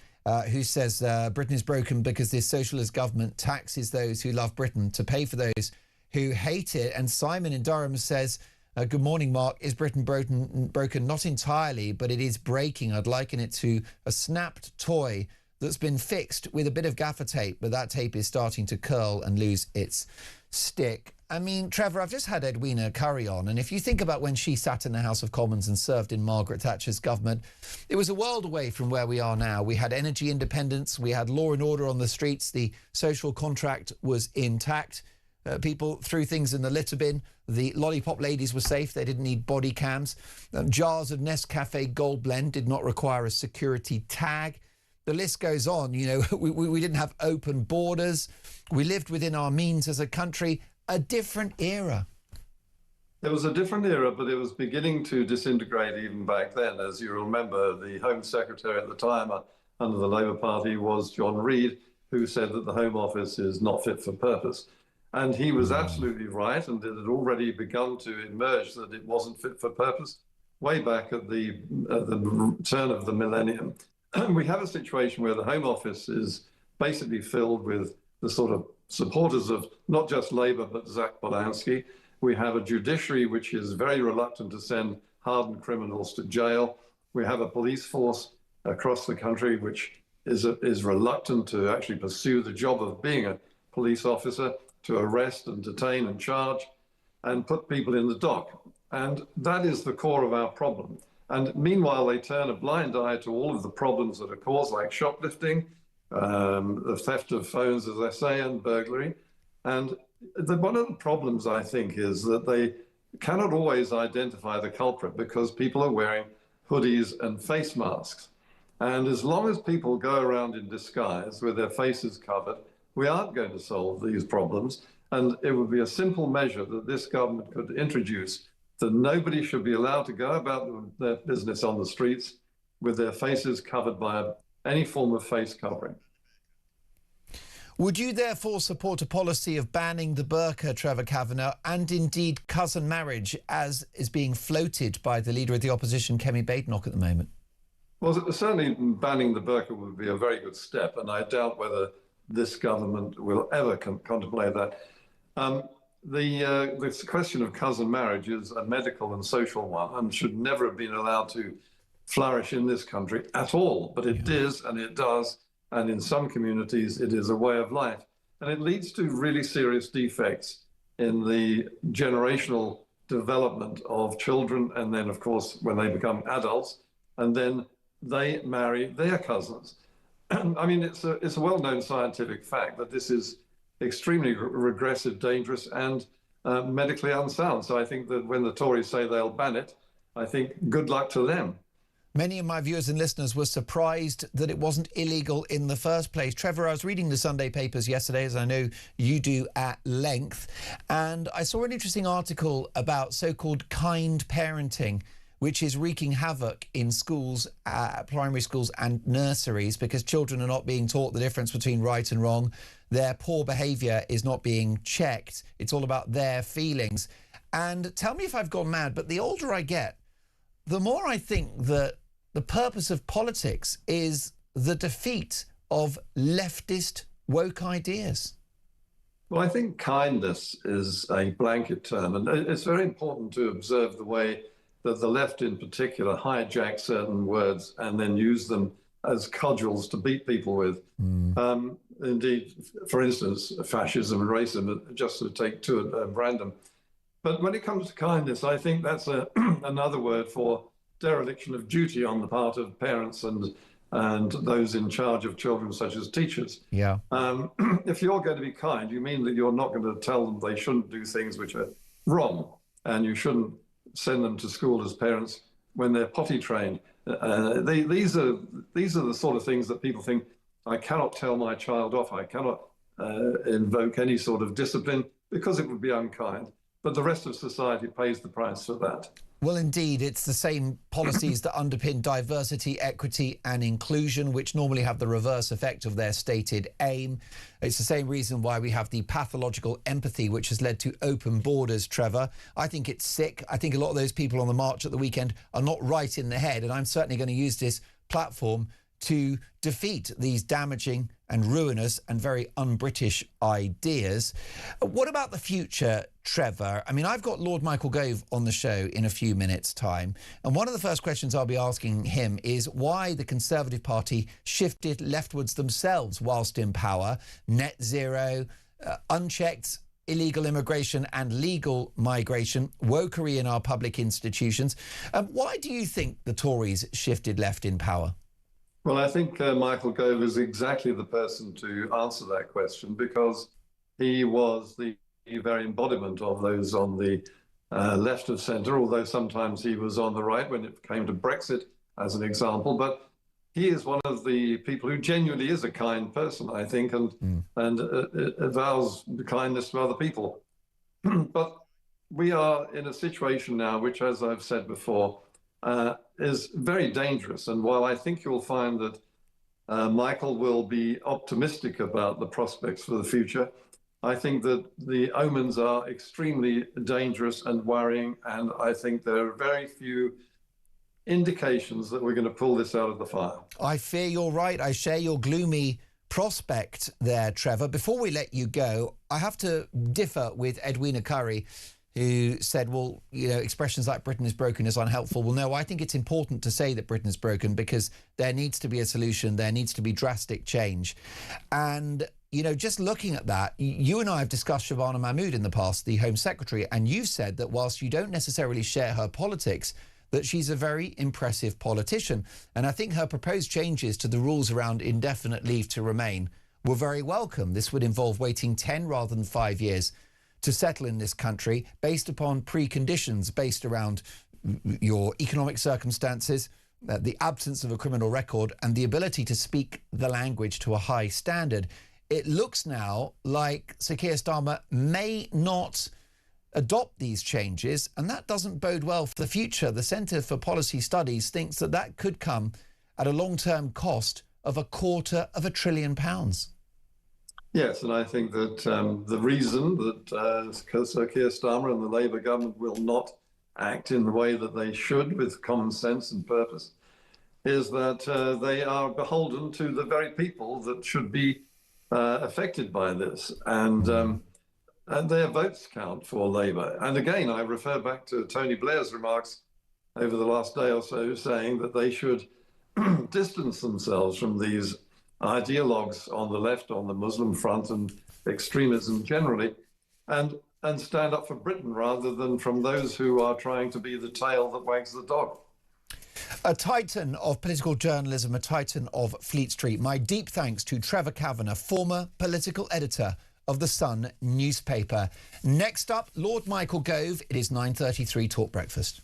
who says Britain is broken because this socialist government taxes those who love Britain to pay for those who hate it. And Simon in Durham says, good morning, Mark. Is Britain broken? Not entirely, but it is breaking. I'd liken it to a snapped toy that's been fixed with a bit of gaffer tape, but that tape is starting to curl and lose its stick. I mean, Trevor, I've just had Edwina Curry on, and if you think about when she sat in the House of Commons and served in Margaret Thatcher's government, it was a world away from where we are now. We had energy independence, we had law and order on the streets, the social contract was intact. People threw things in the litter bin. The lollipop ladies were safe. They didn't need body cams. Jars of Nescafe Gold Blend did not require a security tag. The list goes on. You know, we didn't have open borders. We lived within our means as a country. A different era. It was a different era, but it was beginning to disintegrate even back then. As you remember, the Home Secretary at the time under the Labour Party was John Reid, who said that the Home Office is not fit for purpose. And he was absolutely right, and it had already begun to emerge that it wasn't fit for purpose way back at the turn of the millennium. We have a situation where the Home Office is basically filled with the sort of supporters of not just Labour, but Zach Polanski. We have a judiciary which is very reluctant to send hardened criminals to jail. We have a police force across the country which is reluctant to actually pursue the job of being a police officer, to arrest and detain and charge and put people in the dock. And that is the core of our problem. And meanwhile, they turn a blind eye to all of the problems that are caused, like shoplifting, the theft of phones, as I say, and burglary. And one of the problems, I think, is that they cannot always identify the culprit because people are wearing hoodies and face masks. And as long as people go around in disguise with their faces covered, we aren't going to solve these problems. And it would be a simple measure that this government could introduce that nobody should be allowed to go about their business on the streets with their faces covered by any form of face covering. Would you therefore support a policy of banning the burqa, Trevor Kavanagh, and indeed cousin marriage, as is being floated by the leader of the opposition, Kemi Badenoch, at the moment? Well, certainly banning the burqa would be a very good step, and I doubt whether this government will ever contemplate that. The question of cousin marriage is a medical and social one and should never have been allowed to flourish in this country at all. But it is, and it does, and in some communities it is a way of life. And it leads to really serious defects in the generational development of children, and then, of course, when they become adults, and then they marry their cousins. I mean, it's a well-known scientific fact that this is extremely regressive, dangerous, and medically unsound. So I think that when the Tories say they'll ban it, I think good luck to them. Many of my viewers and listeners were surprised that it wasn't illegal in the first place. Trevor, I was reading the Sunday papers yesterday, as I know you do at length, and I saw an interesting article about so-called kind parenting, which is wreaking havoc in schools, primary schools and nurseries, because children are not being taught the difference between right and wrong. Their poor behaviour is not being checked. It's all about their feelings. And tell me if I've gone mad, but the older I get, the more I think that the purpose of politics is the defeat of leftist woke ideas. Well, I think kindness is a blanket term, and it's very important to observe the way that the left in particular hijack certain words and then use them as cudgels to beat people with. Indeed, for instance, fascism and racism, just to take two at random. But when it comes to kindness, I think that's another word for dereliction of duty on the part of parents and those in charge of children, such as teachers. Yeah. If you're going to be kind, you mean that you're not going to tell them they shouldn't do things which are wrong, and you shouldn't send them to school as parents when they're potty trained. These are the sort of things that people think, I cannot tell my child off. I cannot invoke any sort of discipline. because it would be unkind, but the rest of society pays the price for that. Well, indeed, it's the same policies that underpin diversity, equity and inclusion, which normally have the reverse effect of their stated aim. It's the same reason why we have the pathological empathy, which has led to open borders, Trevor. I think it's sick. I think a lot of those people on the march at the weekend are not right in the head, and I'm certainly going to use this platform to defeat these damaging and ruinous and very un-British ideas. What about the future, Trevor? I mean, I've got Lord Michael Gove on the show in a few minutes' time, and one of the first questions I'll be asking him is why the Conservative Party shifted leftwards themselves whilst in power. Net zero, unchecked illegal immigration and legal migration, wokery in our public institutions. Why do you think the Tories shifted left in power? Well, I think Michael Gove is exactly the person to answer that question, because he was the very embodiment of those on the left of centre, although sometimes he was on the right when it came to Brexit, as an example. But he is one of the people who genuinely is a kind person, I think, and avows kindness to other people. But we are in a situation now which, as I've said before, is very dangerous. And while I think you'll find that Michael will be optimistic about the prospects for the future, I think that the omens are extremely dangerous and worrying, and I think there are very few indications that we're going to pull this out of the fire. I fear you're right. I share your gloomy prospect there, Trevor. Before we let you go, I have to differ with Edwina Curry, who said, well, you know, expressions like Britain is broken is unhelpful. Well, no, I think it's important to say that Britain is broken because there needs to be a solution. There needs to be drastic change. And, you know, just looking at that, you and I have discussed Shabana Mahmood in the past, the Home Secretary, and you've said that whilst you don't necessarily share her politics, that she's a very impressive politician. And I think her proposed changes to the rules around indefinite leave to remain were very welcome. This would involve waiting 10 rather than 5 years to settle in this country based upon preconditions based around your economic circumstances, the absence of a criminal record and the ability to speak the language to a high standard. It looks now like Sir Keir Starmer may not adopt these changes, and that doesn't bode well for the future. The Centre for Policy Studies thinks that that could come at a long-term cost of £250 billion. Yes, and I think that the reason that Sir Keir Starmer and the Labour government will not act in the way that they should with common sense and purpose is that they are beholden to the very people that should be affected by this. And their votes count for Labour. And again, I refer back to Tony Blair's remarks over the last day or so, saying that they should distance themselves from these ideologues on the left, on the Muslim front and extremism generally, and stand up for Britain rather than from those who are trying to be the tail that wags the dog. A titan of political journalism, a titan of Fleet Street. My deep thanks to Trevor Kavanagh, former political editor of The Sun newspaper. Next up, Lord Michael Gove. It is 9:33 Talk Breakfast.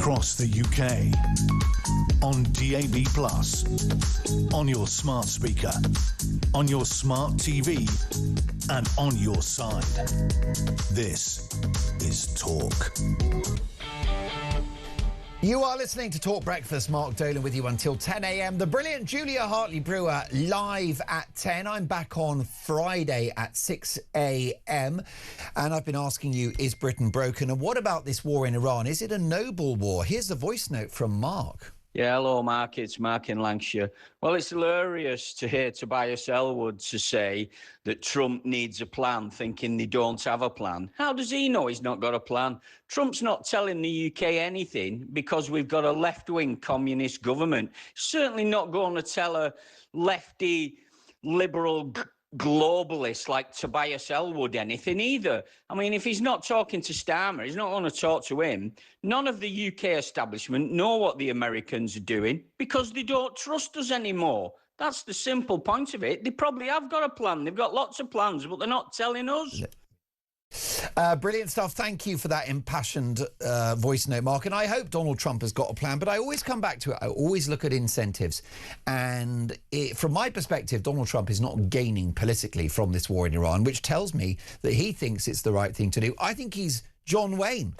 across the UK. On DAB+, on your smart speaker, on your smart TV, and on your side. This is Talk. You are listening to Talk Breakfast. Mark Dolan with you until 10 a.m. The brilliant Julia Hartley-Brewer live at 10. I'm back on Friday at 6 a.m. And I've been asking you, is Britain broken? And what about this war in Iran? Is it a noble war? Here's a voice note from Mark. Yeah, hello, Mark. It's Mark in Lancashire. Well, it's hilarious to hear Tobias Ellwood to say that Trump needs a plan, thinking they don't have a plan. How does he know he's not got a plan? Trump's not telling the UK anything because we've got a left-wing communist government. Certainly not going to tell a lefty liberal globalist like Tobias Ellwood anything either. I mean, if he's not talking to Starmer, he's not going to talk to him. None of the UK establishment know what the Americans are doing because they don't trust us anymore. That's the simple point of it. They probably have got a plan. They've got lots of plans, but they're not telling us. Brilliant stuff. Thank you for that impassioned voice note, Mark. And I hope Donald Trump has got a plan, but I always come back to it. I always look at incentives. And from my perspective, Donald Trump is not gaining politically from this war in Iran, which tells me that he thinks it's the right thing to do. I think he's John Wayne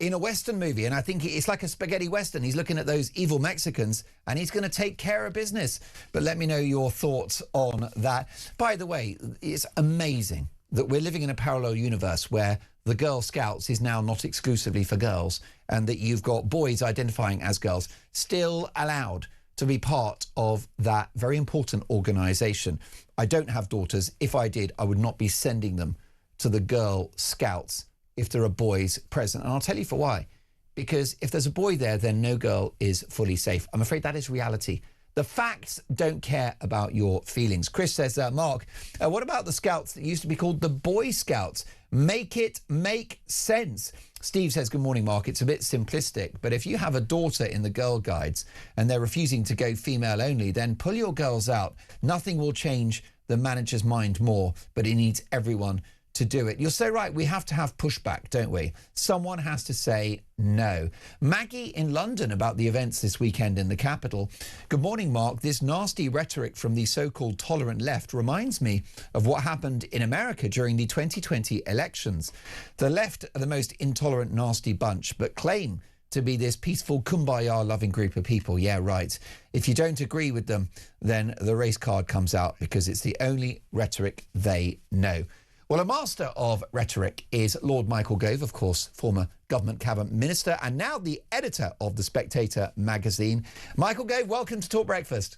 in a Western movie, and I think it's like a spaghetti Western. He's looking at those evil Mexicans, and he's going to take care of business. But let me know your thoughts on that. By the way, it's amazing that we're living in a parallel universe where the Girl Scouts is now not exclusively for girls, and that you've got boys identifying as girls still allowed to be part of that very important organisation. I don't have daughters. If I did, I would not be sending them to the Girl Scouts if there are boys present. And I'll tell you for why. Because if there's a boy there, then no girl is fully safe. I'm afraid that is reality. The facts don't care about your feelings. Chris says, Mark, what about the Scouts that used to be called the Boy Scouts? Make it make sense. Steve says, good morning, Mark. It's a bit simplistic, but if you have a daughter in the Girl Guides and they're refusing to go female only, then pull your girls out. Nothing will change the manager's mind more, but he needs everyone to do it. You're so right. We have to have pushback, don't we? Someone has to say no. Maggie in London about the events this weekend in the capital. Good morning, Mark. This nasty rhetoric from the so-called tolerant left reminds me of what happened in America during the 2020 elections. The left are the most intolerant, nasty bunch, but claim to be this peaceful, kumbaya-loving group of people. Yeah, right. If you don't agree with them, then the race card comes out because it's the only rhetoric they know. Well, a master of rhetoric is Lord Michael Gove, of course, former government cabinet minister and now the editor of The Spectator magazine. Michael Gove, welcome to Talk Breakfast.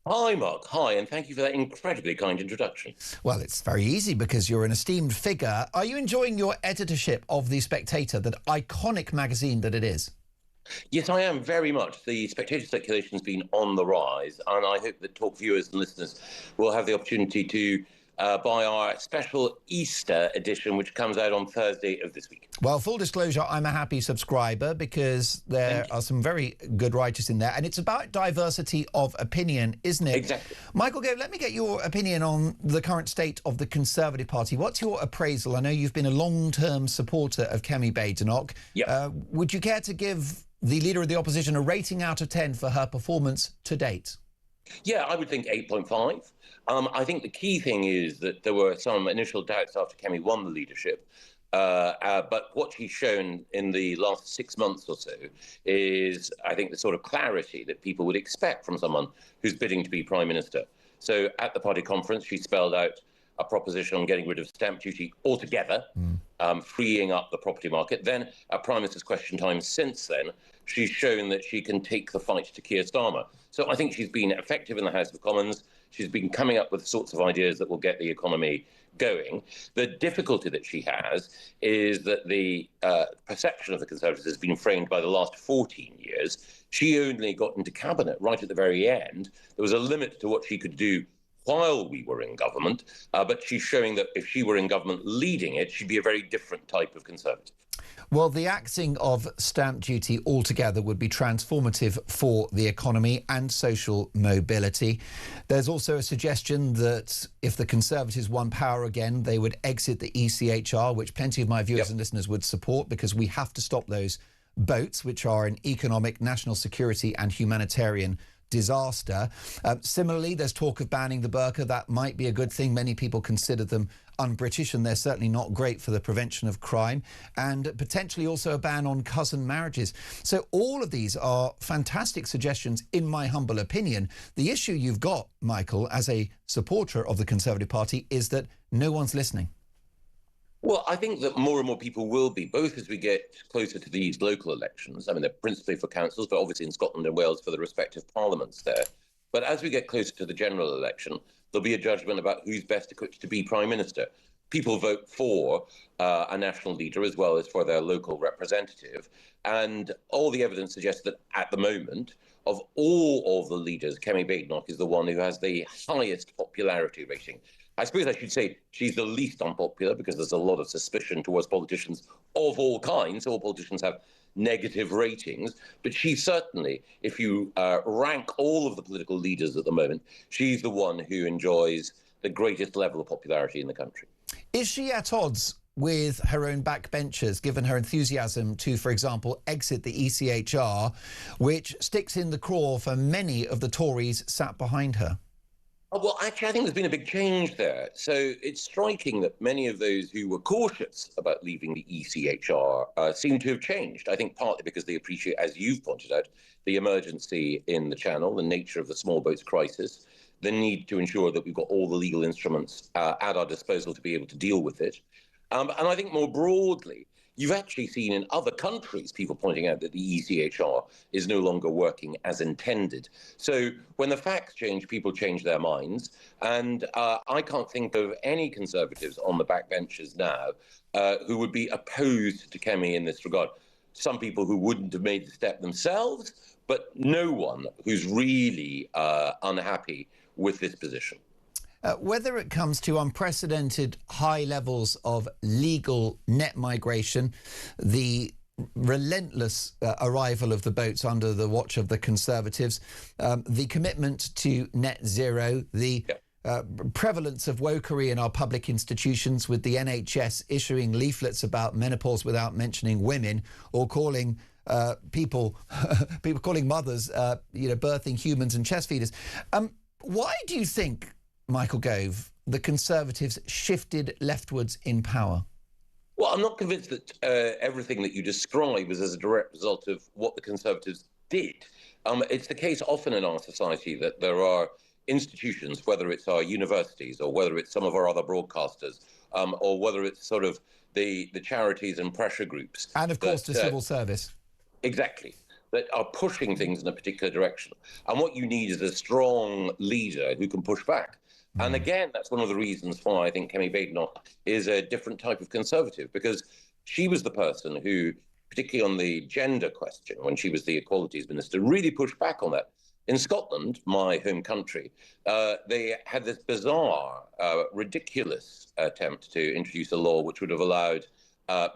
Hi, Mark. Hi, and thank you for that incredibly kind introduction. Well, it's very easy because you're an esteemed figure. Are you enjoying your editorship of The Spectator, that iconic magazine that it is? Yes, I am very much. The Spectator circulation has been on the rise, and I hope that Talk viewers and listeners will have the opportunity to buy our special Easter edition, which comes out on Thursday of this week. Well, full disclosure, I'm a happy subscriber because there are some very good writers in there, and it's about diversity of opinion, isn't it? Exactly. Michael Gove, let me get your opinion on the current state of the Conservative Party. What's your appraisal? I know you've been a long-term supporter of Kemi Badenoch. Yep. Would you care to give the Leader of the Opposition a rating out of 10 for her performance to date? Yeah, I would think 8.5. I think the key thing is that there were some initial doubts after Kemi won the leadership. But what she's shown in the last 6 months or so is, I think, the sort of clarity that people would expect from someone who's bidding to be Prime Minister. So at the party conference, she spelled out a proposition on getting rid of stamp duty altogether, freeing up the property market. Then at Prime Minister's Question Time since then, she's shown that she can take the fight to Keir Starmer. So I think she's been effective in the House of Commons. She's been coming up with the sorts of ideas that will get the economy going. The difficulty that she has is that the perception of the Conservatives has been framed by the last 14 years. She only got into cabinet right at the very end. There was a limit to what she could do while we were in government, but she's showing that if she were in government leading it, she'd be a very different type of Conservative. Well, the axing of stamp duty altogether would be transformative for the economy and social mobility. There's also a suggestion that if the Conservatives won power again, they would exit the ECHR, which plenty of my viewers and listeners would support, because we have to stop those boats, which are an economic, national security and humanitarian disaster. Similarly, there's talk of banning the burqa. That might be a good thing. Many people consider them un-British, and they're certainly not great for the prevention of crime, and potentially also a ban on cousin marriages. So all of these are fantastic suggestions, in my humble opinion. The issue you've got, Michael, as a supporter of the Conservative Party, is that no one's listening. Well, I think that more and more people will be, both as we get closer to these local elections. I mean, they're principally for councils, but obviously in Scotland and Wales for the respective parliaments there. But as we get closer to the general election, there'll be a judgment about who's best equipped to be Prime Minister. People vote for a national leader as well as for their local representative. And all the evidence suggests that at the moment, of all of the leaders, Kemi Badenoch is the one who has the highest popularity rating. I suppose I should say she's the least unpopular because there's a lot of suspicion towards politicians of all kinds. All politicians have negative ratings, but she's certainly, if you rank all of the political leaders at the moment, she's the one who enjoys the greatest level of popularity in the country. Is she at odds with her own backbenchers, given her enthusiasm to, for example, exit the ECHR, which sticks in the craw for many of the Tories sat behind her? Well, actually, I think there's been a big change there. So it's striking that many of those who were cautious about leaving the ECHR seem to have changed. I think partly because they appreciate, as you've pointed out, the emergency in the Channel, the nature of the small boats crisis, the need to ensure that we've got all the legal instruments at our disposal to be able to deal with it. And I think more broadly, you've actually seen in other countries people pointing out that the ECHR is no longer working as intended. So when the facts change, people change their minds. And I can't think of any Conservatives on the backbenches now who would be opposed to Kemi in this regard. Some people who wouldn't have made the step themselves, but no one who's really unhappy with this position. Whether it comes to unprecedented high levels of legal net migration, the relentless arrival of the boats under the watch of the Conservatives, the commitment to net zero, the prevalence of wokery in our public institutions, with the NHS issuing leaflets about menopause without mentioning women, or calling people calling mothers, birthing humans and chest feeders. Why do you think, Michael Gove, the Conservatives shifted leftwards in power? Well, I'm not convinced that everything that you describe is as a direct result of what the Conservatives did. It's the case often in our society that there are institutions, whether it's our universities or whether it's some of our other broadcasters, or whether it's sort of the charities and pressure groups. And, of course, the civil service. Exactly. That are pushing things in a particular direction. And what you need is a strong leader who can push back. And again, that's one of the reasons why I think Kemi Badenoch is a different type of Conservative, because she was the person who, particularly on the gender question, when she was the Equalities Minister, really pushed back on that. In Scotland, my home country, they had this bizarre, ridiculous attempt to introduce a law which would have allowed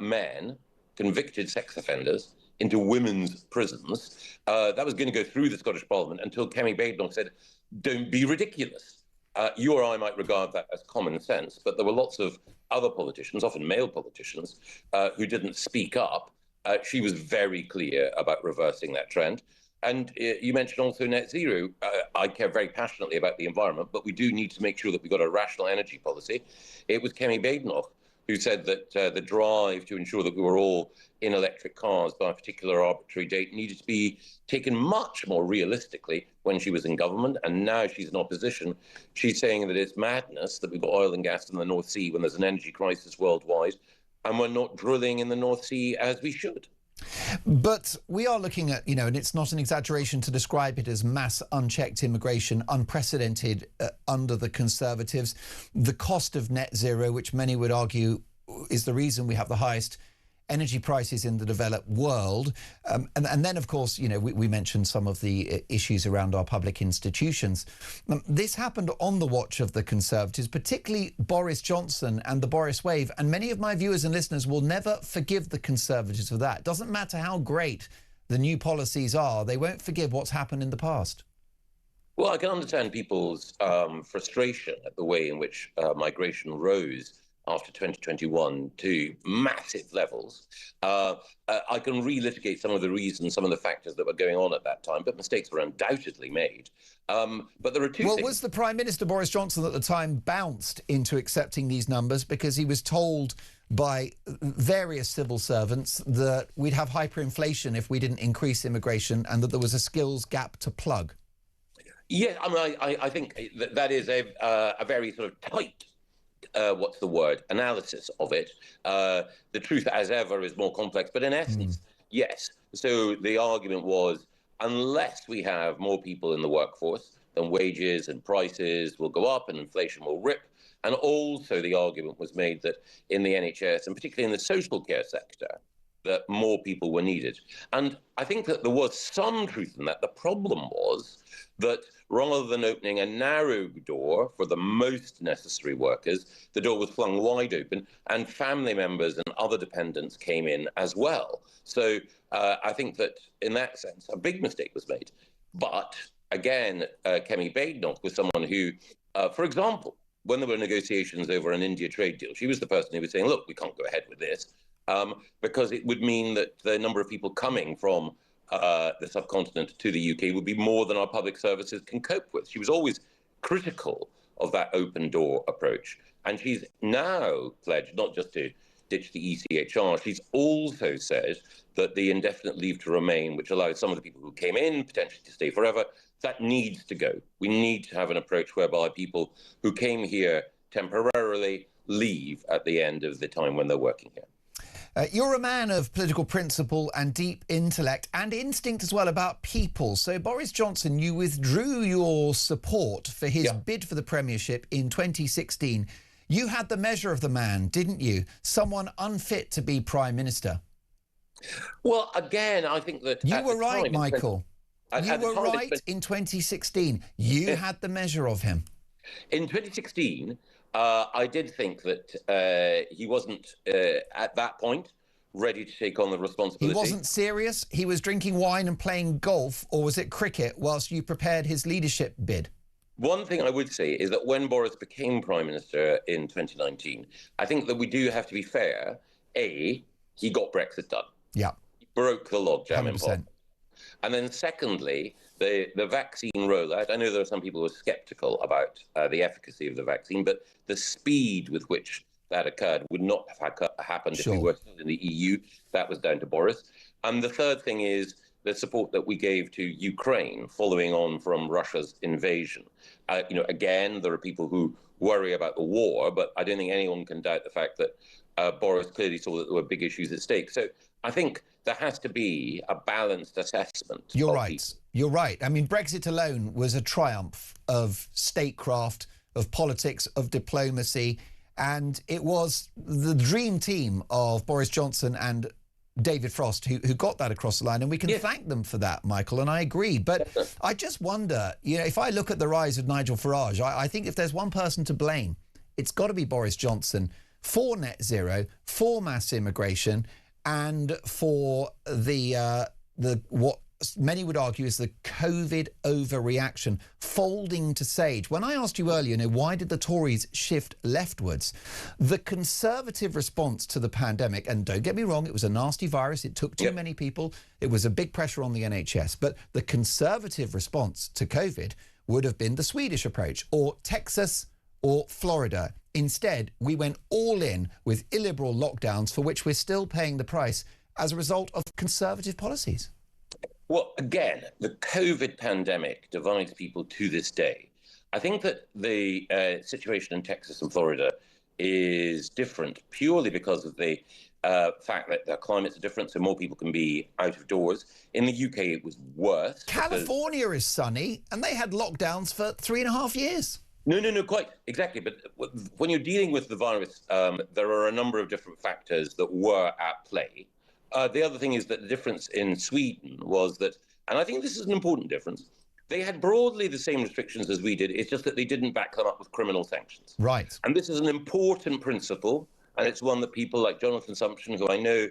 men, convicted sex offenders, into women's prisons. That was going to go through the Scottish Parliament until Kemi Badenoch said, "Don't be ridiculous." You or I might regard that as common sense, but there were lots of other politicians, often male politicians, who didn't speak up. She was very clear about reversing that trend. And you mentioned also net zero. I care very passionately about the environment, but we do need to make sure that we've got a rational energy policy. It was Kemi Badenoch who said that the drive to ensure that we were all in electric cars by a particular arbitrary date needed to be taken much more realistically when she was in government. And now she's in opposition. She's saying that it's madness that we've got oil and gas in the North Sea when there's an energy crisis worldwide, and we're not drilling in the North Sea as we should. But we are looking at, and it's not an exaggeration to describe it as mass unchecked immigration, unprecedented under the Conservatives. The cost of net zero, which many would argue is the reason we have the highest energy prices in the developed world. And then, of course, we mentioned some of the issues around our public institutions. This happened on the watch of the Conservatives, particularly Boris Johnson and the Boris wave. And many of my viewers and listeners will never forgive the Conservatives for that. Doesn't matter how great the new policies are, they won't forgive what's happened in the past. Well, I can understand people's frustration at the way in which migration rose after 2021 to massive levels. I can relitigate some of the reasons, some of the factors that were going on at that time, but mistakes were undoubtedly made. But there are two things. Was the Prime Minister Boris Johnson at the time bounced into accepting these numbers because he was told by various civil servants that we'd have hyperinflation if we didn't increase immigration and that there was a skills gap to plug? Yeah, I mean, I think that is a very sort of tight, what's the word, analysis of it. The truth, as ever, is more complex, but in essence, yes. So the argument was, unless we have more people in the workforce, then wages and prices will go up and inflation will rip. And also the argument was made that in the NHS, and particularly in the social care sector, that more people were needed. And I think that there was some truth in that. The problem was that rather than opening a narrow door for the most necessary workers, the door was flung wide open and family members and other dependents came in as well. So I think that in that sense, a big mistake was made. But again, Kemi Badenoch was someone who, for example, when there were negotiations over an India trade deal, she was the person who was saying, look, we can't go ahead with this because it would mean that the number of people coming from the subcontinent to the UK would be more than our public services can cope with. She was always critical of that open door approach. And she's now pledged not just to ditch the ECHR, she's also said that the indefinite leave to remain, which allows some of the people who came in potentially to stay forever, that needs to go. We need to have an approach whereby people who came here temporarily leave at the end of the time when they're working here. You're a man of political principle and deep intellect and instinct as well about people. So, Boris Johnson, you withdrew your support for his bid for the premiership in 2016. You had the measure of the man, didn't you? Someone unfit to be Prime Minister. Well, again, I think that... You were right, Michael. You were right in 2016. You had the measure of him. In 2016... I did think that he wasn't, at that point, ready to take on the responsibility. He wasn't serious? He was drinking wine and playing golf, or was it cricket whilst you prepared his leadership bid? One thing I would say is that when Boris became Prime Minister in 2019, I think that we do have to be fair. A, he got Brexit done. Yeah. He broke the logjam in 100%. Parliament. And then secondly, the vaccine rollout. I know there are some people who are sceptical about the efficacy of the vaccine, but the speed with which that occurred would not have happened if we were still in the EU. That was down to Boris. And the third thing is the support that we gave to Ukraine following on from Russia's invasion. Again, there are people who worry about the war, but I don't think anyone can doubt the fact that Boris clearly saw that there were big issues at stake. So I think there has to be a balanced assessment. You're right. You're right. I mean, Brexit alone was a triumph of statecraft, of politics, of diplomacy, and it was the dream team of Boris Johnson and David Frost who got that across the line, and we can thank them for that, Michael, and I agree. But I just wonder, if I look at the rise of Nigel Farage, I think if there's one person to blame, it's got to be Boris Johnson for net zero, for mass immigration, and for the what many would argue is the COVID overreaction, folding to sage. When I asked you earlier, why did the Tories shift leftwards? The Conservative response to the pandemic, and don't get me wrong, it was a nasty virus, it took too many people, it was a big pressure on the NHS, but the Conservative response to COVID would have been the Swedish approach, or Texas, or Florida. Instead, we went all in with illiberal lockdowns for which we're still paying the price as a result of Conservative policies. Well, again, the COVID pandemic divides people to this day. I think that the situation in Texas and Florida is different purely because of the fact that their climates are different, so more people can be out of doors. In the UK, it was worse. California is sunny, and they had lockdowns for 3.5 years. No, quite exactly. But when you're dealing with the virus, there are a number of different factors that were at play. The other thing is that the difference in Sweden was that, and I think this is an important difference, they had broadly the same restrictions as we did. It's just that they didn't back them up with criminal sanctions. Right. And this is an important principle, and it's one that people like Jonathan Sumption, who I know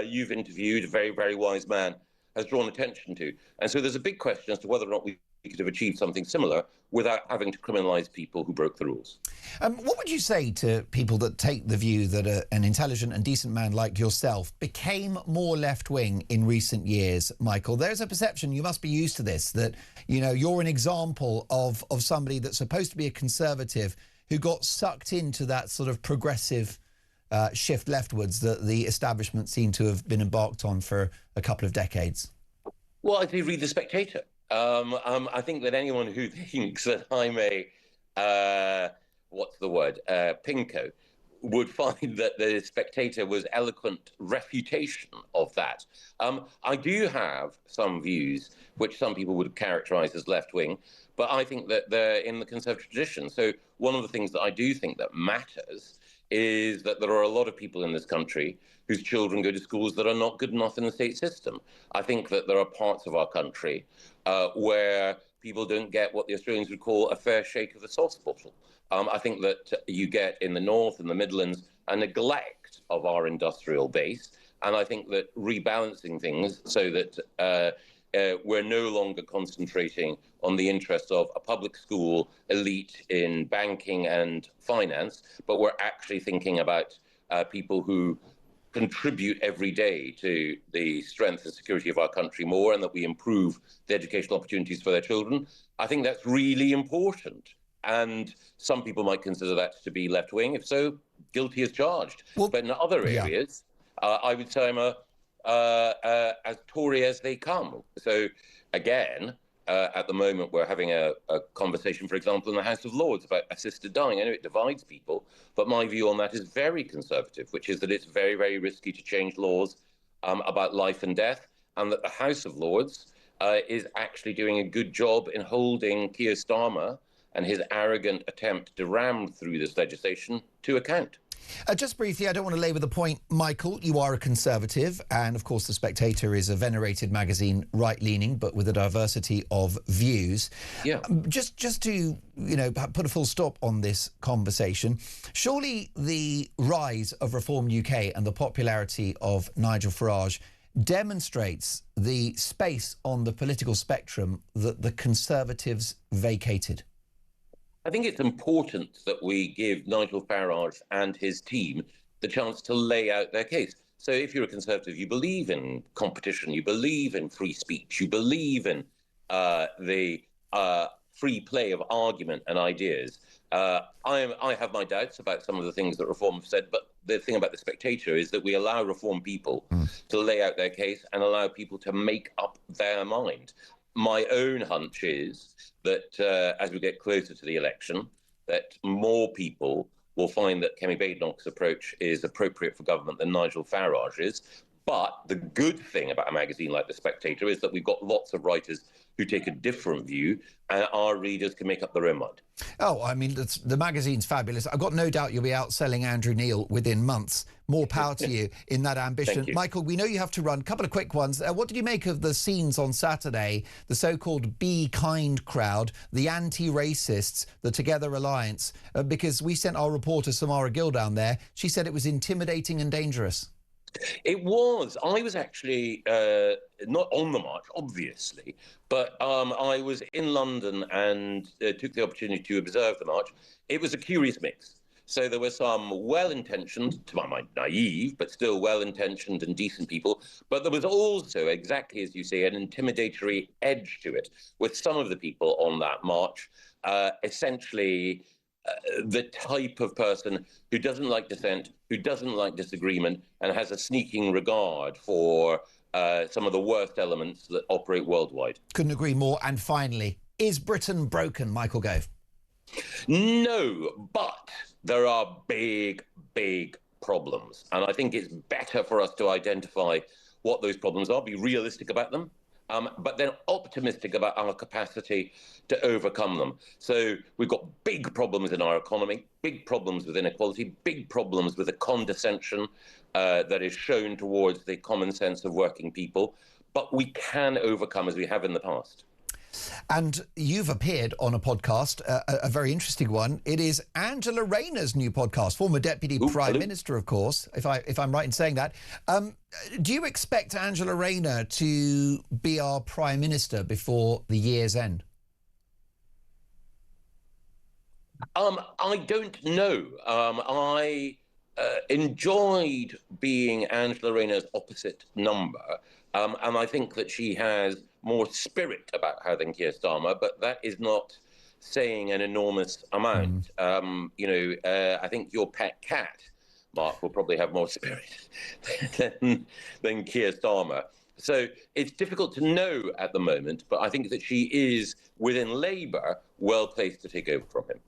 you've interviewed, a very, very wise man, has drawn attention to. And so there's a big question as to whether or not we could have achieved something similar without having to criminalise people who broke the rules. What would you say to people that take the view that an intelligent and decent man like yourself became more left-wing in recent years, Michael? There's a perception, you must be used to this, that, you know, you're an example of somebody that's supposed to be a conservative who got sucked into that sort of progressive shift leftwards that the establishment seemed to have been embarked on for a couple of decades. Well, I do read The Spectator. I think that anyone who thinks that I'm a, pinko, would find that The Spectator was eloquent refutation of that. I do have some views which some people would characterise as left-wing, but I think that they're in the conservative tradition. So one of the things that I do think that matters is that there are a lot of people in this country whose children go to schools that are not good enough in the state system. I think that there are parts of our country where people don't get what the Australians would call a fair shake of the sauce bottle. I think that you get in the North and the Midlands a neglect of our industrial base. And I think that rebalancing things so that we're no longer concentrating on the interests of a public school elite in banking and finance, but we're actually thinking about people who contribute every day to the strength and security of our country more, and that we improve the educational opportunities for their children. I think that's really important. And some people might consider that to be left-wing. If so, guilty as charged. Well, but in other areas, I would say I'm as Tory as they come. So again, at the moment, we're having a conversation, for example, in the House of Lords about assisted dying. I know it divides people, but my view on that is very conservative, which is that it's very, very risky to change laws about life and death, and that the House of Lords is actually doing a good job in holding Keir Starmer and his arrogant attempt to ram through this legislation to account. Just briefly, I don't want to labour the point, Michael. You are a Conservative, and of course The Spectator is a venerated magazine, right-leaning, but with a diversity of views. Yeah. Just to, put a full stop on this conversation, surely the rise of Reform UK and the popularity of Nigel Farage demonstrates the space on the political spectrum that the Conservatives vacated. I think it's important that we give Nigel Farage and his team the chance to lay out their case. So if you're a Conservative, you believe in competition, you believe in free speech, you believe in the free play of argument and ideas. I have my doubts about some of the things that Reform have said, but the thing about The Spectator is that we allow Reform people to lay out their case and allow people to make up their mind. My own hunch is that as we get closer to the election, that more people will find that Kemi Badenoch's approach is appropriate for government than Nigel Farage's. But the good thing about a magazine like The Spectator is that we've got lots of writers who take a different view, and our readers can make up their own mind. Oh, I mean, the magazine's fabulous. I've got no doubt you'll be outselling Andrew Neil within months. More power to you in that ambition. Michael, we know you have to run. A couple of quick ones. What did you make of the scenes on Saturday, the so-called Be Kind crowd, the anti-racists, the Together Alliance? Because we sent our reporter Samara Gill down there. She said it was intimidating and dangerous. It was. I was actually not on the march, obviously, but I was in London and took the opportunity to observe the march. It was a curious mix. So there were some well-intentioned, to my mind, naive, but still well-intentioned and decent people. But there was also, exactly as you say, an intimidatory edge to it, with some of the people on that march essentially the type of person who doesn't like dissent, who doesn't like disagreement, and has a sneaking regard for some of the worst elements that operate worldwide. Couldn't agree more. And finally, is Britain broken, Michael Gove? No, but there are big, big problems. And I think it's better for us to identify what those problems are, be realistic about them, but then optimistic about our capacity to overcome them. So we've got big problems in our economy, big problems with inequality, big problems with the condescension that is shown towards the common sense of working people, but we can overcome as we have in the past. And you've appeared on a podcast, a very interesting one. It is Angela Rayner's new podcast, former Deputy Prime Minister, of course, if I'm right in saying that. Do you expect Angela Rayner to be our Prime Minister before the year's end? I don't know. I enjoyed being Angela Rayner's opposite number, and I think that she has more spirit about her than Keir Starmer, but that is not saying an enormous amount. I think your pet cat, Mark, will probably have more spirit than Keir Starmer. So it's difficult to know at the moment, but I think that she is, within Labour, well placed to take over from him.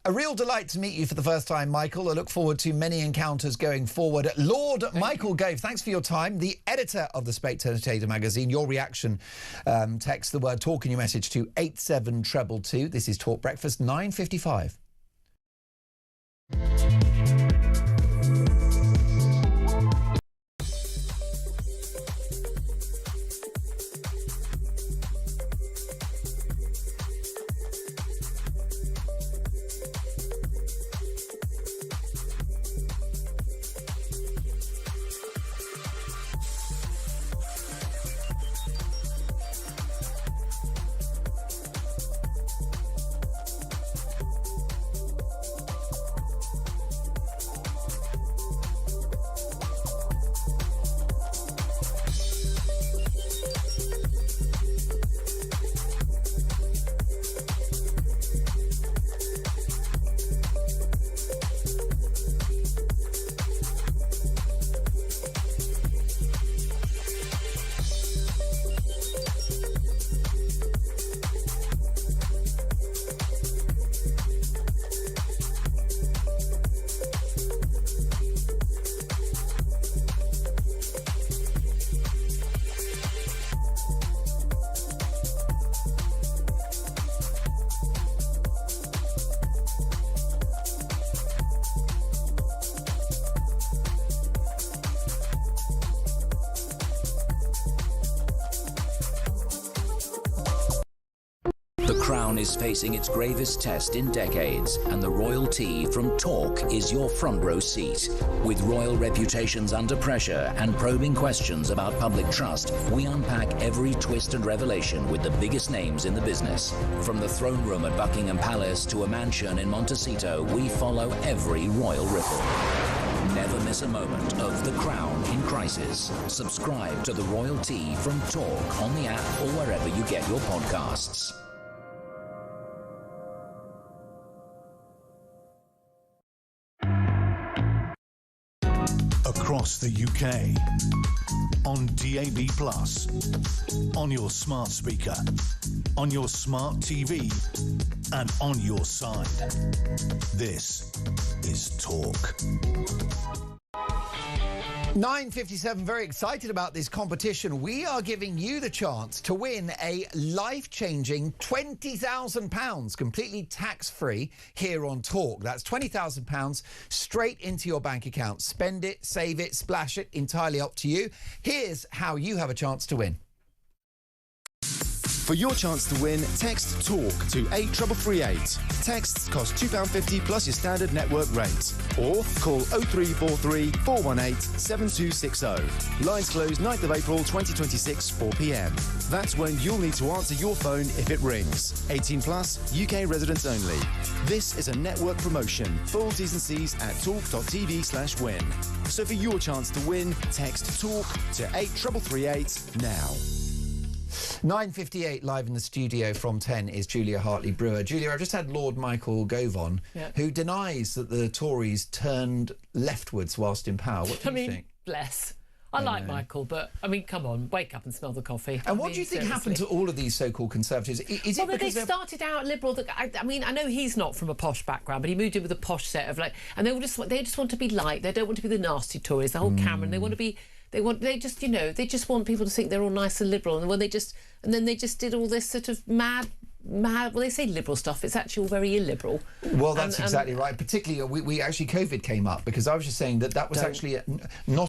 A real delight to meet you for the first time, Michael. I look forward to many encounters going forward. Lord Michael Gove, thanks for your time. The editor of the Spectator magazine. Your reaction, text the word talk in your message to 87222. This is Talk Breakfast, 9:55. The Crown is facing its gravest test in decades, and the royal tea from Talk is your front row seat. With royal reputations under pressure and probing questions about public trust, we unpack every twist and revelation with the biggest names in the business. From the throne room at Buckingham Palace to a mansion in Montecito, we follow every royal ripple. Never miss a moment of The Crown in crisis. Subscribe to the Royal Tea from Talk on the app or wherever you get your podcasts. Across the UK, on DAB+, on your smart speaker, on your smart TV, and on your side. This is Talk. 9:57, very excited about this competition. We are giving you the chance to win a life-changing £20,000, completely tax-free, here on Talk. That's £20,000 straight into your bank account. Spend it, save it, splash it, entirely up to you. Here's how you have a chance to win. For your chance to win, text TALK to 83338. Texts cost £2.50 plus your standard network rate. Or call 0343 418 7260. Lines close 9th of April 2026, 4 p.m. That's when you'll need to answer your phone if it rings. 18 plus, UK residents only. This is a network promotion. Full T's and C's at talk.tv/win. So for your chance to win, text TALK to 83338 now. 9:58 live in the studio from 10 is Julia Hartley-Brewer. Julia, I've just had Lord Michael Gove on, who denies that the Tories turned leftwards whilst in power. What do you think? Bless. I like Michael, but, I mean, come on, wake up and smell the coffee. And what do you think happened to all of these so-called Conservatives? Is it because they started out liberal? I mean, I know he's not from a posh background, but he moved in with a posh set of, like, and they just want to be light. They don't want to be the nasty Tories, the whole Cameron. They want to be... They just want people to think they're all nice and liberal, and then they just did all this sort of mad. Well, they say liberal stuff. It's actually all very illiberal. Well, that's exactly right. Particularly, we actually COVID came up because I was just saying that was actually not